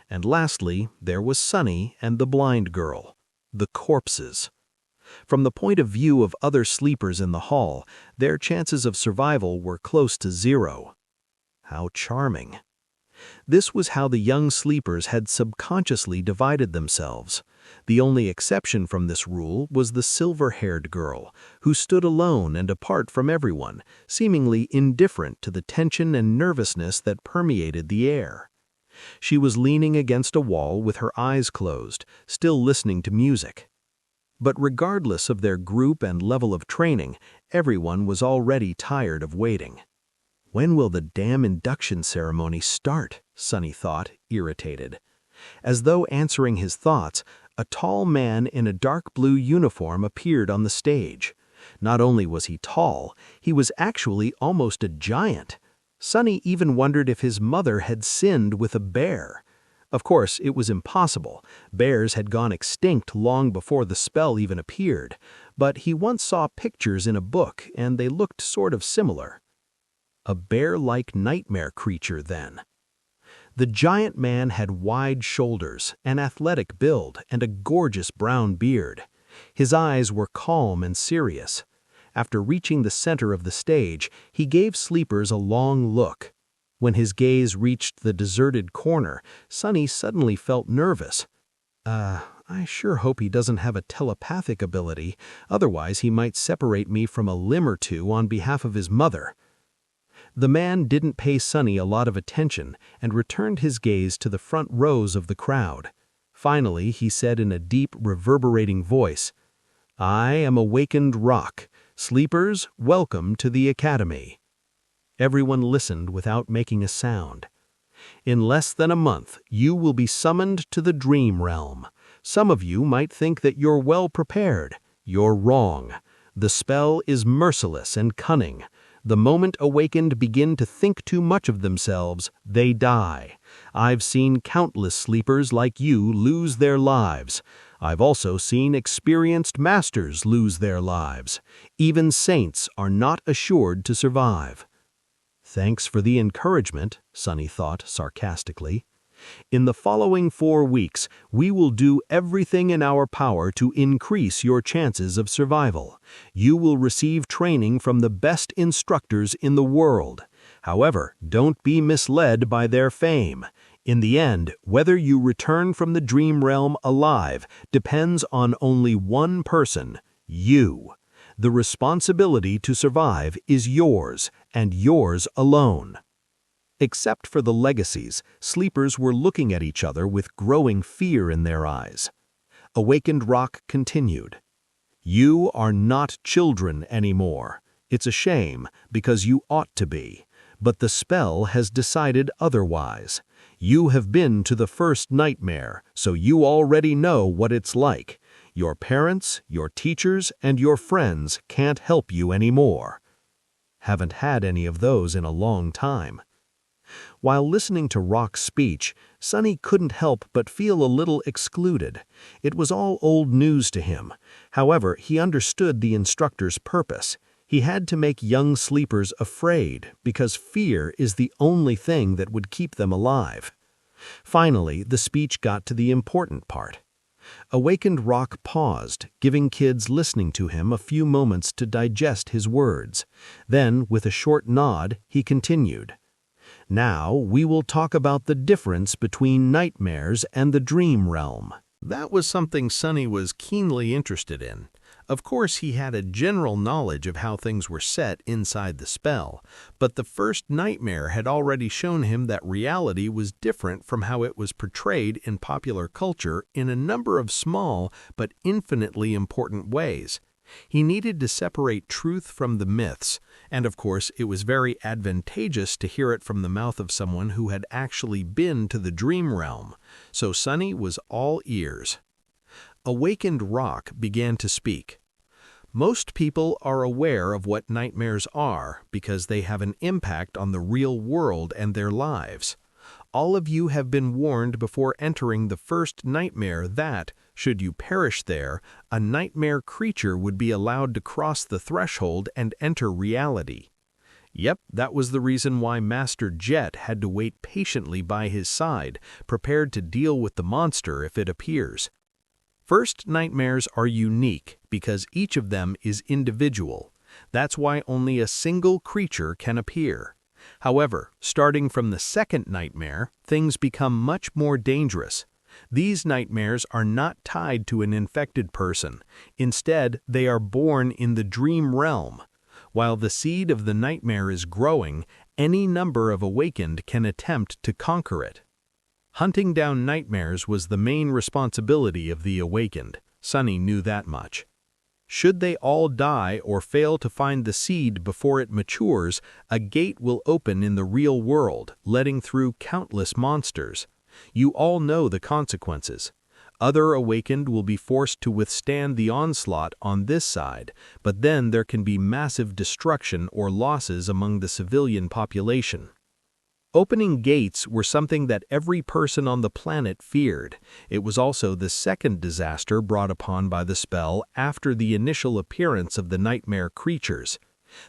And lastly, there was Sunny and the blind girl, the corpses. From the point of view of other sleepers in the hall, their chances of survival were close to zero. How charming. This was how the young sleepers had subconsciously divided themselves. The only exception from this rule was the silver-haired girl, who stood alone and apart from everyone, seemingly indifferent to the tension and nervousness that permeated the air. She was leaning against a wall with her eyes closed, still listening to music. But regardless of their group and level of training, everyone was already tired of waiting. When will the damn induction ceremony start? Sunny thought, irritated. As though answering his thoughts, a tall man in a dark blue uniform appeared on the stage. Not only was he tall, he was actually almost a giant. Sunny even wondered if his mother had sinned with a bear. Of course, it was impossible. Bears had gone extinct long before the spell even appeared, but he once saw pictures in a book and they looked sort of similar. A bear-like nightmare creature, then. The giant man had wide shoulders, an athletic build, and a gorgeous brown beard. His eyes were calm and serious. After reaching the center of the stage, he gave sleepers a long look. When his gaze reached the deserted corner, Sonny suddenly felt nervous. I sure hope he doesn't have a telepathic ability, otherwise he might separate me from a limb or two on behalf of his mother. The man didn't pay Sonny a lot of attention and returned his gaze to the front rows of the crowd. Finally, he said in a deep, reverberating voice, "I am Awakened Rock. Sleepers, welcome to the Academy." Everyone listened without making a sound. "In less than a month, you will be summoned to the dream realm. Some of you might think that you're well prepared. You're wrong. The spell is merciless and cunning. The moment awakened begin to think too much of themselves, they die. I've seen countless sleepers like you lose their lives. I've also seen experienced masters lose their lives. Even saints are not assured to survive." "Thanks for the encouragement," Sonny thought sarcastically. "In the following 4 weeks, we will do everything in our power to increase your chances of survival. You will receive training from the best instructors in the world. However, don't be misled by their fame. In the end, whether you return from the dream realm alive depends on only one person, you. The responsibility to survive is yours, and yours alone." Except for the legacies, sleepers were looking at each other with growing fear in their eyes. Awakened Rock continued, "You are not children anymore. It's a shame, because you ought to be. But the spell has decided otherwise. You have been to the first nightmare, so you already know what it's like. Your parents, your teachers, and your friends can't help you anymore." "Haven't had any of those in a long time." While listening to Rock's speech, Sonny couldn't help but feel a little excluded. It was all old news to him. However, he understood the instructor's purpose. He had to make young sleepers afraid, because fear is the only thing that would keep them alive. Finally, the speech got to the important part. Awakened Rock paused, giving kids listening to him a few moments to digest his words. Then, with a short nod, he continued, "Now we will talk about the difference between nightmares and the dream realm." That was something Sonny was keenly interested in. Of course, he had a general knowledge of how things were set inside the spell, but the first nightmare had already shown him that reality was different from how it was portrayed in popular culture in a number of small but infinitely important ways. He needed to separate truth from the myths, and of course it was very advantageous to hear it from the mouth of someone who had actually been to the dream realm, so Sonny was all ears. Awakened Rock began to speak. "Most people are aware of what nightmares are because they have an impact on the real world and their lives. All of you have been warned before entering the first nightmare that, should you perish there, a nightmare creature would be allowed to cross the threshold and enter reality. Yep, that was the reason why Master Jet had to wait patiently by his side, prepared to deal with the monster if it appears. First nightmares are unique because each of them is individual. That's why only a single creature can appear. However, starting from the second nightmare, things become much more dangerous. These nightmares are not tied to an infected person. Instead, they are born in the dream realm. While the seed of the nightmare is growing, any number of awakened can attempt to conquer it. Hunting down nightmares was the main responsibility of the awakened. Sonny knew that much. Should they all die or fail to find the seed before it matures, a gate will open in the real world, letting through countless monsters. You all know the consequences. Other awakened will be forced to withstand the onslaught on this side, but then there can be massive destruction or losses among the civilian population. Opening gates were something that every person on the planet feared. It was also the second disaster brought upon by the spell after the initial appearance of the nightmare creatures.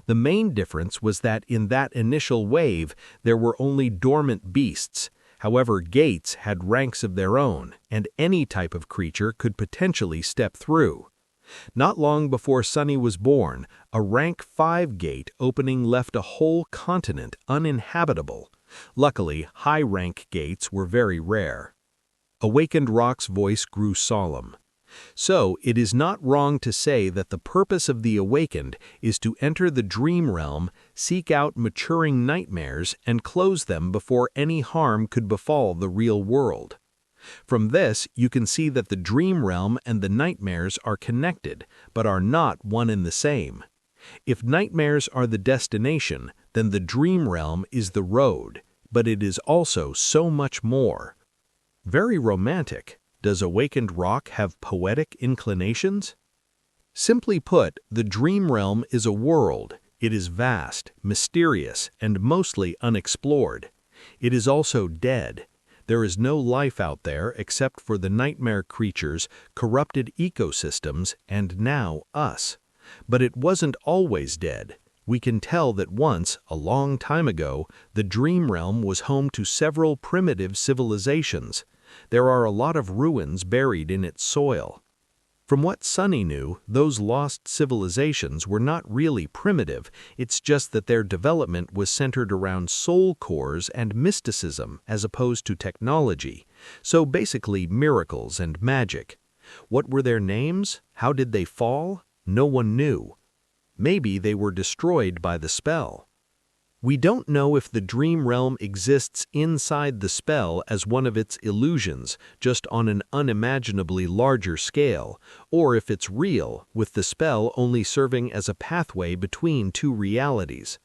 The main difference was that in that initial wave, there were only dormant beasts. However, gates had ranks of their own, and any type of creature could potentially step through. Not long before Sunny was born, a rank 5 gate opening left a whole continent uninhabitable. Luckily, high-rank gates were very rare. Awakened Rock's voice grew solemn. So, it is not wrong to say that the purpose of the Awakened is to enter the dream realm, seek out maturing nightmares, and close them before any harm could befall the real world. From this, you can see that the dream realm and the nightmares are connected, but are not one and the same. If nightmares are the destination, then the dream realm is the road, but it is also so much more. Very romantic. Does Awakened Rock have poetic inclinations? Simply put, the dream realm is a world. It is vast, mysterious, and mostly unexplored. It is also dead. There is no life out there except for the nightmare creatures, corrupted ecosystems, and now us. But it wasn't always dead. We can tell that once, a long time ago, the dream realm was home to several primitive civilizations. There are a lot of ruins buried in its soil. From what Sunny knew, those lost civilizations were not really primitive, it's just that their development was centered around soul cores and mysticism as opposed to technology, so basically miracles and magic. What were their names? How did they fall? No one knew. Maybe they were destroyed by the spell. We don't know if the dream realm exists inside the spell as one of its illusions, just on an unimaginably larger scale, or if it's real, with the spell only serving as a pathway between two realities.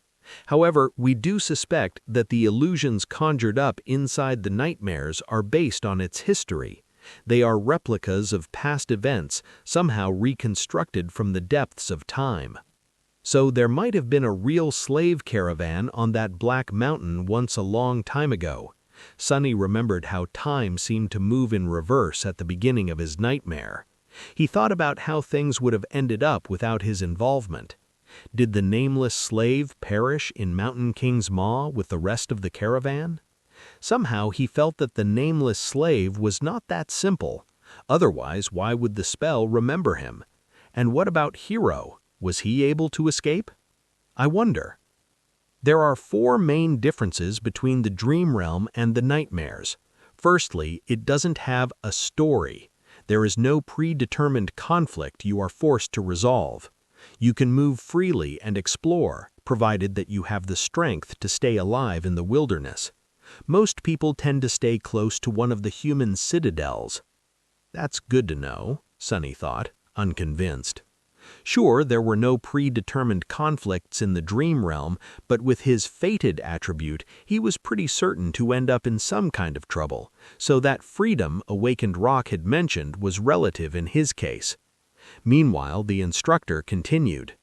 However, we do suspect that the illusions conjured up inside the nightmares are based on its history. They are replicas of past events, somehow reconstructed from the depths of time. So there might have been a real slave caravan on that black mountain once a long time ago. Sunny remembered how time seemed to move in reverse at the beginning of his nightmare. He thought about how things would have ended up without his involvement. Did the nameless slave perish in Mountain King's maw with the rest of the caravan? Somehow he felt that the nameless slave was not that simple. Otherwise, why would the spell remember him? And what about Hero? Was he able to escape? I wonder. There are 4 main differences between the dream realm and the nightmares. Firstly, it doesn't have a story. There is no predetermined conflict you are forced to resolve. You can move freely and explore, provided that you have the strength to stay alive in the wilderness. Most people tend to stay close to one of the human citadels. That's good to know, Sunny thought, unconvinced. Sure, there were no predetermined conflicts in the dream realm, but with his fated attribute, he was pretty certain to end up in some kind of trouble, so that freedom Awakened Rock had mentioned was relative in his case. Meanwhile, the instructor continued.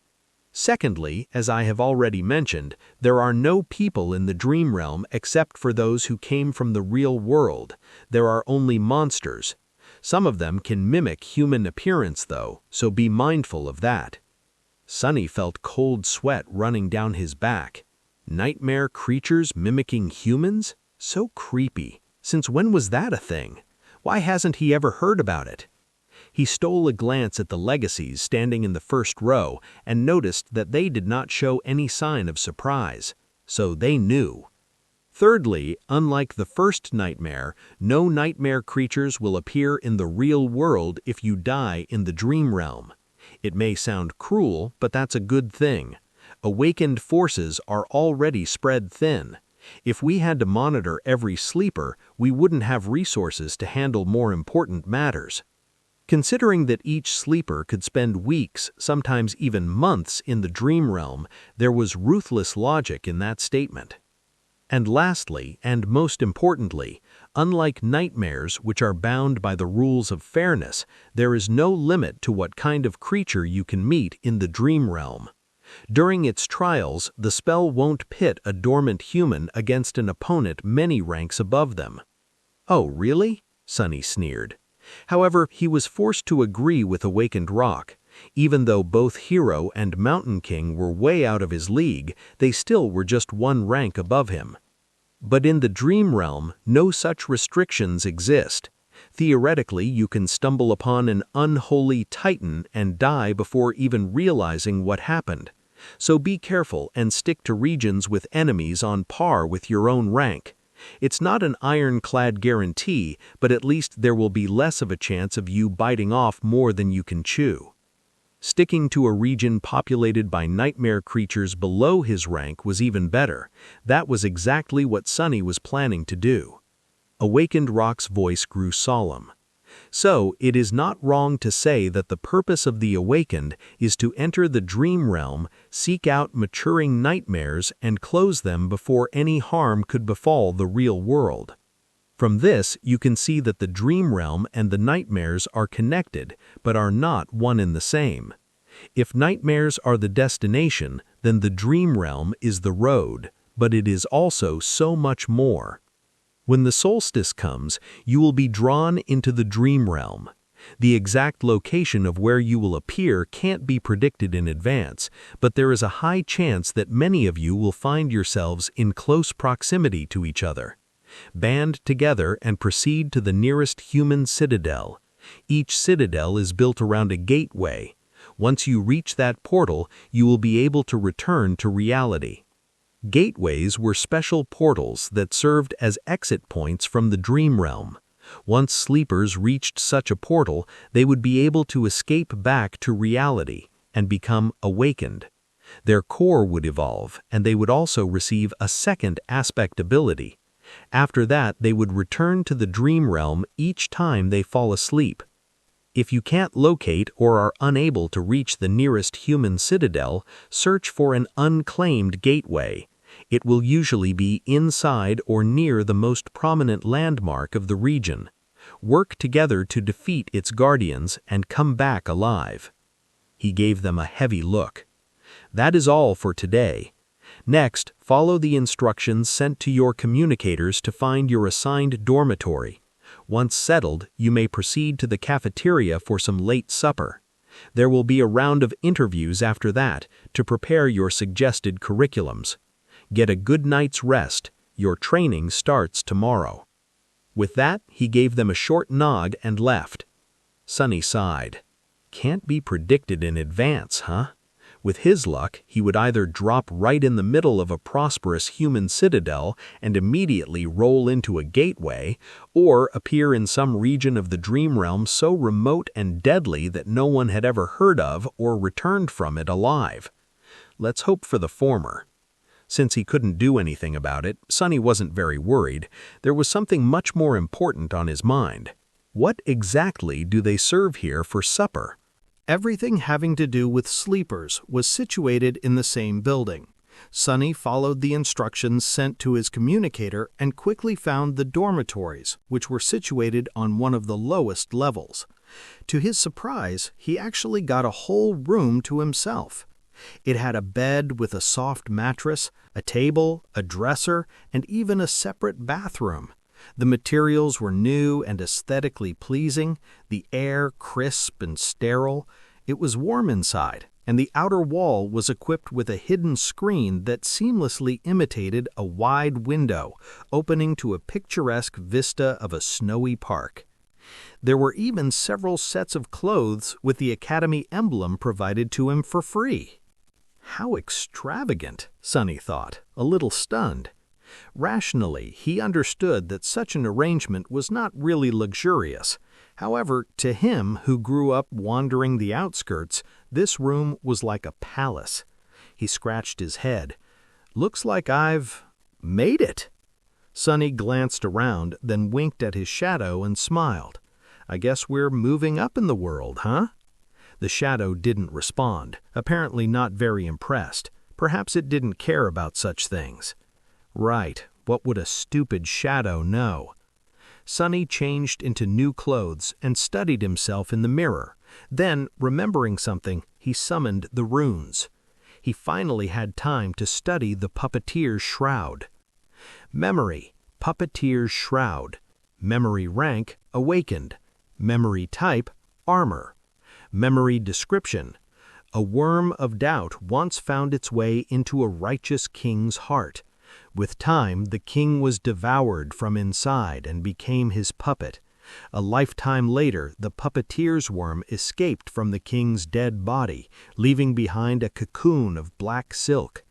Secondly, as I have already mentioned, there are no people in the dream realm except for those who came from the real world. There are only monsters. Some of them can mimic human appearance, though, so be mindful of that. Sunny felt cold sweat running down his back. Nightmare creatures mimicking humans? So creepy. Since when was that a thing? Why hasn't he ever heard about it? He stole a glance at the legacies standing in the first row and noticed that they did not show any sign of surprise. So they knew. Thirdly, unlike the first nightmare, no nightmare creatures will appear in the real world if you die in the dream realm. It may sound cruel, but that's a good thing. Awakened forces are already spread thin. If we had to monitor every sleeper, we wouldn't have resources to handle more important matters. Considering that each sleeper could spend weeks, sometimes even months, in the dream realm, there was ruthless logic in that statement. And lastly, and most importantly, unlike nightmares which are bound by the rules of fairness, there is no limit to what kind of creature you can meet in the dream realm. During its trials, the spell won't pit a dormant human against an opponent many ranks above them. Oh, really? Sunny sneered. However, he was forced to agree with Awakened Rock. Even though both Hero and Mountain King were way out of his league, they still were just one rank above him. But in the Dream Realm, no such restrictions exist. Theoretically, you can stumble upon an unholy titan and die before even realizing what happened. So be careful and stick to regions with enemies on par with your own rank. It's not an ironclad guarantee, but at least there will be less of a chance of you biting off more than you can chew. Sticking to a region populated by nightmare creatures below his rank was even better. That was exactly what Sunny was planning to do. Awakened Rock's voice grew solemn. So, it is not wrong to say that the purpose of the Awakened is to enter the Dream Realm, seek out maturing nightmares, and close them before any harm could befall the real world. From this, you can see that the Dream Realm and the nightmares are connected, but are not one and the same. If nightmares are the destination, then the Dream Realm is the road, but it is also so much more. When the solstice comes, you will be drawn into the Dream Realm. The exact location of where you will appear can't be predicted in advance, but there is a high chance that many of you will find yourselves in close proximity to each other. Band together and proceed to the nearest human citadel. Each citadel is built around a gateway. Once you reach that portal, you will be able to return to reality. Gateways were special portals that served as exit points from the Dream Realm. Once sleepers reached such a portal, they would be able to escape back to reality and become awakened. Their core would evolve, and they would also receive a second aspect ability. After that, they would return to the Dream Realm each time they fall asleep. If you can't locate or are unable to reach the nearest human citadel, search for an unclaimed gateway. It will usually be inside or near the most prominent landmark of the region. Work together to defeat its guardians and come back alive. He gave them a heavy look. That is all for today. Next, follow the instructions sent to your communicators to find your assigned dormitory. Once settled, you may proceed to the cafeteria for some late supper. There will be a round of interviews after that to prepare your suggested curriculums. Get a good night's rest. Your training starts tomorrow. With that, he gave them a short nod and left. Sunny sighed. Can't be predicted in advance, huh? With his luck, he would either drop right in the middle of a prosperous human citadel and immediately roll into a gateway, or appear in some region of the Dream Realm so remote and deadly that no one had ever heard of or returned from it alive. Let's hope for the former. Since he couldn't do anything about it, Sunny wasn't very worried. There was something much more important on his mind. What exactly do they serve here for supper? Everything having to do with sleepers was situated in the same building. Sunny followed the instructions sent to his communicator and quickly found the dormitories, which were situated on one of the lowest levels. To his surprise, he actually got a whole room to himself. It had a bed with a soft mattress, a table, a dresser, and even a separate bathroom. The materials were new and aesthetically pleasing, the air crisp and sterile. It was warm inside, and the outer wall was equipped with a hidden screen that seamlessly imitated a wide window, opening to a picturesque vista of a snowy park. There were even several sets of clothes with the Academy emblem provided to him for free. How extravagant, Sunny thought, a little stunned. Rationally, he understood that such an arrangement was not really luxurious. However, to him, who grew up wandering the outskirts, this room was like a palace. He scratched his head. Looks like I've made it. Sunny glanced around, then winked at his shadow and smiled. I guess we're moving up in the world, huh? The shadow didn't respond, apparently not very impressed. Perhaps it didn't care about such things. Right, what would a stupid shadow know? Sunny changed into new clothes and studied himself in the mirror. Then, remembering something, he summoned the runes. He finally had time to study the Puppeteer's Shroud. Memory, Puppeteer's Shroud. Memory rank, Awakened. Memory type, Armor. Memory description: a worm of doubt once found its way into a righteous king's heart. With time, the king was devoured from inside and became his puppet. A lifetime later, the puppeteer's worm escaped from the king's dead body, leaving behind a cocoon of black silk.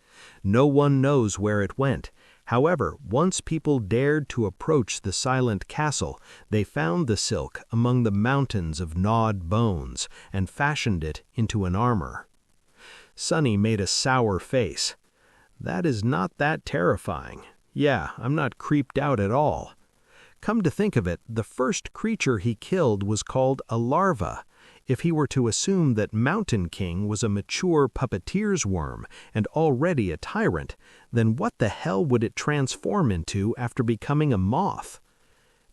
No one knows where it went. However, once people dared to approach the silent castle, they found the silk among the mountains of gnawed bones and fashioned it into an armor. Sonny made a sour face. That is not that terrifying. Yeah, I'm not creeped out at all. Come to think of it, the first creature he killed was called a larva. If he were to assume that Mountain King was a mature puppeteer's worm and already a tyrant, then what the hell would it transform into after becoming a moth?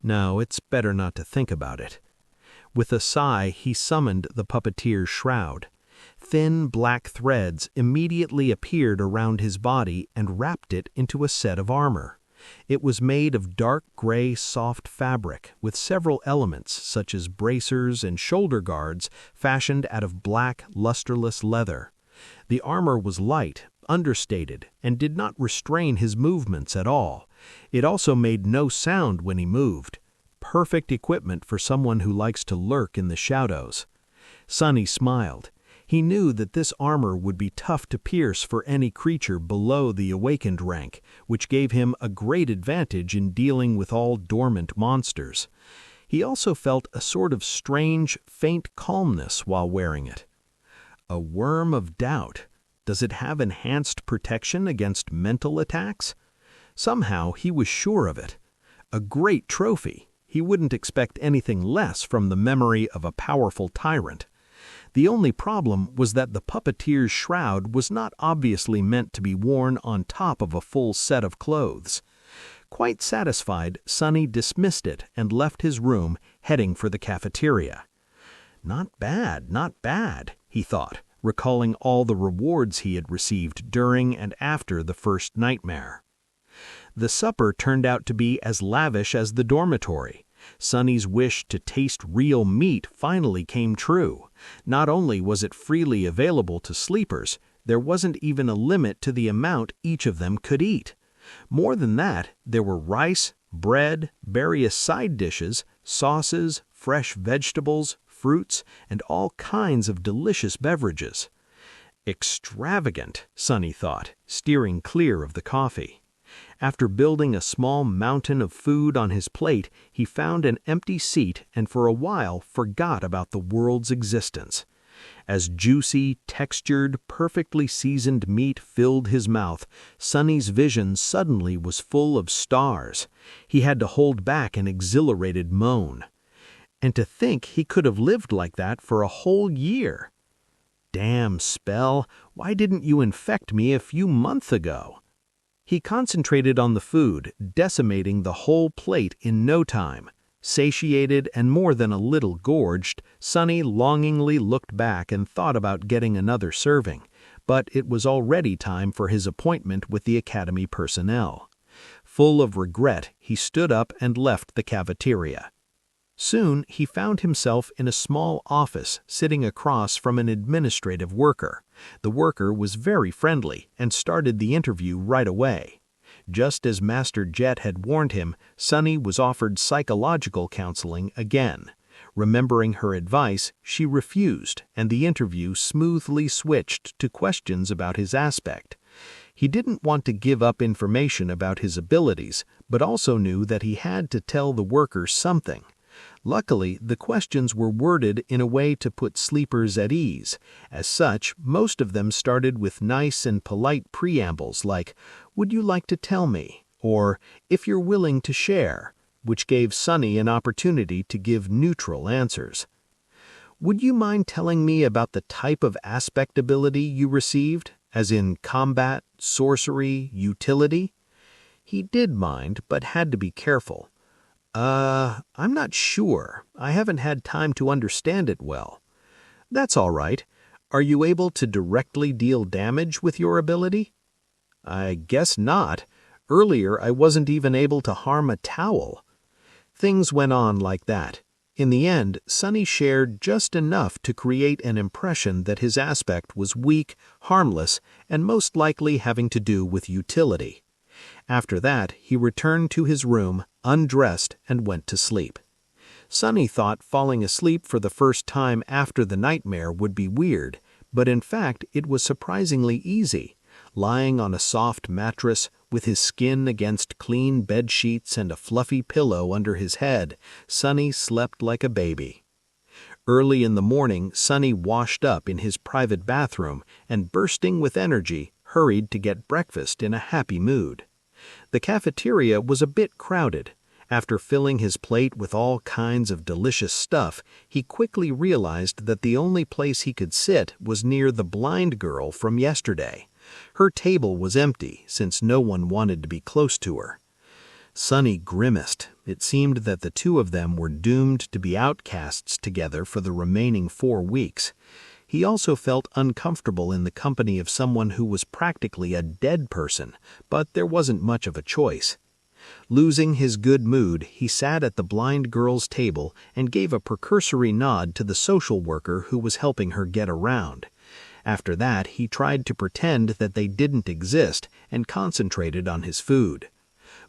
No, it's better not to think about it. With a sigh, he summoned the puppeteer's shroud. Thin black threads immediately appeared around his body and wrapped it into a set of armor. It was made of dark gray soft fabric with several elements such as bracers and shoulder guards fashioned out of black lusterless leather. The armor was light, understated, and did not restrain his movements at all. It also made no sound when he moved. Perfect equipment for someone who likes to lurk in the shadows. Sonny smiled. He knew that this armor would be tough to pierce for any creature below the awakened rank, which gave him a great advantage in dealing with all dormant monsters. He also felt a sort of strange, faint calmness while wearing it. A worm of doubt. Does it have enhanced protection against mental attacks? Somehow he was sure of it. A great trophy. He wouldn't expect anything less from the memory of a powerful tyrant. The only problem was that the puppeteer's shroud was not obviously meant to be worn on top of a full set of clothes. Quite satisfied, Sonny dismissed it and left his room, heading for the cafeteria. Not bad, he thought, recalling all the rewards he had received during and after the first nightmare. The supper turned out to be as lavish as the dormitory. Sonny's wish to taste real meat finally came true. Not only was it freely available to sleepers, there wasn't even a limit to the amount each of them could eat. More than that, there were rice, bread, various side dishes, sauces, fresh vegetables, fruits, and all kinds of delicious beverages. Extravagant, Sonny thought, steering clear of the coffee. After building a small mountain of food on his plate, he found an empty seat and for a while forgot about the world's existence. As juicy, textured, perfectly seasoned meat filled his mouth, Sonny's vision suddenly was full of stars. He had to hold back an exhilarated moan. And to think he could have lived like that for a whole year. Damn spell, why didn't you infect me a few months ago? He concentrated on the food, decimating the whole plate in no time. Satiated and more than a little gorged, Sonny longingly looked back and thought about getting another serving, but it was already time for his appointment with the academy personnel. Full of regret, he stood up and left the cafeteria. Soon he found himself in a small office sitting across from an administrative worker. The worker was very friendly and started the interview right away. Just as Master Jet had warned him, Sonny was offered psychological counseling again. Remembering her advice, she refused, and the interview smoothly switched to questions about his aspect. He didn't want to give up information about his abilities, but also knew that he had to tell the worker something. Luckily, the questions were worded in a way to put sleepers at ease. As such, most of them started with nice and polite preambles like, "Would you like to tell me?" or "If you're willing to share," which gave Sonny an opportunity to give neutral answers. "Would you mind telling me about the type of aspect ability you received, as in combat, sorcery, utility?" He did mind, but had to be careful. I'm not sure. I haven't had time to understand it well." "That's all right. Are you able to directly deal damage with your ability?" "I guess not. Earlier I wasn't even able to harm a towel." Things went on like that. In the end, Sunny shared just enough to create an impression that his aspect was weak, harmless, and most likely having to do with utility. After that, he returned to his room, undressed, and went to sleep. Sunny thought falling asleep for the first time after the nightmare would be weird, but in fact it was surprisingly easy. Lying on a soft mattress, with his skin against clean bed sheets and a fluffy pillow under his head, Sunny slept like a baby. Early in the morning, Sunny washed up in his private bathroom and, bursting with energy, hurried to get breakfast in a happy mood. The cafeteria was a bit crowded. After filling his plate with all kinds of delicious stuff, he quickly realized that the only place he could sit was near the blind girl from yesterday. Her table was empty, since no one wanted to be close to her. Sunny grimaced. It seemed that the two of them were doomed to be outcasts together for the remaining 4 weeks. He also felt uncomfortable in the company of someone who was practically a dead person, but there wasn't much of a choice. Losing his good mood, he sat at the blind girl's table and gave a precursory nod to the social worker who was helping her get around. After that, he tried to pretend that they didn't exist and concentrated on his food.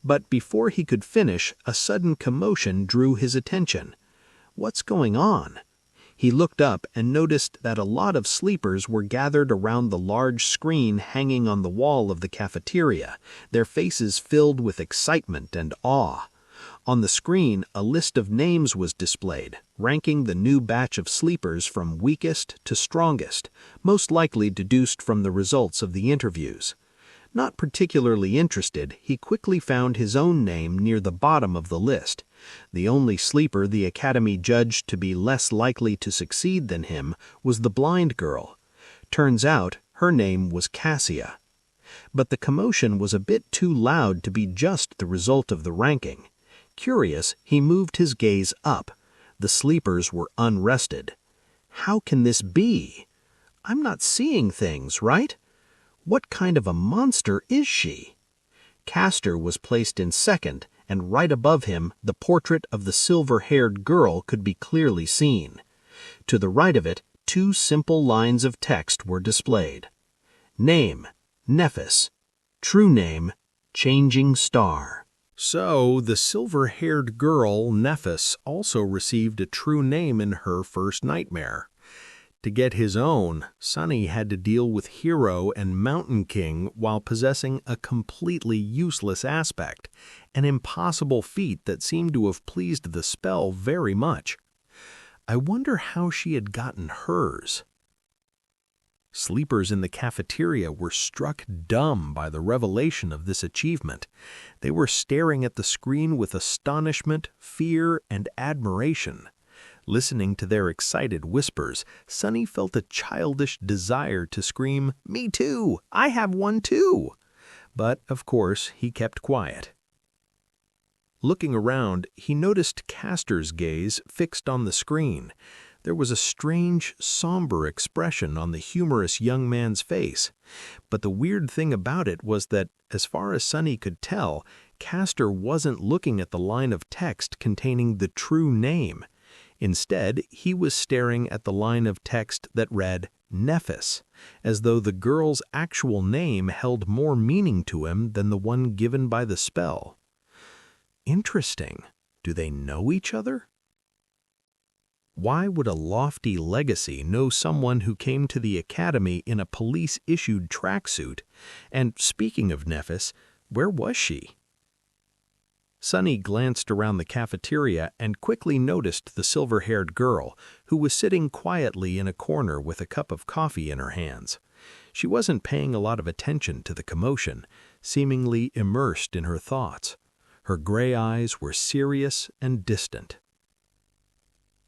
But before he could finish, a sudden commotion drew his attention. What's going on? He looked up and noticed that a lot of sleepers were gathered around the large screen hanging on the wall of the cafeteria, their faces filled with excitement and awe. On the screen, a list of names was displayed, ranking the new batch of sleepers from weakest to strongest, most likely deduced from the results of the interviews. Not particularly interested, he quickly found his own name near the bottom of the list. The only sleeper the Academy judged to be less likely to succeed than him was the blind girl. Turns out, her name was Cassia. But the commotion was a bit too loud to be just the result of the ranking. Curious, he moved his gaze up. The sleepers were unrested. How can this be? I'm not seeing things, right? What kind of a monster is she? Castor was placed in second, and right above him, the portrait of the silver-haired girl could be clearly seen. To the right of it, 2 simple lines of text were displayed. Name, Nephis. True name, Changing Star. So, the silver-haired girl, Nephis, also received a true name in her first nightmare. To get his own, Sunny had to deal with Hero and Mountain King while possessing a completely useless aspect, an impossible feat that seemed to have pleased the spell very much. I wonder how she had gotten hers. Sleepers in the cafeteria were struck dumb by the revelation of this achievement. They were staring at the screen with astonishment, fear, and admiration. Listening to their excited whispers, Sunny felt a childish desire to scream, "Me too! I have one too!" But, of course, he kept quiet. Looking around, he noticed Castor's gaze fixed on the screen. There was a strange, somber expression on the humorous young man's face. But the weird thing about it was that, as far as Sunny could tell, Castor wasn't looking at the line of text containing the true name. Instead, he was staring at the line of text that read Nephis, as though the girl's actual name held more meaning to him than the one given by the spell. Interesting. Do they know each other? Why would a lofty legacy know someone who came to the Academy in a police-issued tracksuit? And speaking of Nephis, where was she? Sunny glanced around the cafeteria and quickly noticed the silver-haired girl, who was sitting quietly in a corner with a cup of coffee in her hands. She wasn't paying a lot of attention to the commotion, seemingly immersed in her thoughts. Her gray eyes were serious and distant.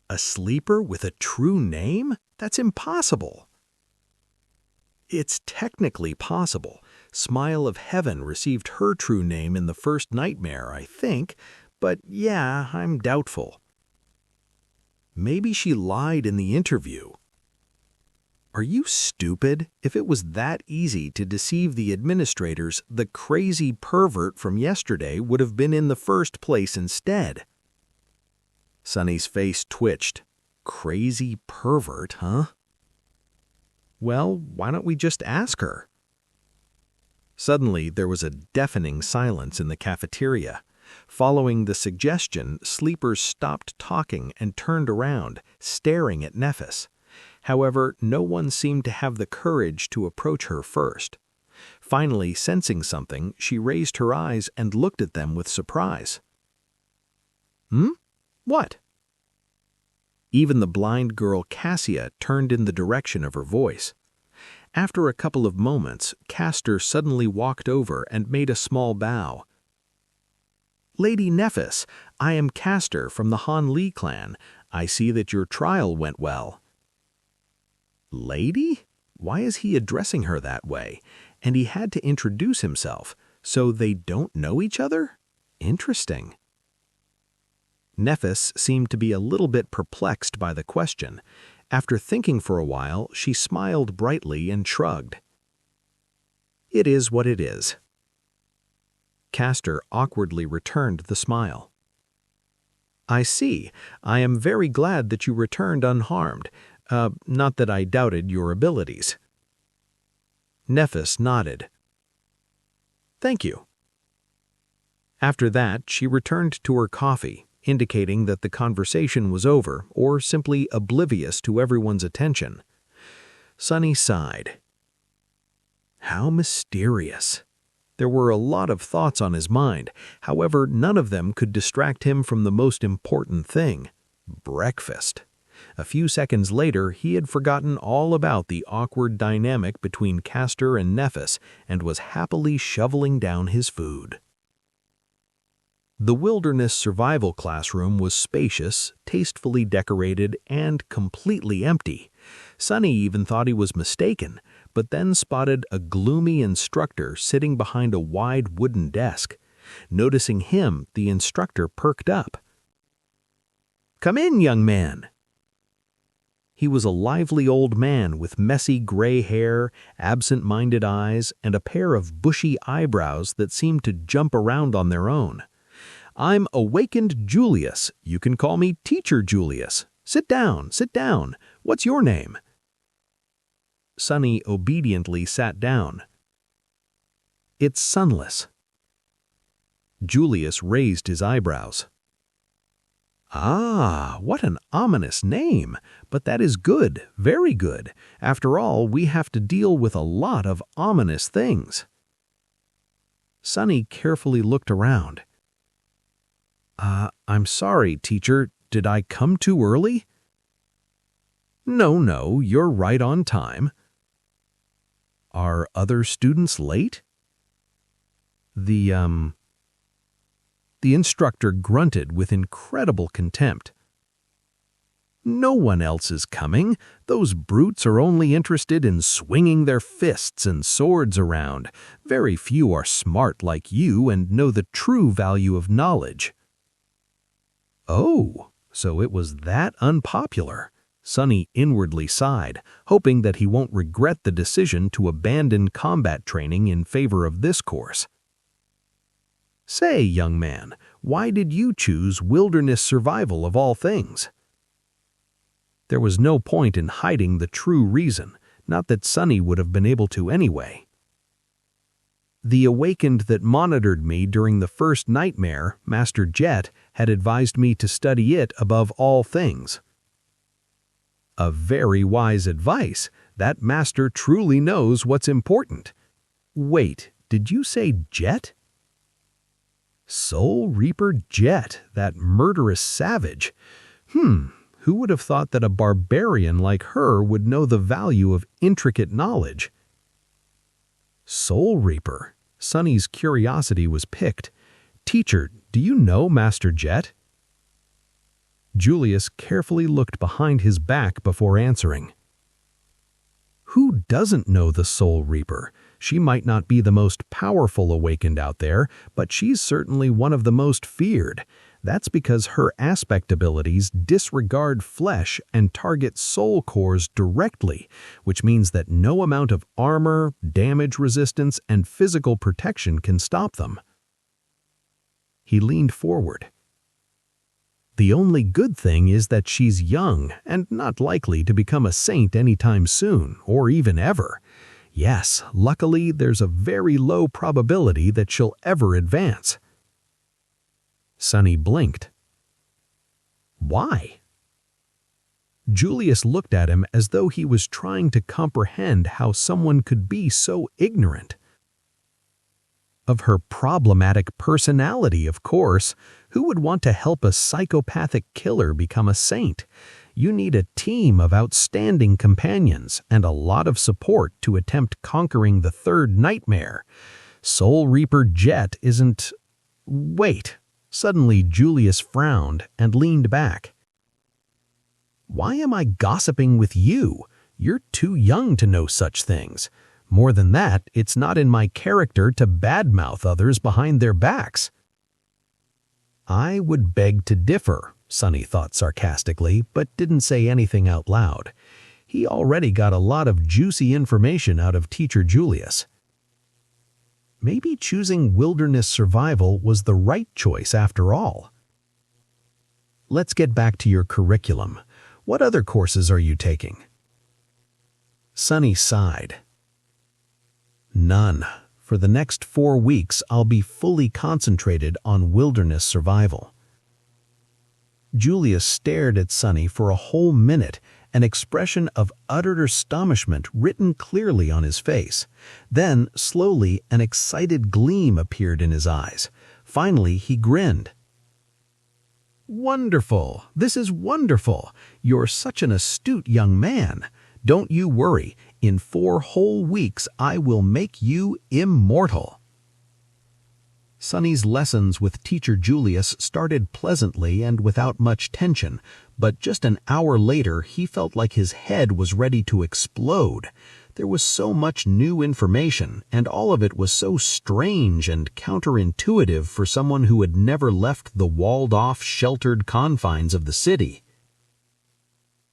A sleeper with a true name? That's impossible. It's technically possible. Smile of Heaven received her true name in the first nightmare, I think, but yeah, I'm doubtful. Maybe she lied in the interview. Are you stupid? If it was that easy to deceive the administrators, the crazy pervert from yesterday would have been in the first place instead. Sunny's face twitched. Crazy pervert, huh? Well, why don't we just ask her? Suddenly, there was a deafening silence in the cafeteria. Following the suggestion, sleepers stopped talking and turned around, staring at Nephis. However, no one seemed to have the courage to approach her first. Finally, sensing something, she raised her eyes and looked at them with surprise. What? Even the blind girl Cassia turned in the direction of her voice. After a couple of moments, Castor suddenly walked over and made a small bow. Lady Nephis, I am Castor from the Han Li clan. I see that your trial went well. Lady? Why is he addressing her that way? And he had to introduce himself, so they don't know each other? Interesting. Nephis seemed to be a little bit perplexed by the question. After thinking for a while, she smiled brightly and shrugged. It is what it is. Castor awkwardly returned the smile. I see. I am very glad that you returned unharmed. Not that I doubted your abilities. Nephis nodded. Thank you. After that, she returned to her coffee, indicating that the conversation was over or simply oblivious to everyone's attention. Sunny sighed. How mysterious. There were a lot of thoughts on his mind, however, none of them could distract him from the most important thing, breakfast. A few seconds later, he had forgotten all about the awkward dynamic between Castor and Nephis and was happily shoveling down his food. The wilderness survival classroom was spacious, tastefully decorated, and completely empty. Sunny even thought he was mistaken, but then spotted a gloomy instructor sitting behind a wide wooden desk. Noticing him, the instructor perked up. Come in, young man. He was a lively old man with messy gray hair, absent-minded eyes, and a pair of bushy eyebrows that seemed to jump around on their own. I'm Awakened Julius. You can call me Teacher Julius. Sit down, sit down. What's your name? Sunny obediently sat down. It's Sunless. Julius raised his eyebrows. Ah, what an ominous name, but that is good, very good. After all, we have to deal with a lot of ominous things. Sunny carefully looked around. I'm sorry, teacher. Did I come too early? No, you're right on time. Are other students late? The instructor grunted with incredible contempt. No one else is coming. Those brutes are only interested in swinging their fists and swords around. Very few are smart like you and know the true value of knowledge. Oh, so it was that unpopular. Sunny inwardly sighed, hoping that he won't regret the decision to abandon combat training in favor of this course. Say, young man, why did you choose wilderness survival of all things? There was no point in hiding the true reason, not that Sunny would have been able to anyway. The Awakened that monitored me during the first nightmare, Master Jet, had advised me to study it above all things. A very wise advice. That master truly knows what's important. Wait, did you say Jet? Soul Reaper Jet, that murderous savage. Who would have thought that a barbarian like her would know the value of intricate knowledge? Soul Reaper. Sunny's curiosity was piqued. Teacher, do you know Master Jet? Julius carefully looked behind his back before answering. Who doesn't know the Soul Reaper? She might not be the most powerful Awakened out there, but she's certainly one of the most feared. That's because her aspect abilities disregard flesh and target soul cores directly, which means that no amount of armor, damage resistance, and physical protection can stop them. He leaned forward. The only good thing is that she's young and not likely to become a saint anytime soon, or even ever. Yes, luckily there's a very low probability that she'll ever advance." Sunny blinked. "Why?" Julius looked at him as though he was trying to comprehend how someone could be so ignorant. "Of her problematic personality, of course. Who would want to help a psychopathic killer become a saint? You need a team of outstanding companions and a lot of support to attempt conquering the third nightmare. Soul Reaper Jet isn't—" "Wait." Suddenly Julius frowned and leaned back. "Why am I gossiping with you? You're too young to know such things. More than that, it's not in my character to badmouth others behind their backs." "I would beg to differ," Sunny thought sarcastically, but didn't say anything out loud. He already got a lot of juicy information out of Teacher Julius. Maybe choosing wilderness survival was the right choice after all. "Let's get back to your curriculum. What other courses are you taking?" Sunny sighed. "None. For the next 4 weeks, I'll be fully concentrated on wilderness survival." Julius stared at Sunny for a whole minute, an expression of utter astonishment written clearly on his face. Then, slowly, an excited gleam appeared in his eyes. Finally, he grinned. "Wonderful! This is wonderful! You're such an astute young man. Don't you worry. In 4 whole weeks, I will make you immortal." Sunny's lessons with Teacher Julius started pleasantly and without much tension, but just an hour later he felt like his head was ready to explode. There was so much new information, and all of it was so strange and counterintuitive for someone who had never left the walled-off, sheltered confines of the city.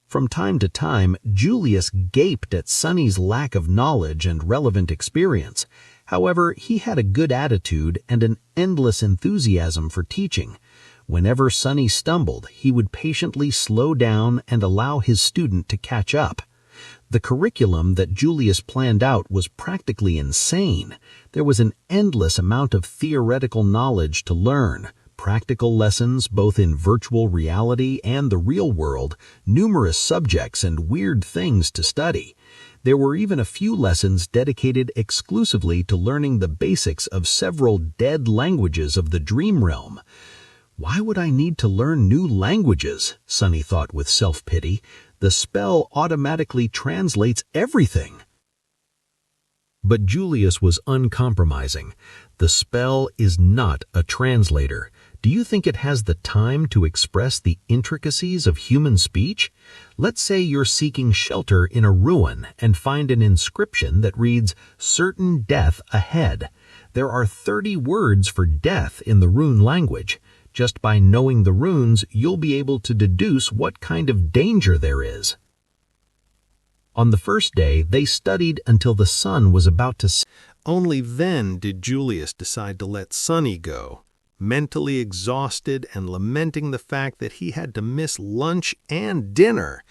From time to time, Julius gaped at Sunny's lack of knowledge and relevant experience. However, he had a good attitude and an endless enthusiasm for teaching. Whenever Sunny stumbled, he would patiently slow down and allow his student to catch up. The curriculum that Julius planned out was practically insane. There was an endless amount of theoretical knowledge to learn, practical lessons both in virtual reality and the real world, numerous subjects and weird things to study. There were even a few lessons dedicated exclusively to learning the basics of several dead languages of the dream realm. "Why would I need to learn new languages?" Sunny thought with self-pity. "The spell automatically translates everything." But Julius was uncompromising. "The spell is not a translator. Do you think it has the time to express the intricacies of human speech? Let's say you're seeking shelter in a ruin and find an inscription that reads, 'Certain death ahead.' There are 30 words for death in the rune language. Just by knowing the runes, you'll be able to deduce what kind of danger there is." On the first day, they studied until the sun was about to set. Only then did Julius decide to let Sunny go, mentally exhausted and lamenting the fact that he had to miss lunch and dinner.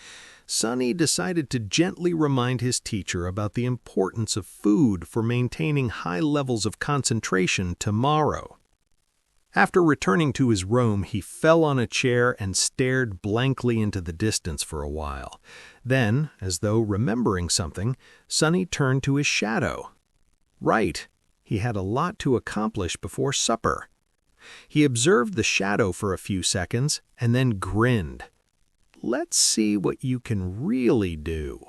Sunny decided to gently remind his teacher about the importance of food for maintaining high levels of concentration tomorrow. After returning to his room, he fell on a chair and stared blankly into the distance for a while. Then, as though remembering something, Sunny turned to his shadow. Right, he had a lot to accomplish before supper. He observed the shadow for a few seconds and then grinned. "Let's see what you can really do."